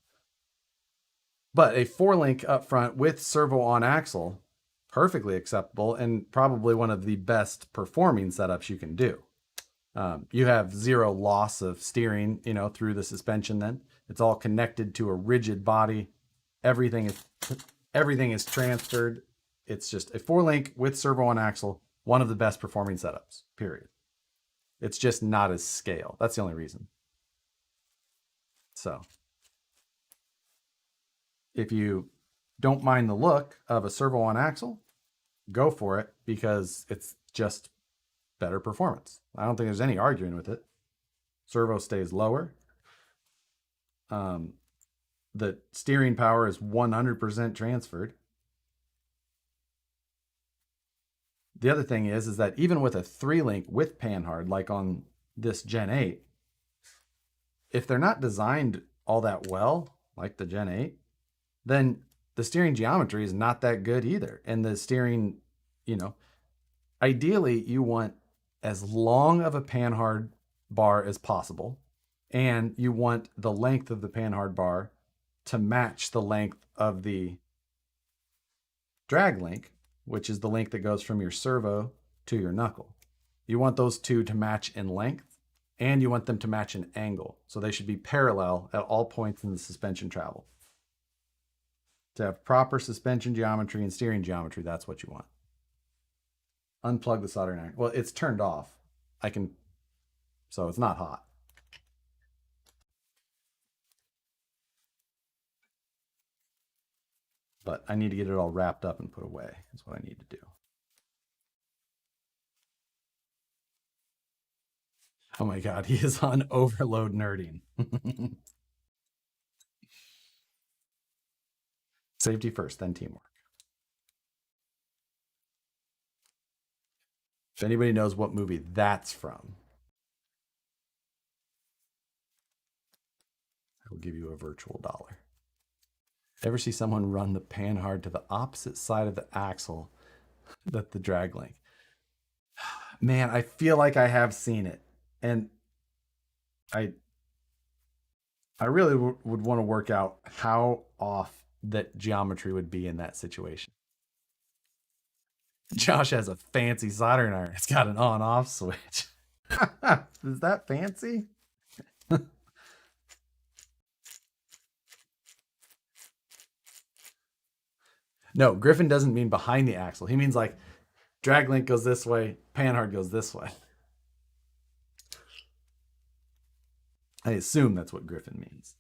but a 4-link up front with servo on axle, perfectly acceptable and probably one of the best performing setups you can do. You have zero loss of steering, through the suspension. Then it's all connected to a rigid body. Everything is transferred. It's just a 4-link with servo on axle, one of the best performing setups. Period. It's just not as scale. That's the only reason. So, if you don't mind the look of a servo on axle, go for it because it's just better performance. I don't think there's any arguing with it. Servo stays lower. The steering power is 100% transferred. The other thing is that even with a 3-link with panhard, like on this Gen 8, if they're not designed all that well, like the Gen 8, then the steering geometry is not that good either. And the steering, ideally you want as long of a panhard bar as possible, and you want the length of the panhard bar to match the length of the drag link, which is the link that goes from your servo to your knuckle. You want those two to match in length, and you want them to match in angle. So they should be parallel at all points in the suspension travel. To have proper suspension geometry and steering geometry, that's what you want. Unplug the soldering iron. Well, it's turned off. So it's not hot. But I need to get it all wrapped up and put away. That's what I need to do. Oh my God, he is on overload nerding. Safety first, then teamwork. If anybody knows what movie that's from, I will give you a virtual dollar. Ever see someone run the panhard to the opposite side of the axle that the drag link? Man, I feel like I have seen it, and I really would want to work out how off that geometry would be in that situation. Josh has a fancy soldering iron. It's got an on-off switch. Is that fancy? No, Griffin doesn't mean behind the axle. He means like drag link goes this way, panhard goes this way. I assume that's what Griffin means.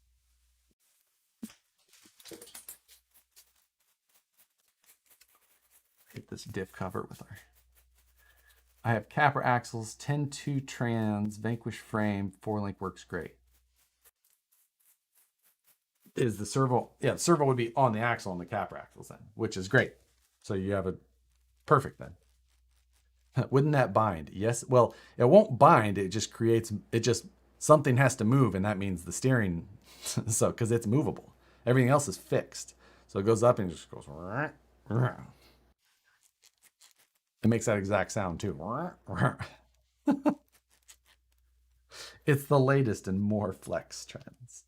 Hit this diff cover with our. I have capper axles, 10-2 trans, Vanquish frame, 4-link works great. Is the servo? Yeah, servo would be on the axle on the capper axles then, which is great. So you have a perfect then. Wouldn't that bind? Yes. Well, it won't bind. It just creates. It just something has to move, and that means the steering. So because it's movable, everything else is fixed. So it goes up and just goes. It makes that exact sound too. It's the latest and more flex trends.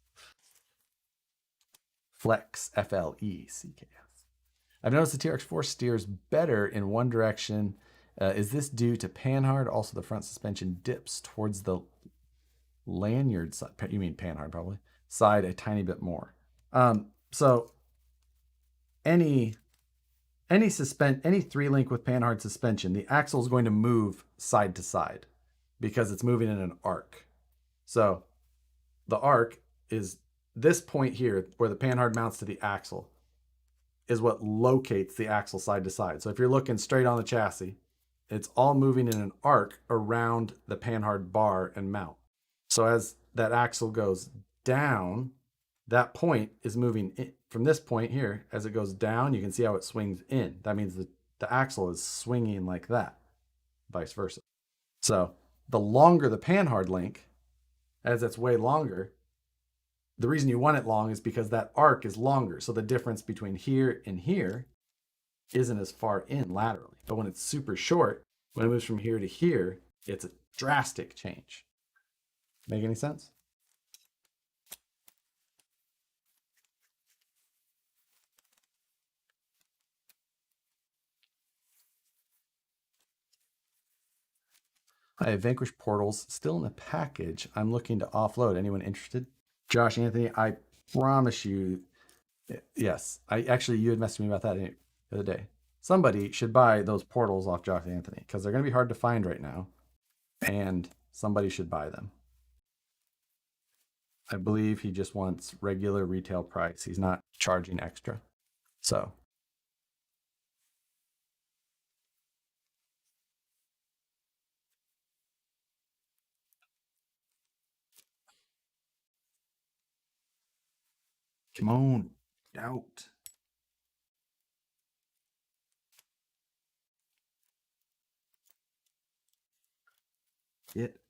Flex, F-L-E-C-K-S. I've noticed the TRX4 steers better in one direction. Is this due to panhard? Also, the front suspension dips towards the lanyard side. You mean panhard, probably. Side a tiny bit more. So any 3-link with panhard suspension, the axle is going to move side to side because it's moving in an arc. So the arc is this point here, where the panhard mounts to the axle, is what locates the axle side to side. So if you're looking straight on the chassis, it's all moving in an arc around the panhard bar and mount. So as that axle goes down, that point is moving in. From this point here, as it goes down, you can see how it swings in. That means the axle is swinging like that, vice versa. So the longer the panhard link, as it's way longer, the reason you want it long is because that arc is longer. So the difference between here and here isn't as far in laterally. But when it's super short, when it moves from here to here, it's a drastic change. Make any sense? I have Vanquish portals still in the package. I'm looking to offload. Anyone interested? Josh Anthony, I promise you, yes. You had messaged me about that the other day. Somebody should buy those portals off Josh Anthony because they're going to be hard to find right now, and somebody should buy them. I believe he just wants regular retail price. He's not charging extra. So come on, out.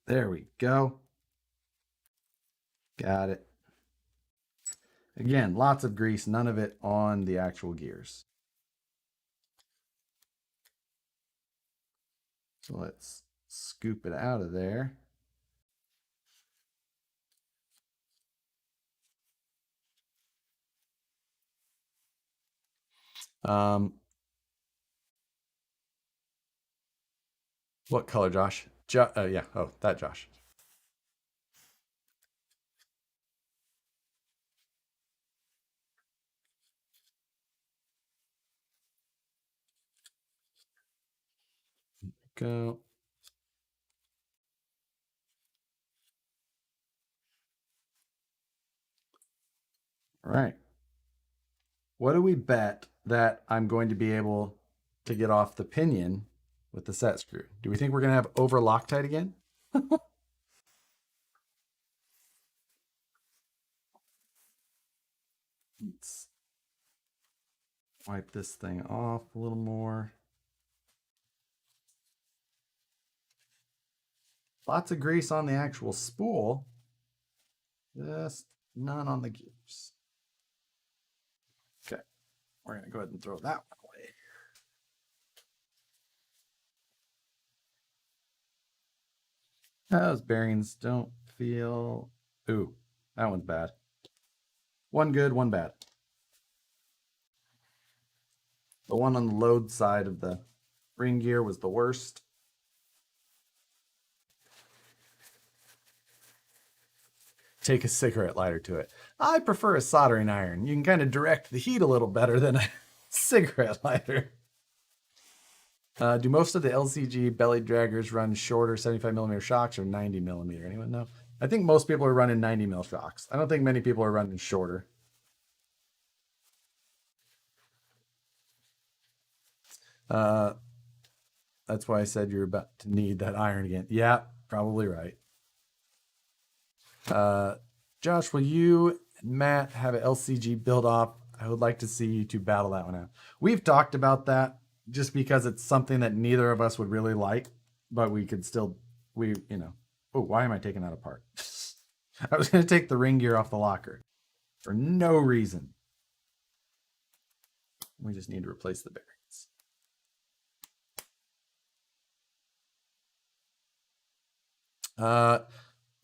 There we go. Got it. Again, lots of grease, none of it on the actual gears. So let's scoop it out of there. What color, Josh? Yeah. Oh, that Josh. Go. All right. What do we bet that I'm going to be able to get off the pinion with the set screw? Do we think we're going to have over Loctite again? Let's wipe this thing off a little more. Lots of grease on the actual spool, just none on the gears. Okay, we're going to go ahead and throw that one away. Those bearings don't feel... Ooh, that one's bad. One good, one bad. The one on the load side of the ring gear was the worst. Take a cigarette lighter to it. I prefer a soldering iron. You can kind of direct the heat a little better than a cigarette lighter. Do most of the LCG belly draggers run shorter 75 millimeter shocks or 90 millimeter? Anyone know? I think most people are running 90 mil shocks. I don't think many people are running shorter. That's why I said you're about to need that iron again. Yeah, probably right. Josh, will you and Matt have an LCG build off? I would like to see you two battle that one out. We've talked about that just because it's something that neither of us would really like, but we could still, oh, why am I taking that apart? I was going to take the ring gear off the locker for no reason. We just need to replace the bearings.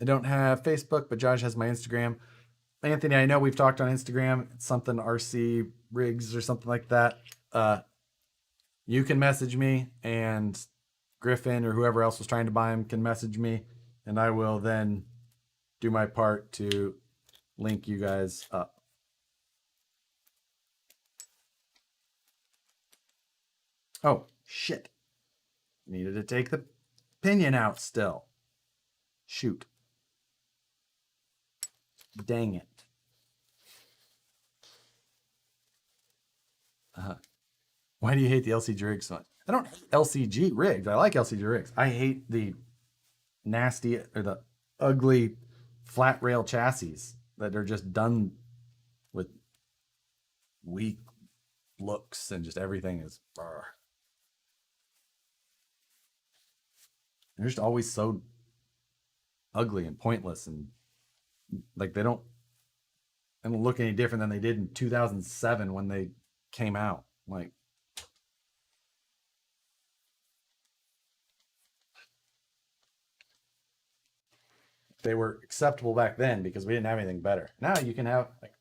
I don't have Facebook, but Josh has my Instagram. Anthony, I know we've talked on Instagram. It's something RC Rigs or something like that. You can message me, and Griffin or whoever else was trying to buy him can message me, and I will then do my part to link you guys up. Oh, shit. Needed to take the pinion out still. Shoot. Dang it. Why do you hate the LCG rigs so much? I don't hate LCG rigs. I like LCG rigs. I hate the nasty or the ugly flat rail chassis that are just done with weak looks and just everything is. They're just always so ugly and pointless and like they don't look any different than they did in 2007 when they came out. Like they were acceptable back then because we didn't have anything better. Now you can have like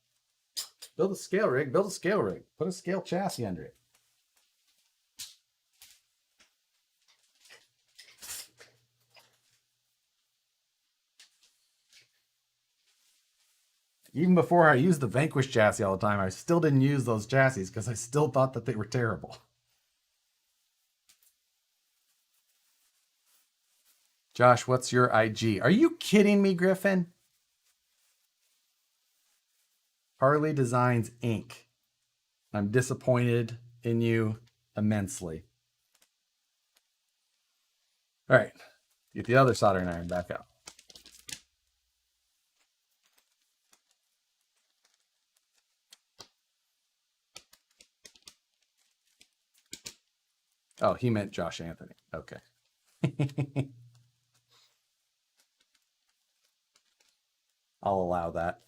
build a scale rig, put a scale chassis under it. Even before I used the Vanquish chassis all the time, I still didn't use those chassis because I still thought that they were terrible. Josh, what's your IG? Are you kidding me, Griffin? Harley Designs Inc. I'm disappointed in you immensely. All right, get the other soldering iron back out. Oh, he meant Josh Anthony. Okay. I'll allow that.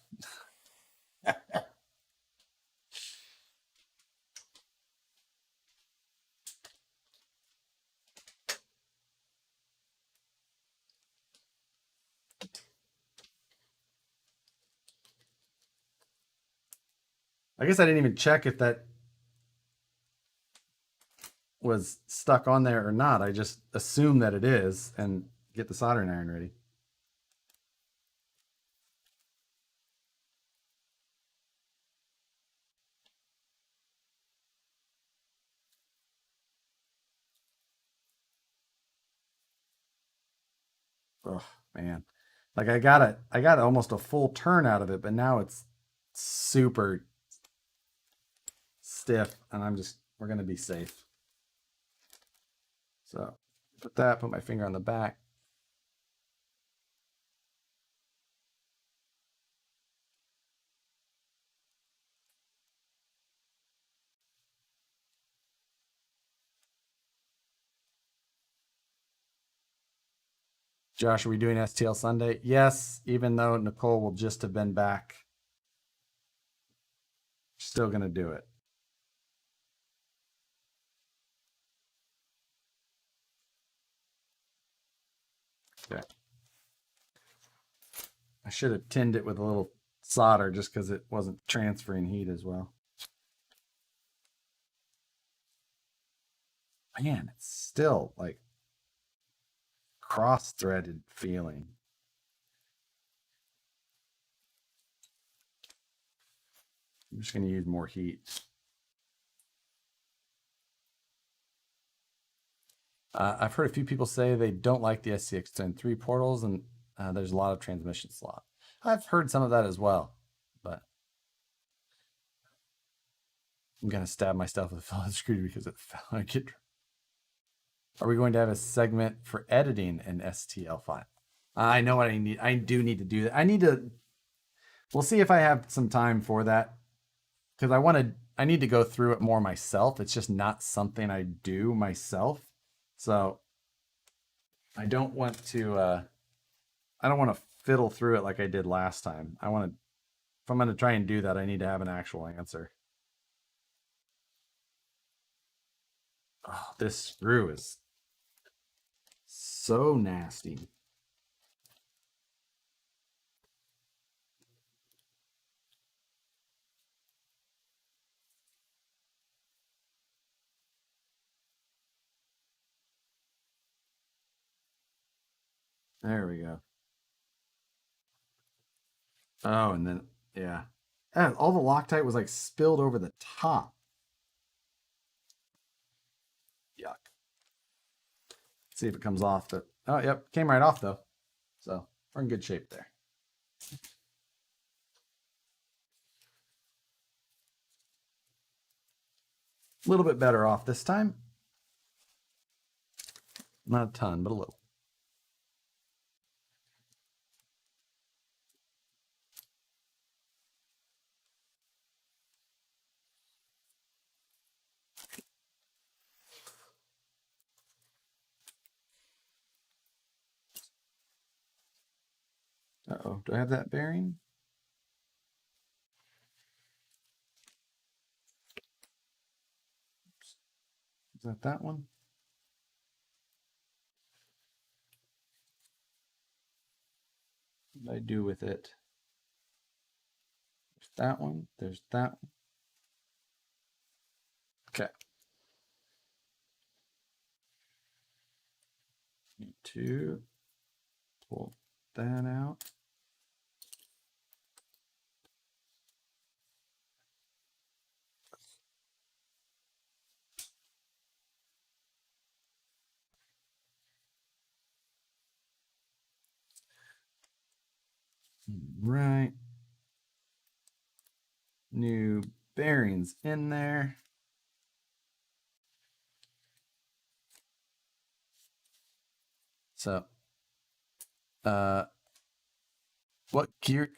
I guess I didn't even check if that was stuck on there or not. I just assume that it is and get the soldering iron ready. Oh man. Like I got almost a full turn out of it, but now it's super stiff and we're gonna be safe. So put my finger on the back. Josh, are we doing STL Sunday? Yes, even though Nicole will just have been back. Still gonna do it. Okay. I should have tinned it with a little solder just because it wasn't transferring heat as well. Man, it's still like cross-threaded feeling. I'm just going to use more heat. I've heard a few people say they don't like the SCX-10 portals, and there's a lot of transmission slot. I've heard some of that as well, but I'm going to stab myself with a felt screw because it fell. Are we going to have a segment for editing an STL file? I know what I need. I do need to do that. We'll see if I have some time for that because I need to go through it more myself. It's just not something I do myself. So I don't want to fiddle through it like I did last time. If I'm going to try and do that, I need to have an actual answer. Oh, this screw is so nasty. There we go. Oh, and then, yeah. All the Loctite was like spilled over the top. Yuck. Let's see if it comes off. Oh, yep. Came right off, though. So we're in good shape there. A little bit better off this time. Not a ton, but a little. Uh-oh, do I have that bearing? Is that that one? What did I do with it? There's that one. There's that one. Okay. Need to pull that out. Right. New bearings in there. So, what's your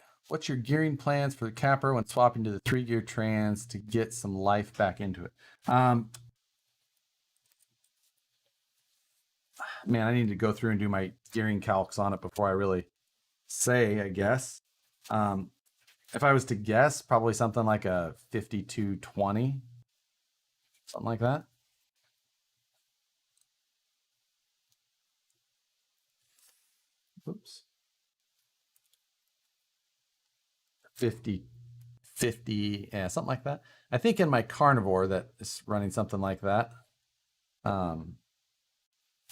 gearing plans for the capper when swapping to the 3-gear trans to get some life back into it? Man, I need to go through and do my gearing calcs on it before I really say, I guess. If I was to guess, probably something like a 5220, something like that. Oops. 50, yeah, something like that. I think in my carnivore that is running something like that. I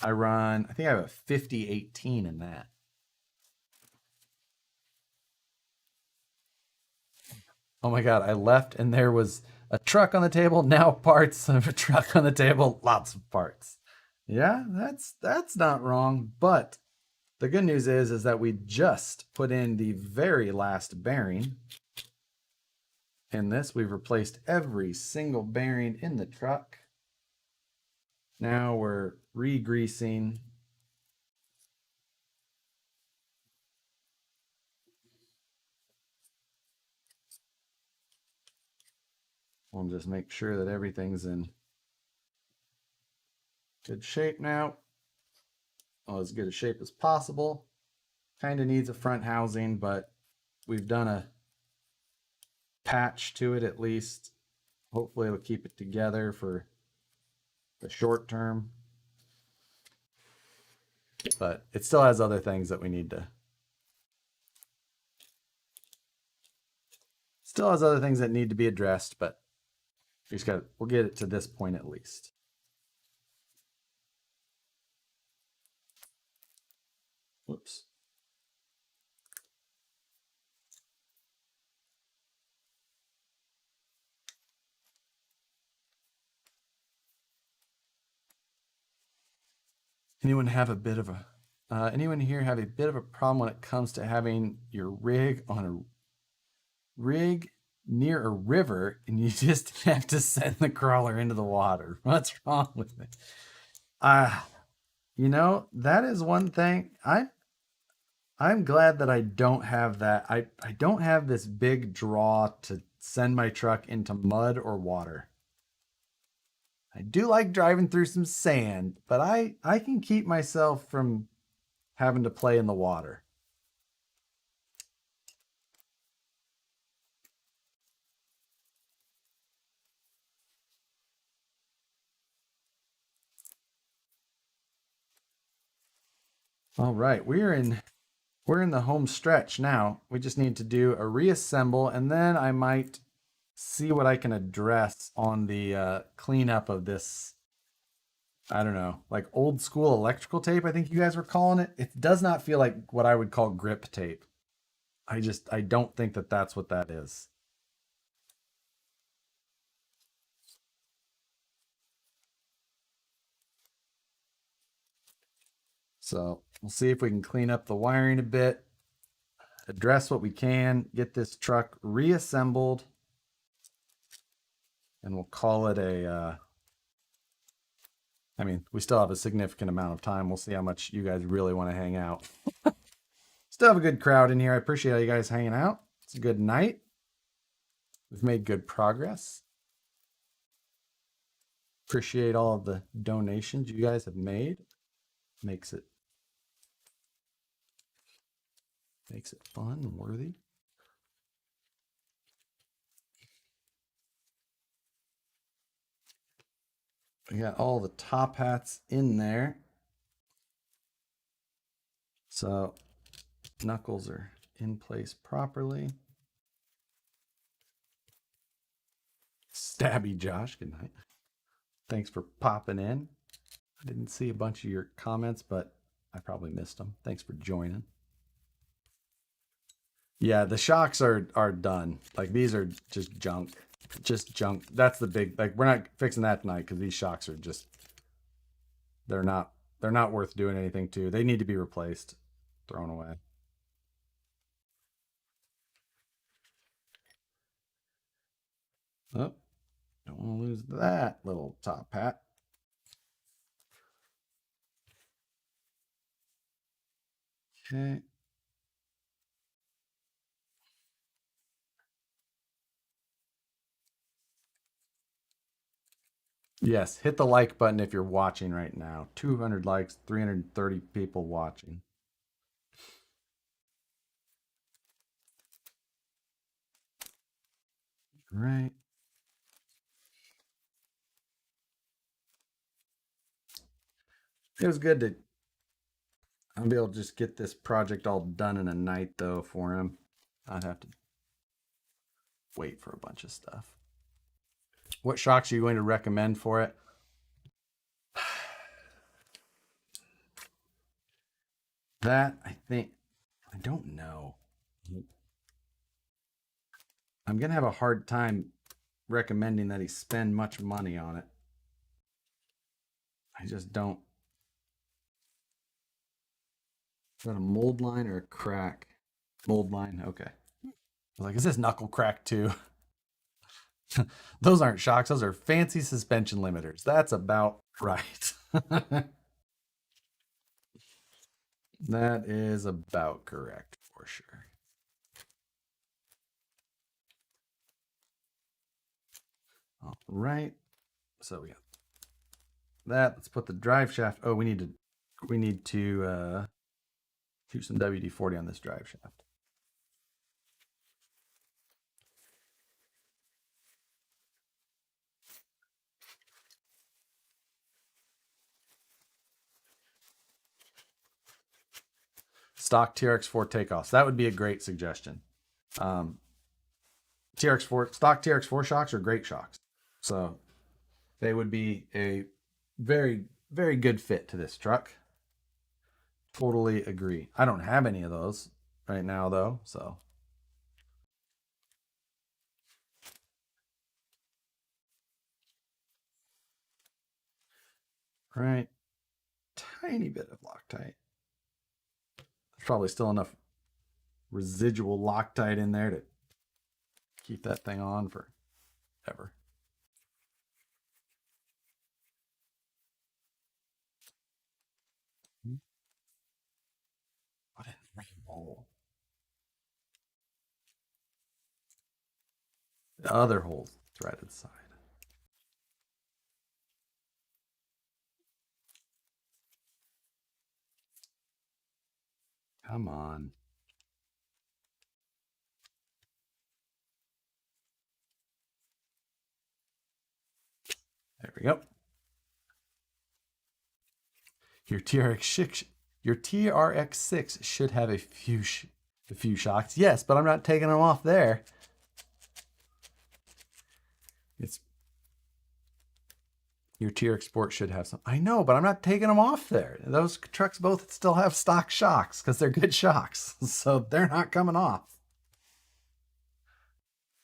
think I have a 5018 in that. Oh my God, I left and there was a truck on the table, now parts of a truck on the table, lots of parts. Yeah, that's not wrong, but the good news is that we just put in the very last bearing. In this, we've replaced every single bearing in the truck. Now we're re-greasing. We'll just make sure that everything's in good shape now. Well, as good a shape as possible. Kind of needs a front housing, but we've done a patch to it at least. Hopefully it'll keep it together for the short term. But it still has other things that we need to. Still has other things that need to be addressed, but we'll get it to this point at least. Whoops. Anyone here have a bit of a problem when it comes to having your rig on a rig near a river and you just have to send the crawler into the water? What's wrong with it? That is one thing. I'm glad that I don't have that. I don't have this big draw to send my truck into mud or water. I do like driving through some sand, but I can keep myself from having to play in the water. All right, we're in the home stretch now. We just need to do a reassemble, and then I might see what I can address on the cleanup of this. I don't know, like old school electrical tape, I think you guys were calling it. It does not feel like what I would call grip tape. I don't think that that's what that is. So we'll see if we can clean up the wiring a bit, address what we can, get this truck reassembled, and we'll call it a I mean, we still have a significant amount of time. We'll see how much you guys really want to hang out. Still have a good crowd in here. I appreciate you guys hanging out. It's a good night. We've made good progress. Appreciate all of the donations you guys have made. Makes it fun and worthy. We got all the top hats in there. So knuckles are in place properly. Stabby Josh, good night. Thanks for popping in. I didn't see a bunch of your comments, but I probably missed them. Thanks for joining. Yeah, the shocks are done. Like these are just junk. Just junk. That's the big, like we're not fixing that tonight because these shocks are just, they're not worth doing anything to. They need to be replaced, thrown away. Oh, don't want to lose that little top hat. Okay. Yes, hit the like button if you're watching right now. 200 likes, 330 people watching. Right. It was good to I'll be able to just get this project all done in a night though for him. I'd have to wait for a bunch of stuff. What shocks are you going to recommend for it? That I think I don't know. I'm gonna have a hard time recommending that he spend much money on it. I just don't. Is that a mold line or a crack? Mold line, okay. I was like, is this knuckle crack too? Those aren't shocks, those are fancy suspension limiters. That's about right. That is about correct for sure. All right. So we got that. Let's put the drive shaft. Oh, we need to shoot some WD-40 on this drive shaft. Stock TRX4 takeoffs. That would be a great suggestion. TRX4 stock TRX4 shocks are great shocks. So they would be a very, very good fit to this truck. Totally agree. I don't have any of those right now though, so. Right. Tiny bit of Loctite. There's probably still enough residual Loctite in there to keep that thing on forever. What a hole. The other hole's threaded side. Come on. There we go. Your TRX6 should have a few shocks. Yes, but I'm not taking them off there. It's your TRX Sport should have some. I know, but I'm not taking them off there. Those trucks both still have stock shocks because they're good shocks. So they're not coming off.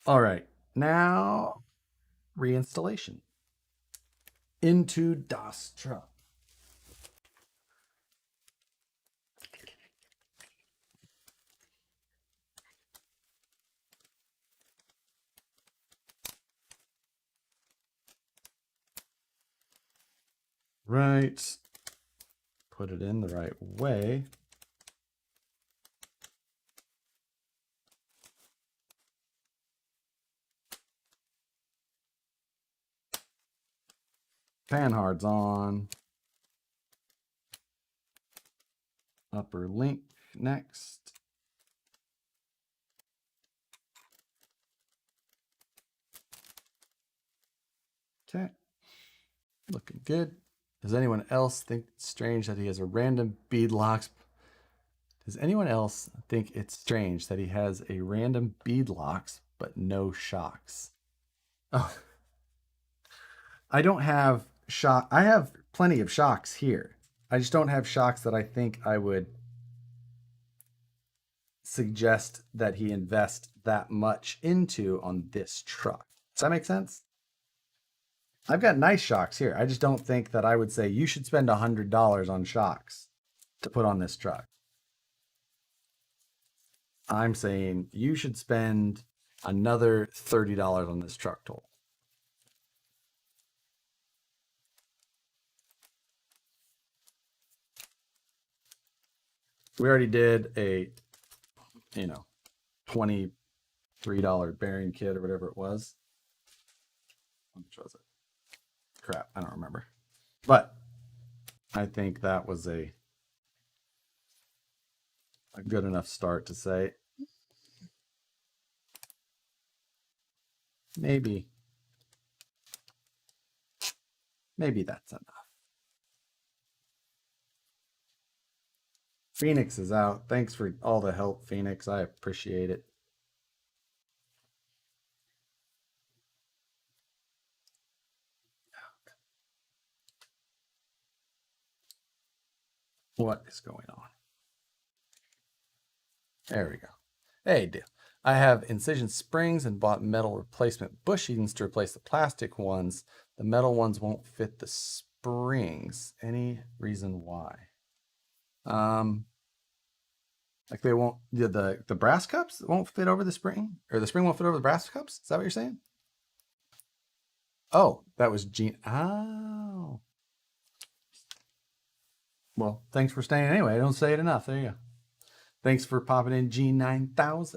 All right, now reinstallation into Das truck. right. Put it in the right way. Panhard's on. Upper link next. Okay. Looking good. Does anyone else think it's strange that he has a random bead locks? Does anyone else think it's strange that he has a random bead locks but no shocks? Oh, I don't have shock. I have plenty of shocks here. I just don't have shocks that I think I would suggest that he invest that much into on this truck. Does that make sense? I've got nice shocks here. I just don't think that I would say you should spend $100 on shocks to put on this truck. I'm saying you should spend another $30 on this truck total. We already did a, $23 bearing kit or whatever it was. How much was it? Crap, I don't remember. But I think that was a good enough start to say maybe that's enough. Phoenix is out. Thanks for all the help, Phoenix. I appreciate it. What is going on? There we go. Hey, deal. I have incision springs and bought metal replacement bushings to replace the plastic ones. The metal ones won't fit the springs. Any reason why? Like they won't, the brass cups won't fit over the spring, or the spring won't fit over the brass cups. Is that what you're saying? Oh, that was Gene. Oh, well, thanks for staying anyway. I don't say it enough. There you go. Thanks for popping in, G9000.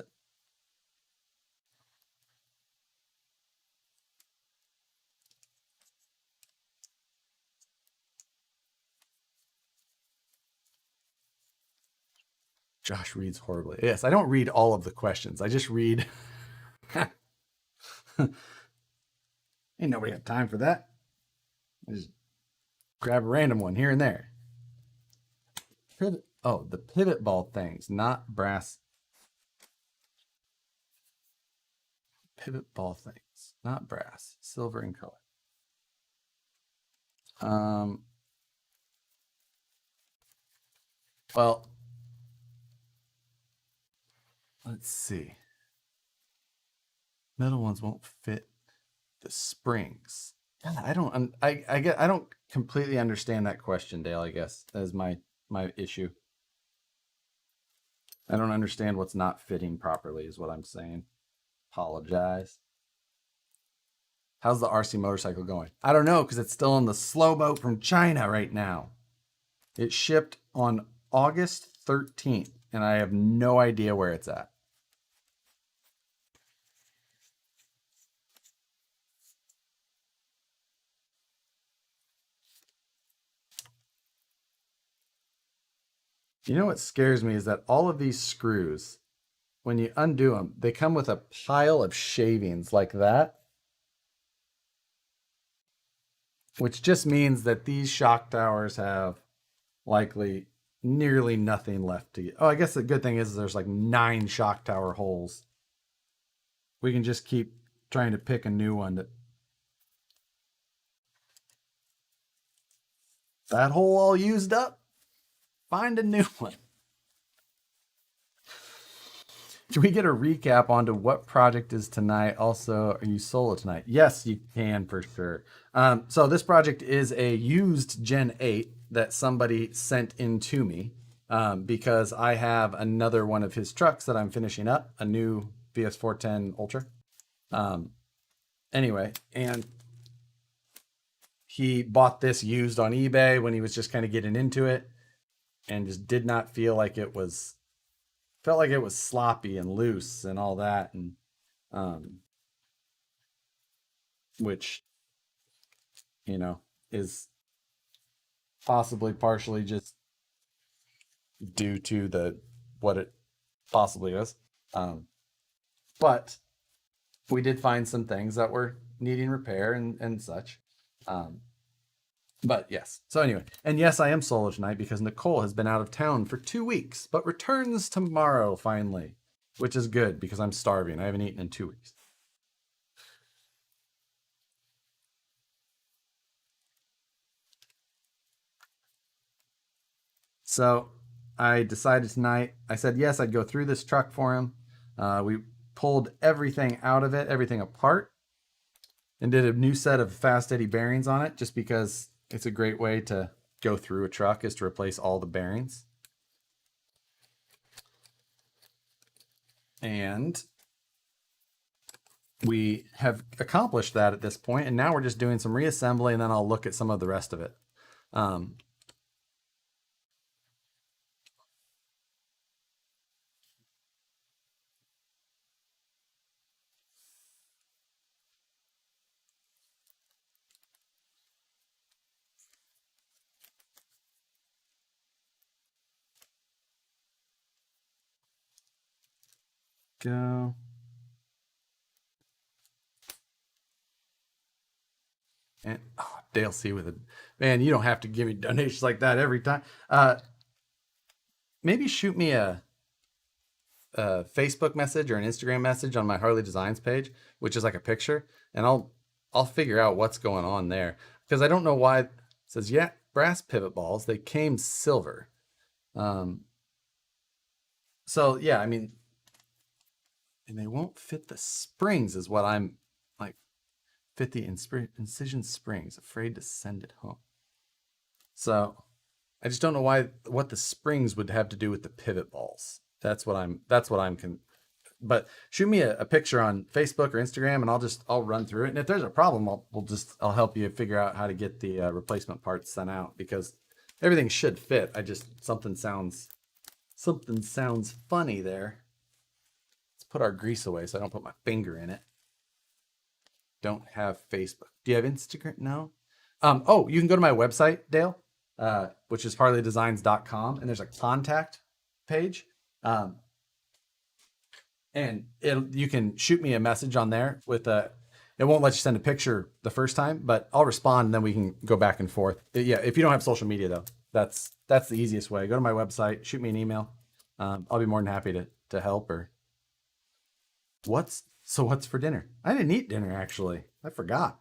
Josh reads horribly. Yes, I don't read all of the questions. I just read. Ain't nobody got time for that. I just grab a random one here and there. Pivot. Oh, the pivot ball things, not brass. Pivot ball things, not brass. Silver in color. Well, let's see. Metal ones won't fit the springs. Yeah, I don't completely understand that question, Dale. I guess that is my issue. I don't understand what's not fitting properly, is what I'm saying. Apologize. How's the RC motorcycle going? I don't know, because it's still on the slow boat from China right now. It shipped on August 13th, and I have no idea where it's at. You know what scares me is that all of these screws, when you undo them, they come with a pile of shavings like that, which just means that these shock towers have likely nearly nothing left to get. Oh, I guess the good thing is there's like 9 shock tower holes. We can just keep trying to pick a new one. That hole all used up? Find a new one. Can we get a recap onto what project is tonight? Also, are you solo tonight? Yes, you can for sure. So this project is a used Gen 8 that somebody sent in to me because I have another one of his trucks that I'm finishing up, a new VS410 Ultra. Anyway, and he bought this used on eBay when he was just kind of getting into it, and just did not feel like it was, felt like it was sloppy and loose and all that, and um, which, you know, is possibly partially just due to the what it possibly is. Um, but we did find some things that were needing repair and such. Um, but yes. So anyway, and yes, I am solo tonight because Nicole has been out of town for 2 weeks, but returns tomorrow finally, which is good because I'm starving. I haven't eaten in 2 weeks. So I decided tonight, I said, yes, I'd go through this truck for him. We pulled everything out of it, everything apart, and did a new set of fast eddy bearings on it just because it's a great way to go through a truck is to replace all the bearings. And we have accomplished that at this point, and now we're just doing some reassembly, and then I'll look at some of the rest of it. Um, go. And oh, Dale C with it. Man, you don't have to give me donations like that every time. Maybe shoot me a Facebook message or an Instagram message on my Harley Designs page, which is like a picture, and I'll figure out what's going on there because I don't know why it says yeah brass pivot balls, they came silver. Um, so yeah, I mean, and they won't fit the springs is what I'm like, fit the incision springs, afraid to send it home. So I just don't know why what the springs would have to do with the pivot balls. That's what I'm but shoot me a picture on Facebook or Instagram, and I'll run through it. And if there's a problem, I'll help you figure out how to get the replacement parts sent out because everything should fit. I just something sounds funny there. Let's put our grease away so I don't put my finger in it. Don't have Facebook. Do you have Instagram? No. Oh, you can go to my website, Dale, which is harleydesigns.com, and there's a contact page. Um, and you can shoot me a message on there with a, it won't let you send a picture the first time, but I'll respond and then we can go back and forth. Yeah, if you don't have social media though, that's the easiest way. Go to my website, shoot me an email. I'll be more than happy to help. Or what's for dinner? I didn't eat dinner actually. I forgot.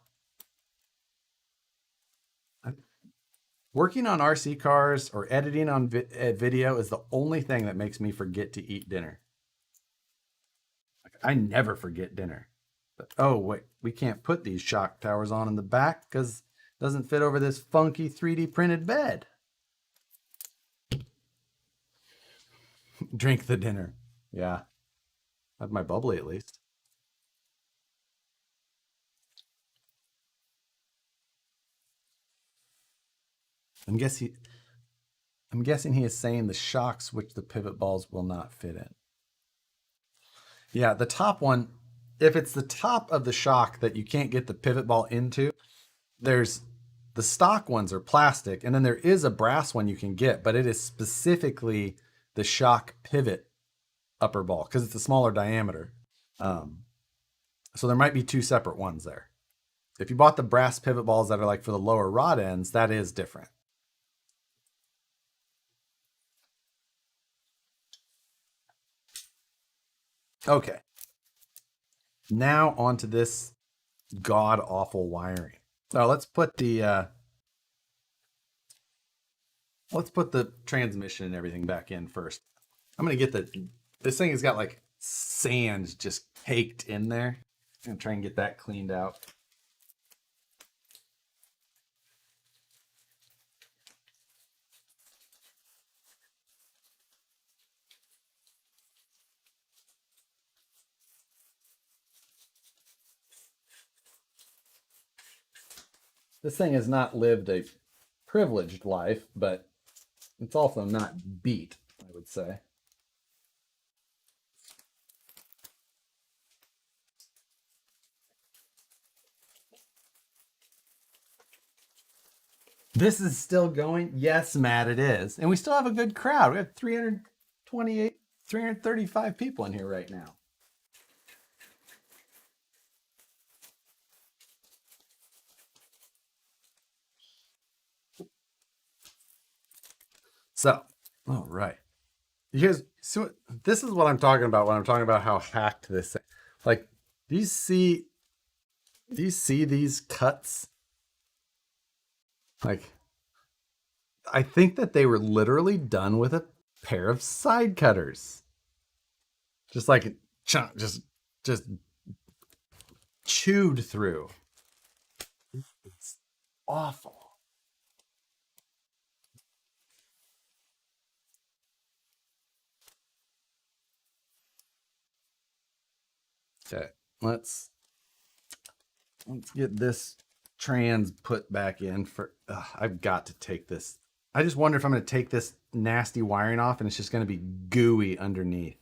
Working on RC cars or editing on video is the only thing that makes me forget to eat dinner. I never forget dinner. But oh wait, we can't put these shock towers on in the back because it doesn't fit over this funky 3D printed bed. Drink the dinner. Yeah, have my bubbly at least. I'm guessing. I'm guessing he is saying the shocks which the pivot balls will not fit in. Yeah, the top one. If it's the top of the shock that you can't get the pivot ball into, there's the stock ones are plastic, and then there is a brass one you can get, but it is specifically the shock pivot upper ball because it's a smaller diameter. Um, so there might be two separate ones there. If you bought the brass pivot balls that are like for the lower rod ends, that is different. Okay, now onto this god awful wiring. So let's put the transmission and everything back in first. I'm gonna get this thing has got like sand just caked in there. I'm gonna try and get that cleaned out. This thing has not lived a privileged life, but it's also not beat, I would say. This is still going? Yes, Matt, it is. And we still have a good crowd. We have 328, 335 people in here right now. So, all right. You guys, so this is what I'm talking about when I'm talking about how hacked this thing. Like, do you see these cuts? Like, I think that they were literally done with a pair of side cutters. Just like chunk, just chewed through. It's awful. Okay, let's get this trans put back in for. I've got to take this. I just wonder if I'm going to take this nasty wiring off and it's just going to be gooey underneath.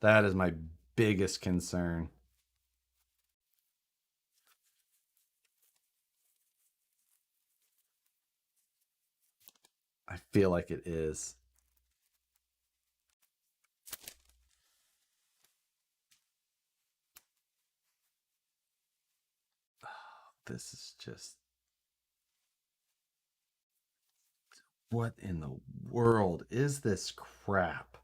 That is my biggest concern. I feel like it is. This is just. What in the world is this crap?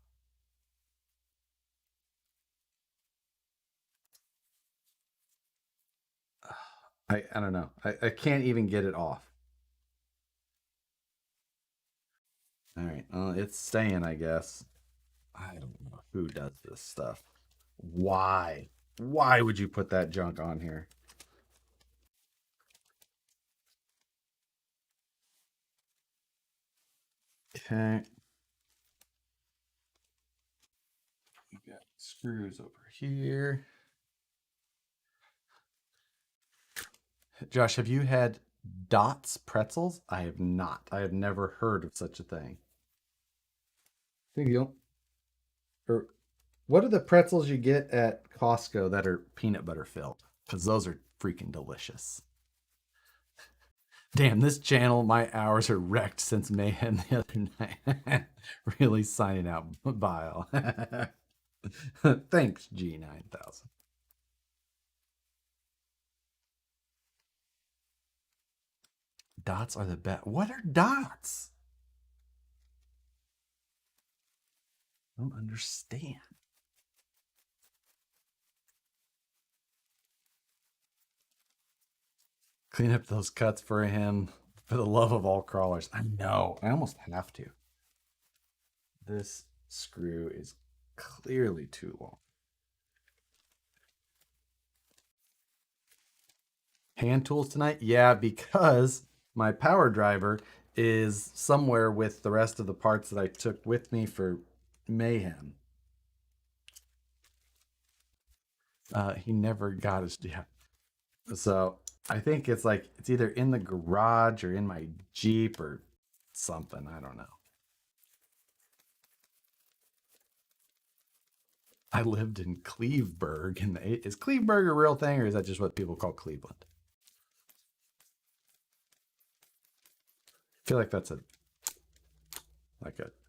I don't know. I can't even get it off. All right. It's staying, I guess. I don't know who does this stuff. Why? Why would you put that junk on here? Okay. We got screws over here. Josh, have you had Dots pretzels? I have not. I have never heard of such a thing. Think you or what are the pretzels you get at Costco that are peanut butter filled? Because those are freaking delicious. Damn, this channel, my hours are wrecked since Mayhem the other night. Really signing out, Bile. Thanks, G9000. Dots are the best. What are dots? I don't understand. Clean up those cuts for him for the love of all crawlers. I know. I almost have to. This screw is clearly too long. Hand tools tonight? Yeah, because my power driver is somewhere with the rest of the parts that I took with me for Mayhem. He never got his. Yeah. So I think it's like it's either in the garage or in my Jeep or something. I don't know. I lived in Cleveburg, and is Cleveburg a real thing, or is that just what people call Cleveland? I feel like that's a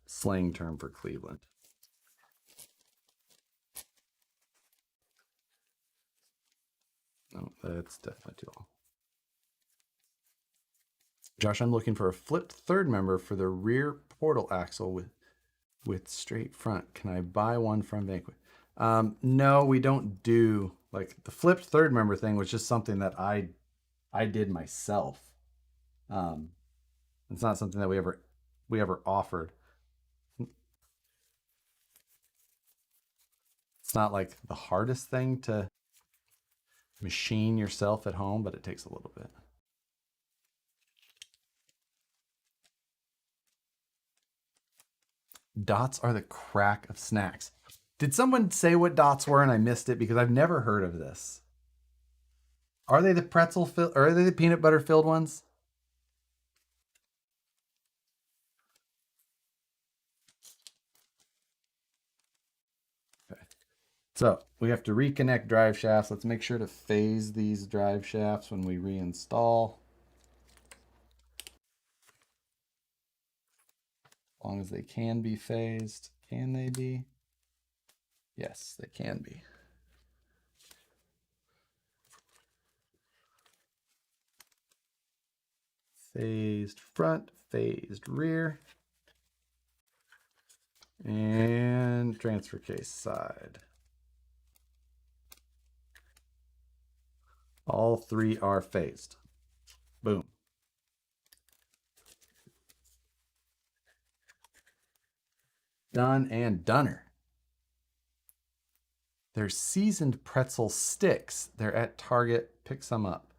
slang term for Cleveland. No, that's definitely too long. Josh, I'm looking for a flipped third member for the rear portal axle with straight front. Can I buy one from Vanquish? No, we don't do like the flipped third member thing was just something that I did myself. Um, it's not something that we ever offered. It's not like the hardest thing to machine yourself at home, but it takes a little bit. Dots are the crack of snacks. Did someone say what dots were and I missed it because I've never heard of this? Are they the pretzel filled, or are they the peanut butter filled ones? Okay. So we have to reconnect drive shafts. Let's make sure to phase these drive shafts when we reinstall. As long as they can be phased. Can they be? Yes, they can be. Phased front, phased rear. And transfer case side. All three are phased. Boom. Done and doner. They're seasoned pretzel sticks. They're at Target. Pick some up.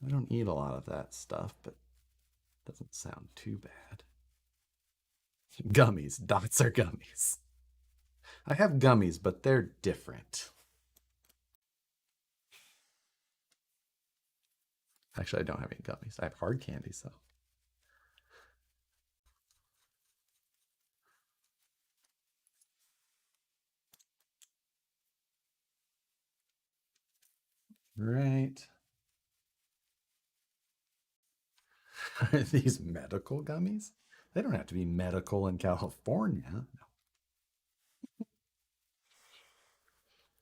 I don't eat a lot of that stuff, but it doesn't sound too bad. Gummies. Dots are gummies. I have gummies, but they're different. Actually, I don't have any gummies. I have hard candy, so. Right. Are these medical gummies? They don't have to be medical in California.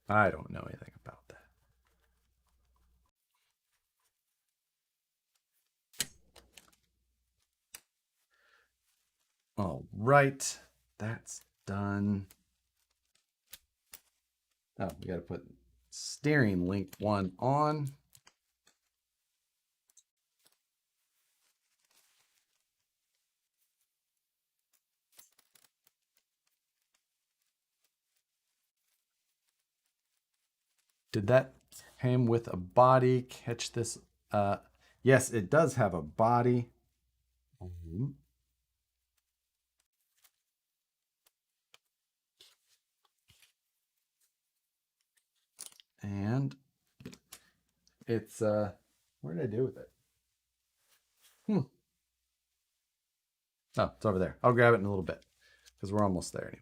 I don't know anything about that. All right, that's done. Oh, we got to put steering link 1 on. Did that came with a body? Catch this. Yes, it does have a body. And it's where did I do with it? Oh, it's over there. I'll grab it in a little bit because we're almost there anyway.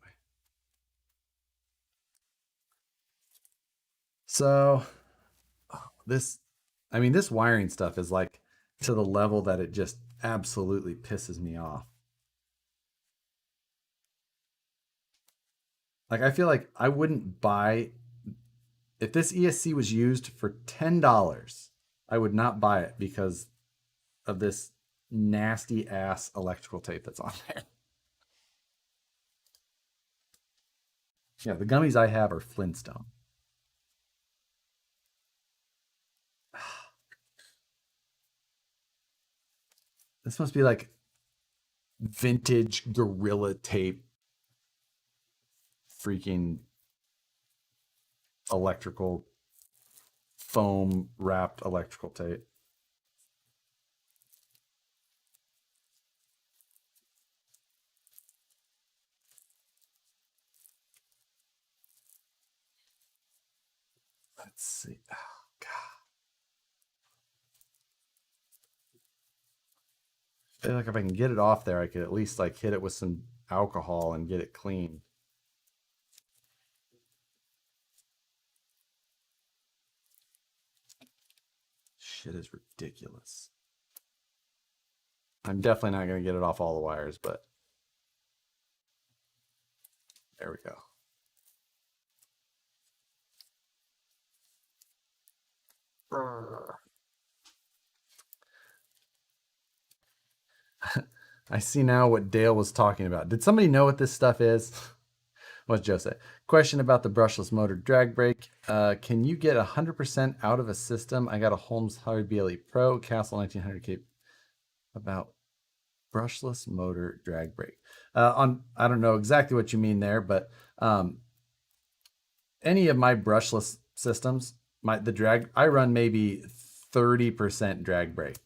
So this, I mean, this wiring stuff is like to the level that it just absolutely pisses me off. Like I feel like I wouldn't buy if this ESC was used for $10, I would not buy it because of this nasty ass electrical tape that's on there. Yeah, the gummies I have are Flintstone. This must be like vintage gorilla tape, freaking electrical foam wrapped electrical tape. Let's see. Oh, God. I feel like if I can get it off there, I could at least like hit it with some alcohol and get it clean. Shit is ridiculous. I'm definitely not going to get it off all the wires, but there we go. I see now what Dale was talking about. Did somebody know what this stuff is? What's Joe say? Question about the brushless motor drag brake. Can you get 100% out of a system? I got a Holmes Harry BLE Pro Castle 1900 about brushless motor drag brake. I don't know exactly what you mean there, but any of my brushless systems, the drag I run maybe 30% drag brake.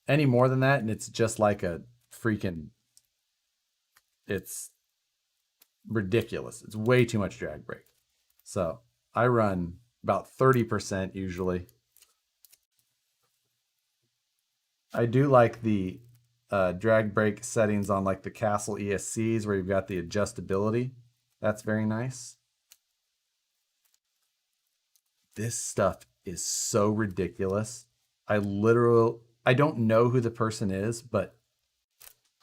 Any more than that, and it's just like a freaking. It's ridiculous. It's way too much drag brake. So I run about 30% usually. I do like the drag brake settings on like the Castle ESCs where you've got the adjustability. That's very nice. This stuff is so ridiculous. I don't know who the person is, but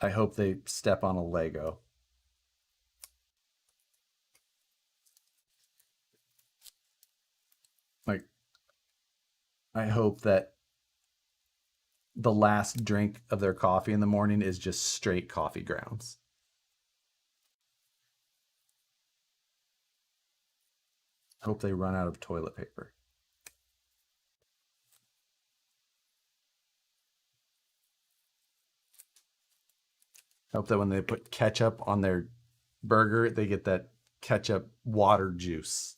I hope they step on a Lego. Like, I hope that the last drink of their coffee in the morning is just straight coffee grounds. Hope they run out of toilet paper. Hope that when they put ketchup on their burger, they get that ketchup water juice.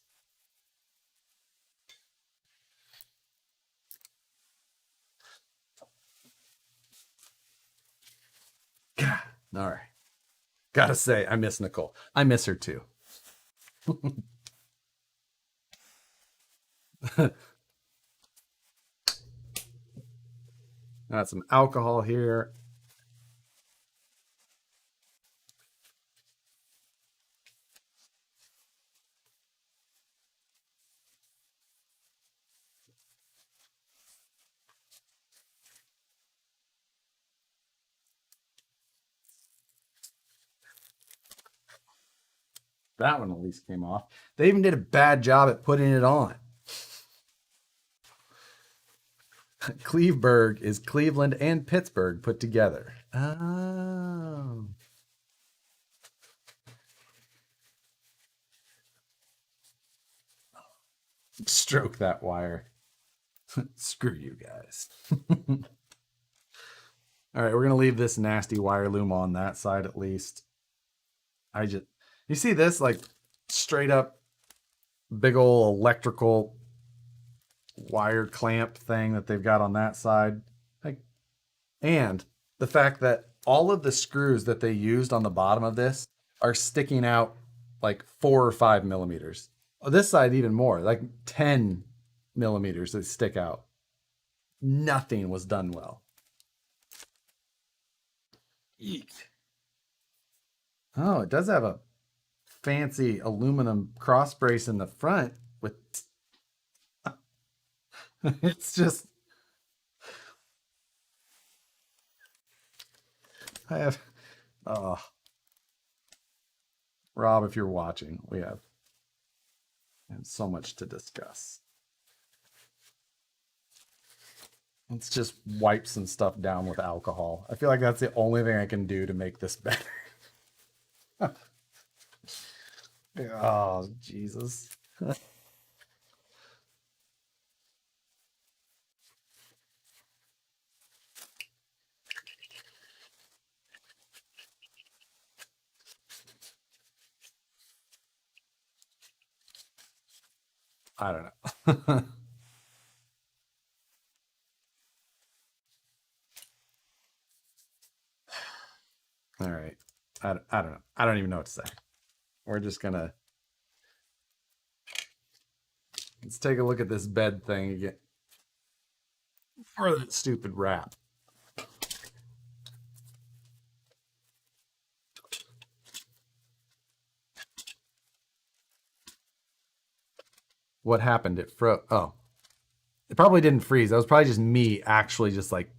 God, all right. Gotta say, I miss Nicole. I miss her too. Got some alcohol here. That one at least came off. They even did a bad job at putting it on. Cleveburg is Cleveland and Pittsburgh put together. Oh. Stroke that wire. Screw you guys. All right, we're gonna leave this nasty wire loom on that side at least. You see this like straight up big old electrical wire clamp thing that they've got on that side. Like, and the fact that all of the screws that they used on the bottom of this are sticking out like 4 or 5 millimeters. This side even more, like 10 millimeters that stick out. Nothing was done well. Eek. Oh, it does have a fancy aluminum cross brace in the front with it's just I have Rob, if you're watching, we have so much to discuss. Let's just wipe some stuff down with alcohol. I feel like that's the only thing I can do to make this better. Oh, Jesus. I don't know. All right. I don't know. I don't even know what to say. We're just gonna let's take a look at this bed thing again. For that stupid wrap. What happened? It froze. Oh, it probably didn't freeze. That was probably just me actually just like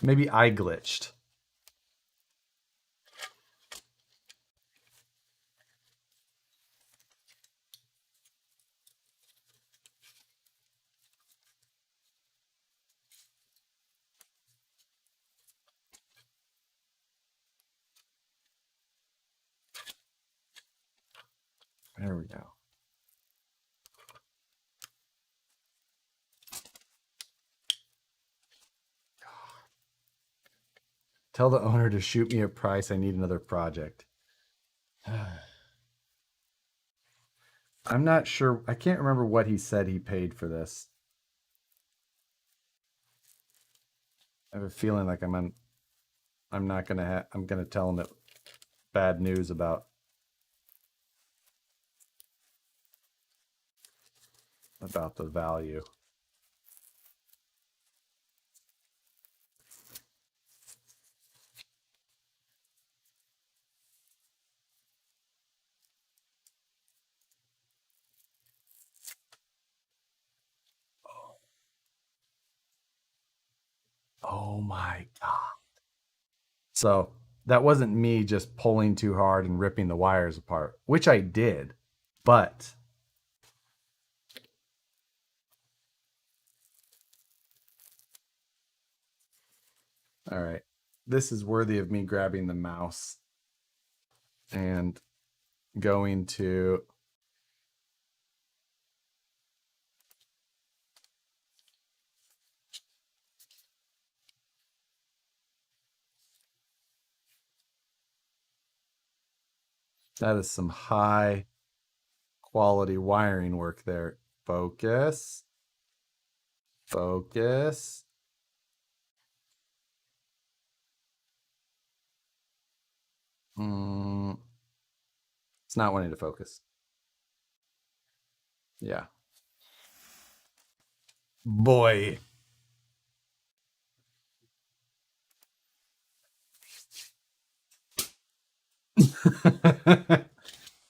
maybe I glitched. There we go. Tell the owner to shoot me a price. I need another project. I'm not sure. I can't remember what he said he paid for this. I have a feeling like I'm not gonna I'm gonna tell him that bad news about the value. Oh my God. So that wasn't me just pulling too hard and ripping the wires apart, which I did. But all right, this is worthy of me grabbing the mouse and going to that is some high quality wiring work there. Focus. Focus. It's not wanting to focus. Yeah. Boy.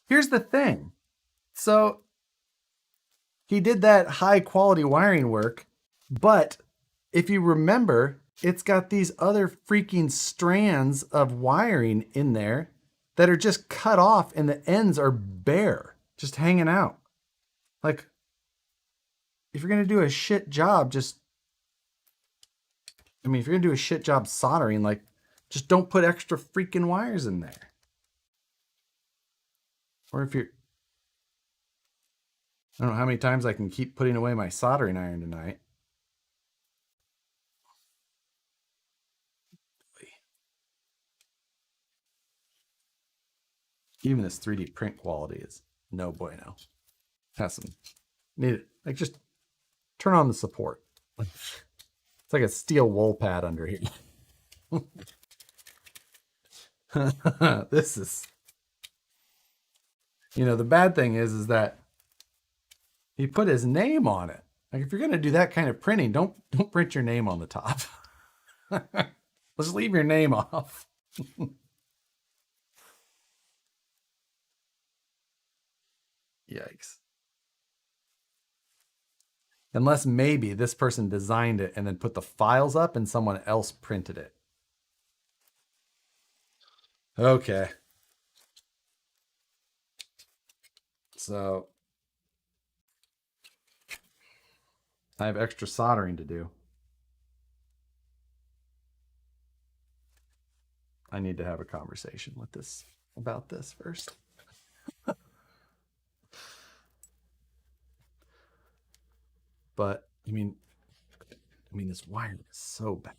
Here's the thing. So he did that high quality wiring work, but if you remember, it's got these other freaking strands of wiring in there that are just cut off and the ends are bare, just hanging out. Like, if you're going to do a shit job, if you're going to do a shit job soldering, like, just don't put extra freaking wires in there. Or if you're, I don't know how many times I can keep putting away my soldering iron tonight. Even this 3D print quality is no bueno. Has some need it. Like, just turn on the support. It's like a steel wool pad under here. This is, the bad thing is that he put his name on it. Like, if you're gonna do that kind of printing, don't print your name on the top. Let's leave your name off. Yikes. Unless maybe this person designed it and then put the files up and someone else printed it. Okay. So I have extra soldering to do. I need to have a conversation with this about this first. But this wiring is so bad.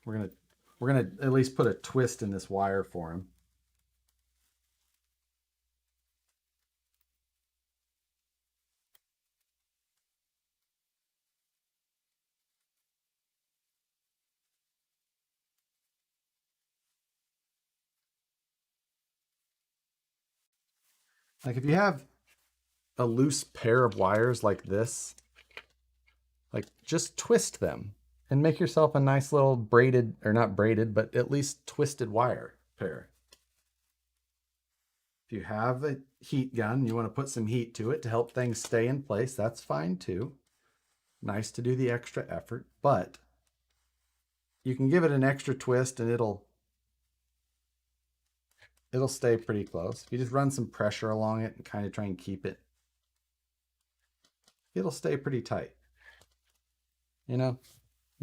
We're gonna at least put a twist in this wire for him. Like, if you have a loose pair of wires like this, like, just twist them and make yourself a nice little braided, or not braided, but at least twisted wire pair. If you have a heat gun, you want to put some heat to it to help things stay in place, that's fine too. Nice to do the extra effort, but you can give it an extra twist and it'll stay pretty close. If you just run some pressure along it and kind of try and keep it, it'll stay pretty tight. You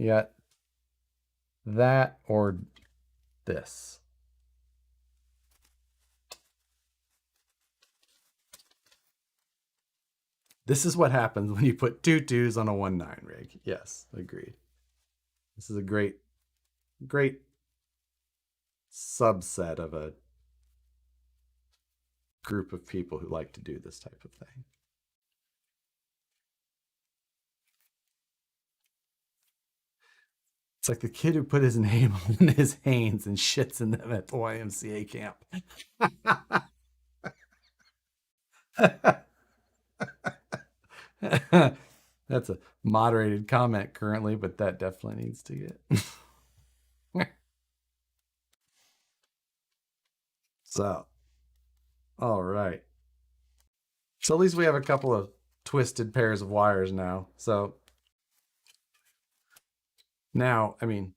got that or this. This is what happens when you put 2 2s on a 1/9 rig. Yes, agreed. This is a great subset of a group of people who like to do this type of thing. It's like the kid who put his name on his Hanes and shits in them at the YMCA camp. That's a moderated comment currently, but that definitely needs to get. So, all right. So at least we have a couple of twisted pairs of wires now. So now, I mean,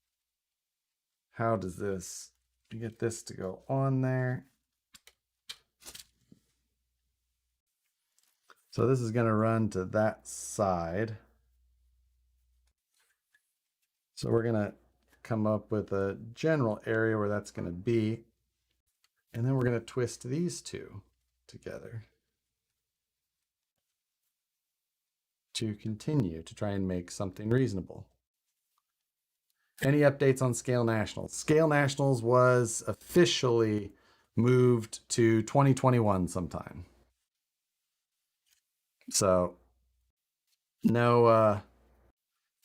how does this get this to go on there? So this is going to run to that side. So we're going to come up with a general area where that's going to be. And then we're going to twist these two together to continue to try and make something reasonable. Any updates on Scale Nationals? Scale Nationals was officially moved to 2021 sometime. So no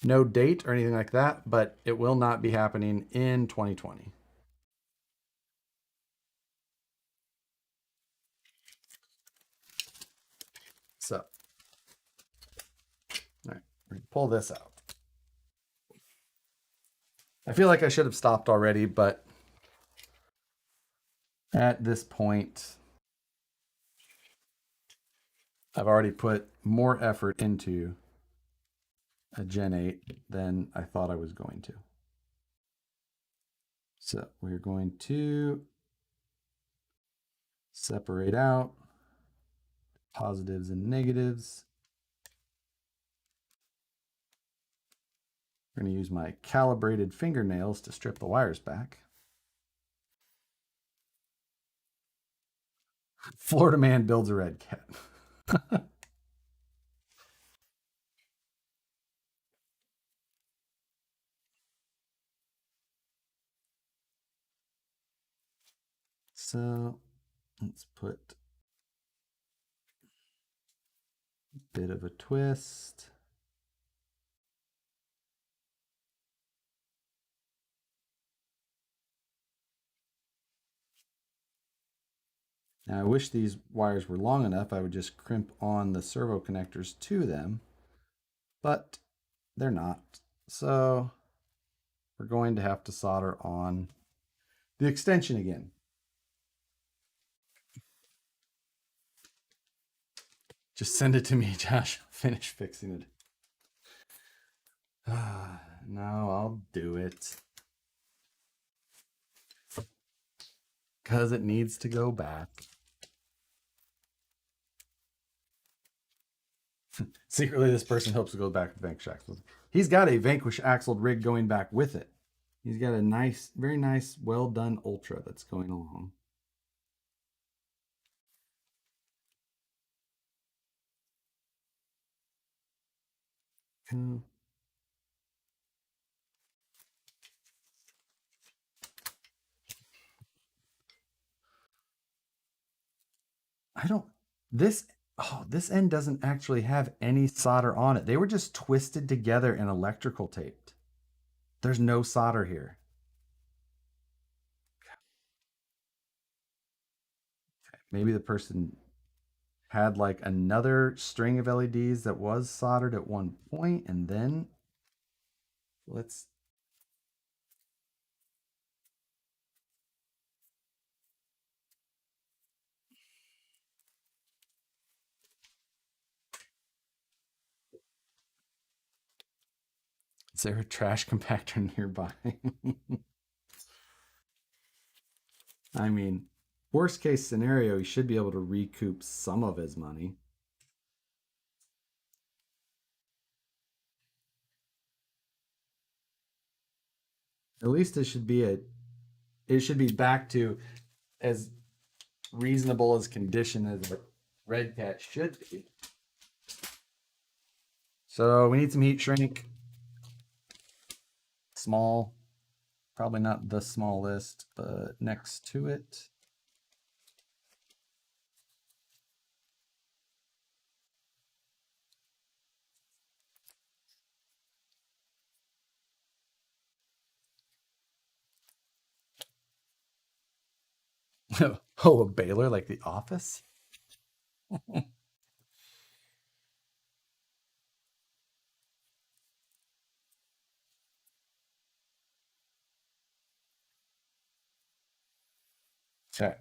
date or anything like that, but it will not be happening in 2020. So, all right, we're gonna pull this out. I feel like I should have stopped already, but at this point, I've already put more effort into a Gen 8 than I thought I was going to. So we're going to separate out positives and negatives. I'm going to use my calibrated fingernails to strip the wires back. Florida man builds a red cat. So let's put a bit of a twist. Now I wish these wires were long enough. I would just crimp on the servo connectors to them, but they're not. So we're going to have to solder on the extension again. Just send it to me, Josh. Finish fixing it. No, I'll do it. Because it needs to go back. Secretly, this person hopes to go back to Vanquish Axle. He's got a Vanquish Axle rig going back with it. He's got a nice, very nice, well done Ultra that's going along. I don't, this, oh, this end doesn't actually have any solder on it. They were just twisted together and electrical taped. There's no solder here. Maybe the person had like another string of LEDs that was soldered at one point, and then let's. Is there a trash compactor nearby? I mean, worst case scenario, he should be able to recoup some of his money. At least it should be back to as reasonable as condition as a red cat should be. So we need some heat shrink. Small, probably not the smallest, but next to it. Oh, a baler like The Office? Okay.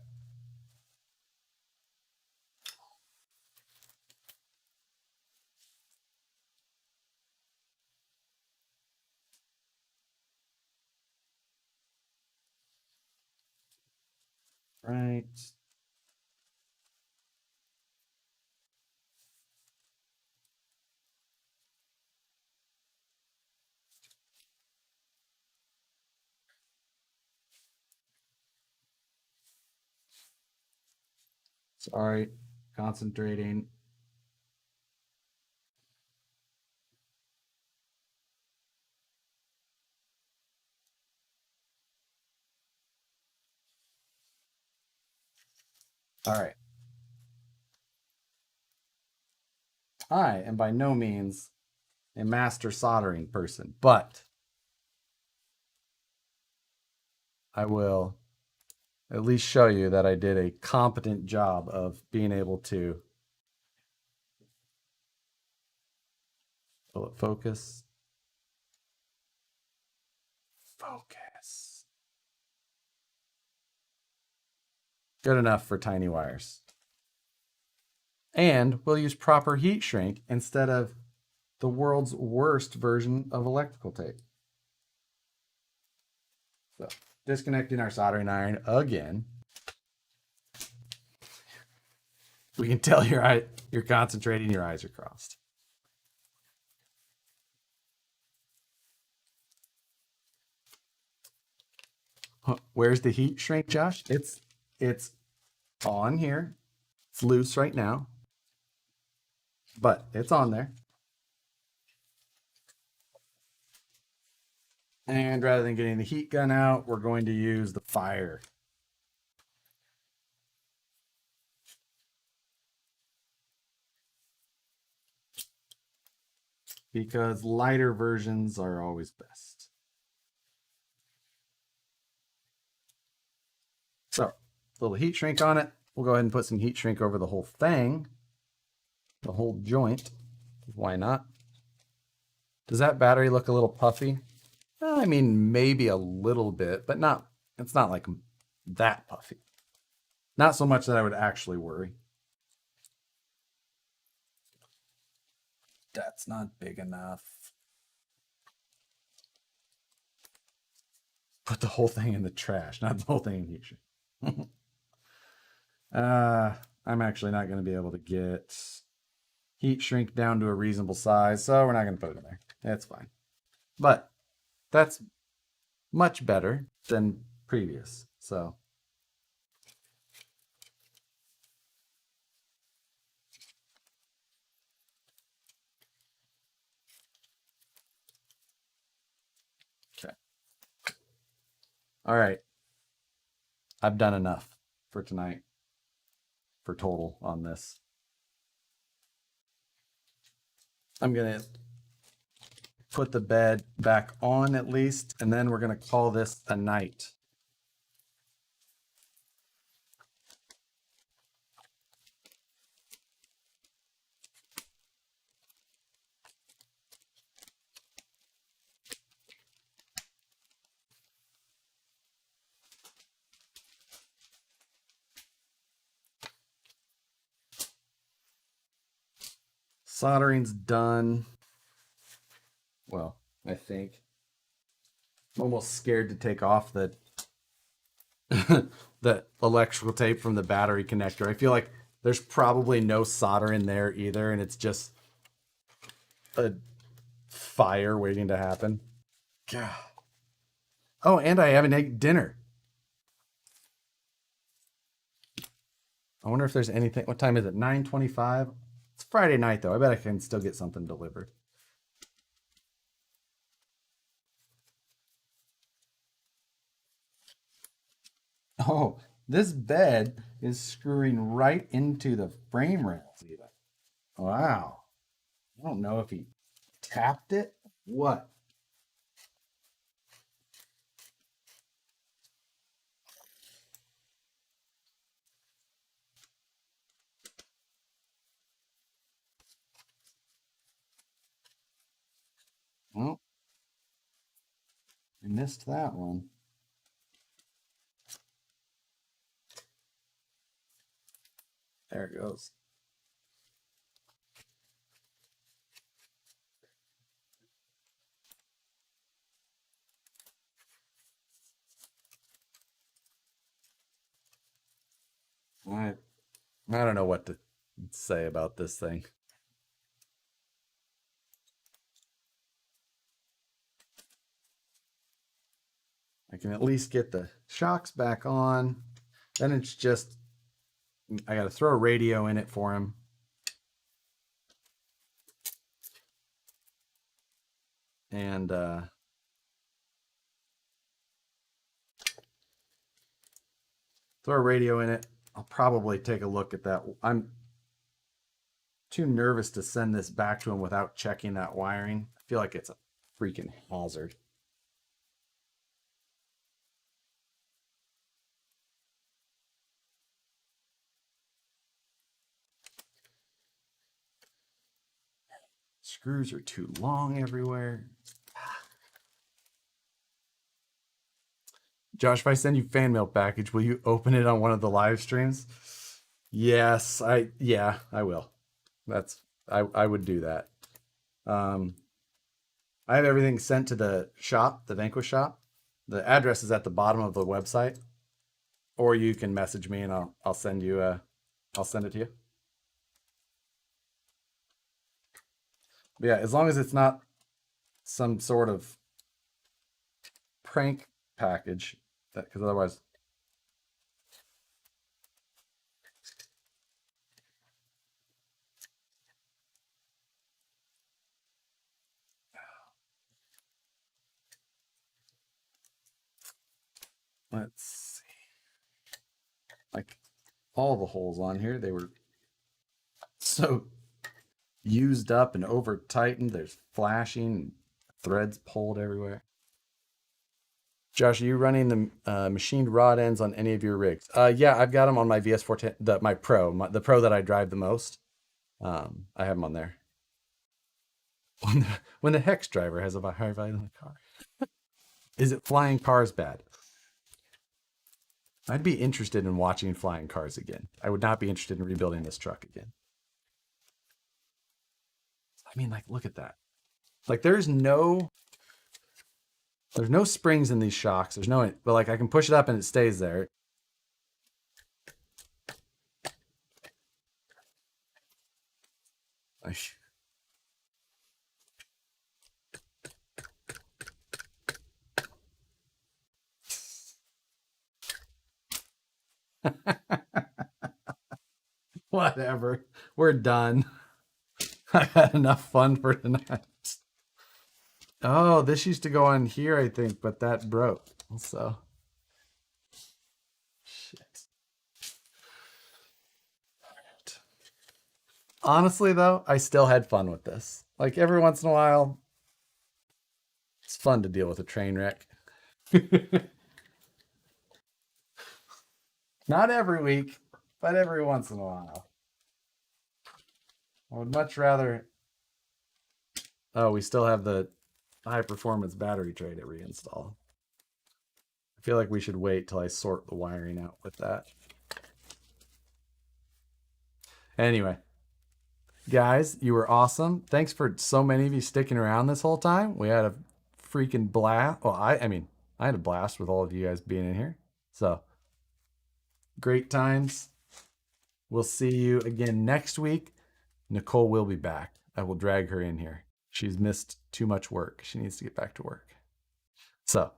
Right. Sorry. Concentrating. All right. I am by no means a master soldering person, but I will at least show you that I did a competent job of being able to. Will it focus? Focus. Good enough for tiny wires. And we'll use proper heat shrink instead of the world's worst version of electrical tape. So, disconnecting our soldering iron again. We can tell you're concentrating, your eyes are crossed. Where's the heat shrink, Josh? It's on here. It's loose right now, but it's on there. And rather than getting the heat gun out, we're going to use the fire. Because lighter versions are always best. So, a little heat shrink on it. We'll go ahead and put some heat shrink over the whole thing, the whole joint. Why not? Does that battery look a little puffy? I mean, maybe a little bit, but not. It's not like that puffy. Not so much that I would actually worry. That's not big enough. Put the whole thing in the trash, not the whole thing in heat shrink. I'm actually not going to be able to get heat shrink down to a reasonable size, so we're not going to put it in there. That's fine. But that's much better than previous. So okay. All right. I've done enough for tonight for total on this. I'm going to put the bed back on at least, and then we're going to call this a night. Soldering's done. Well, I think. I'm almost scared to take off the the electrical tape from the battery connector. I feel like there's probably no solder in there either, and it's just a fire waiting to happen. God. Oh, and I haven't eaten dinner. I wonder if there's anything. What time is it? 9:25. It's Friday night though. I bet I can still get something delivered. Oh, this bed is screwing right into the frame rails even. Wow. I don't know if he tapped it. What? I missed that one. There it goes. I don't know what to say about this thing. I can at least get the shocks back on. Then it's just, I got to throw a radio in it for him. And throw a radio in it. I'll probably take a look at that. I'm too nervous to send this back to him without checking that wiring. I feel like it's a freaking hazard. Screws are too long everywhere. Josh, if I send you fan mail package, will you open it on one of the live streams? Yes, I will. I would do that. I have everything sent to the shop, the Vanquish shop. The address is at the bottom of the website. Or you can message me and I'll send it to you. But yeah, as long as it's not some sort of prank package, because otherwise. Let's see. Like all the holes on here, they were so used up and over tightened. There's flashing, threads pulled everywhere. Josh, are you running the machined rod ends on any of your rigs? Yeah, I've got them on my VS410, my Pro, the Pro that I drive the most. I have them on there. When the hex driver has a higher value than the car, is it flying cars bad? I'd be interested in watching flying cars again. I would not be interested in rebuilding this truck again. I mean, like, look at that. Like, there's no springs in these shocks. There's no, but like I can push it up and it stays there. Whatever. We're done. I had enough fun for tonight. Oh, this used to go on here, I think, but that broke. So, shit. Right. Honestly, though, I still had fun with this. Like every once in a while, it's fun to deal with a train wreck. Not every week, but every once in a while. I would much rather. Oh, we still have the high performance battery tray to reinstall. I feel like we should wait till I sort the wiring out with that. Anyway, guys, you were awesome. Thanks for so many of you sticking around this whole time. We had a freaking blast. Well, I mean, I had a blast with all of you guys being in here. So, great times. We'll see you again next week. Nicole will be back. I will drag her in here. She's missed too much work. She needs to get back to work. So,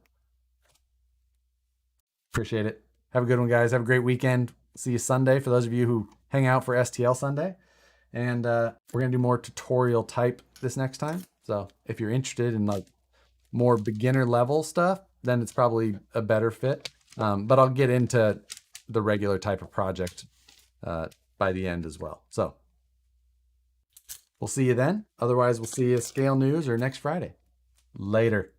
appreciate it. Have a good one, guys. Have a great weekend. See you Sunday for those of you who hang out for STL Sunday. And we're going to do more tutorial type this next time. So if you're interested in like more beginner level stuff, then it's probably a better fit. But I'll get into the regular type of project by the end as well. So we'll see you then. Otherwise, we'll see you at Scale News or next Friday. Later.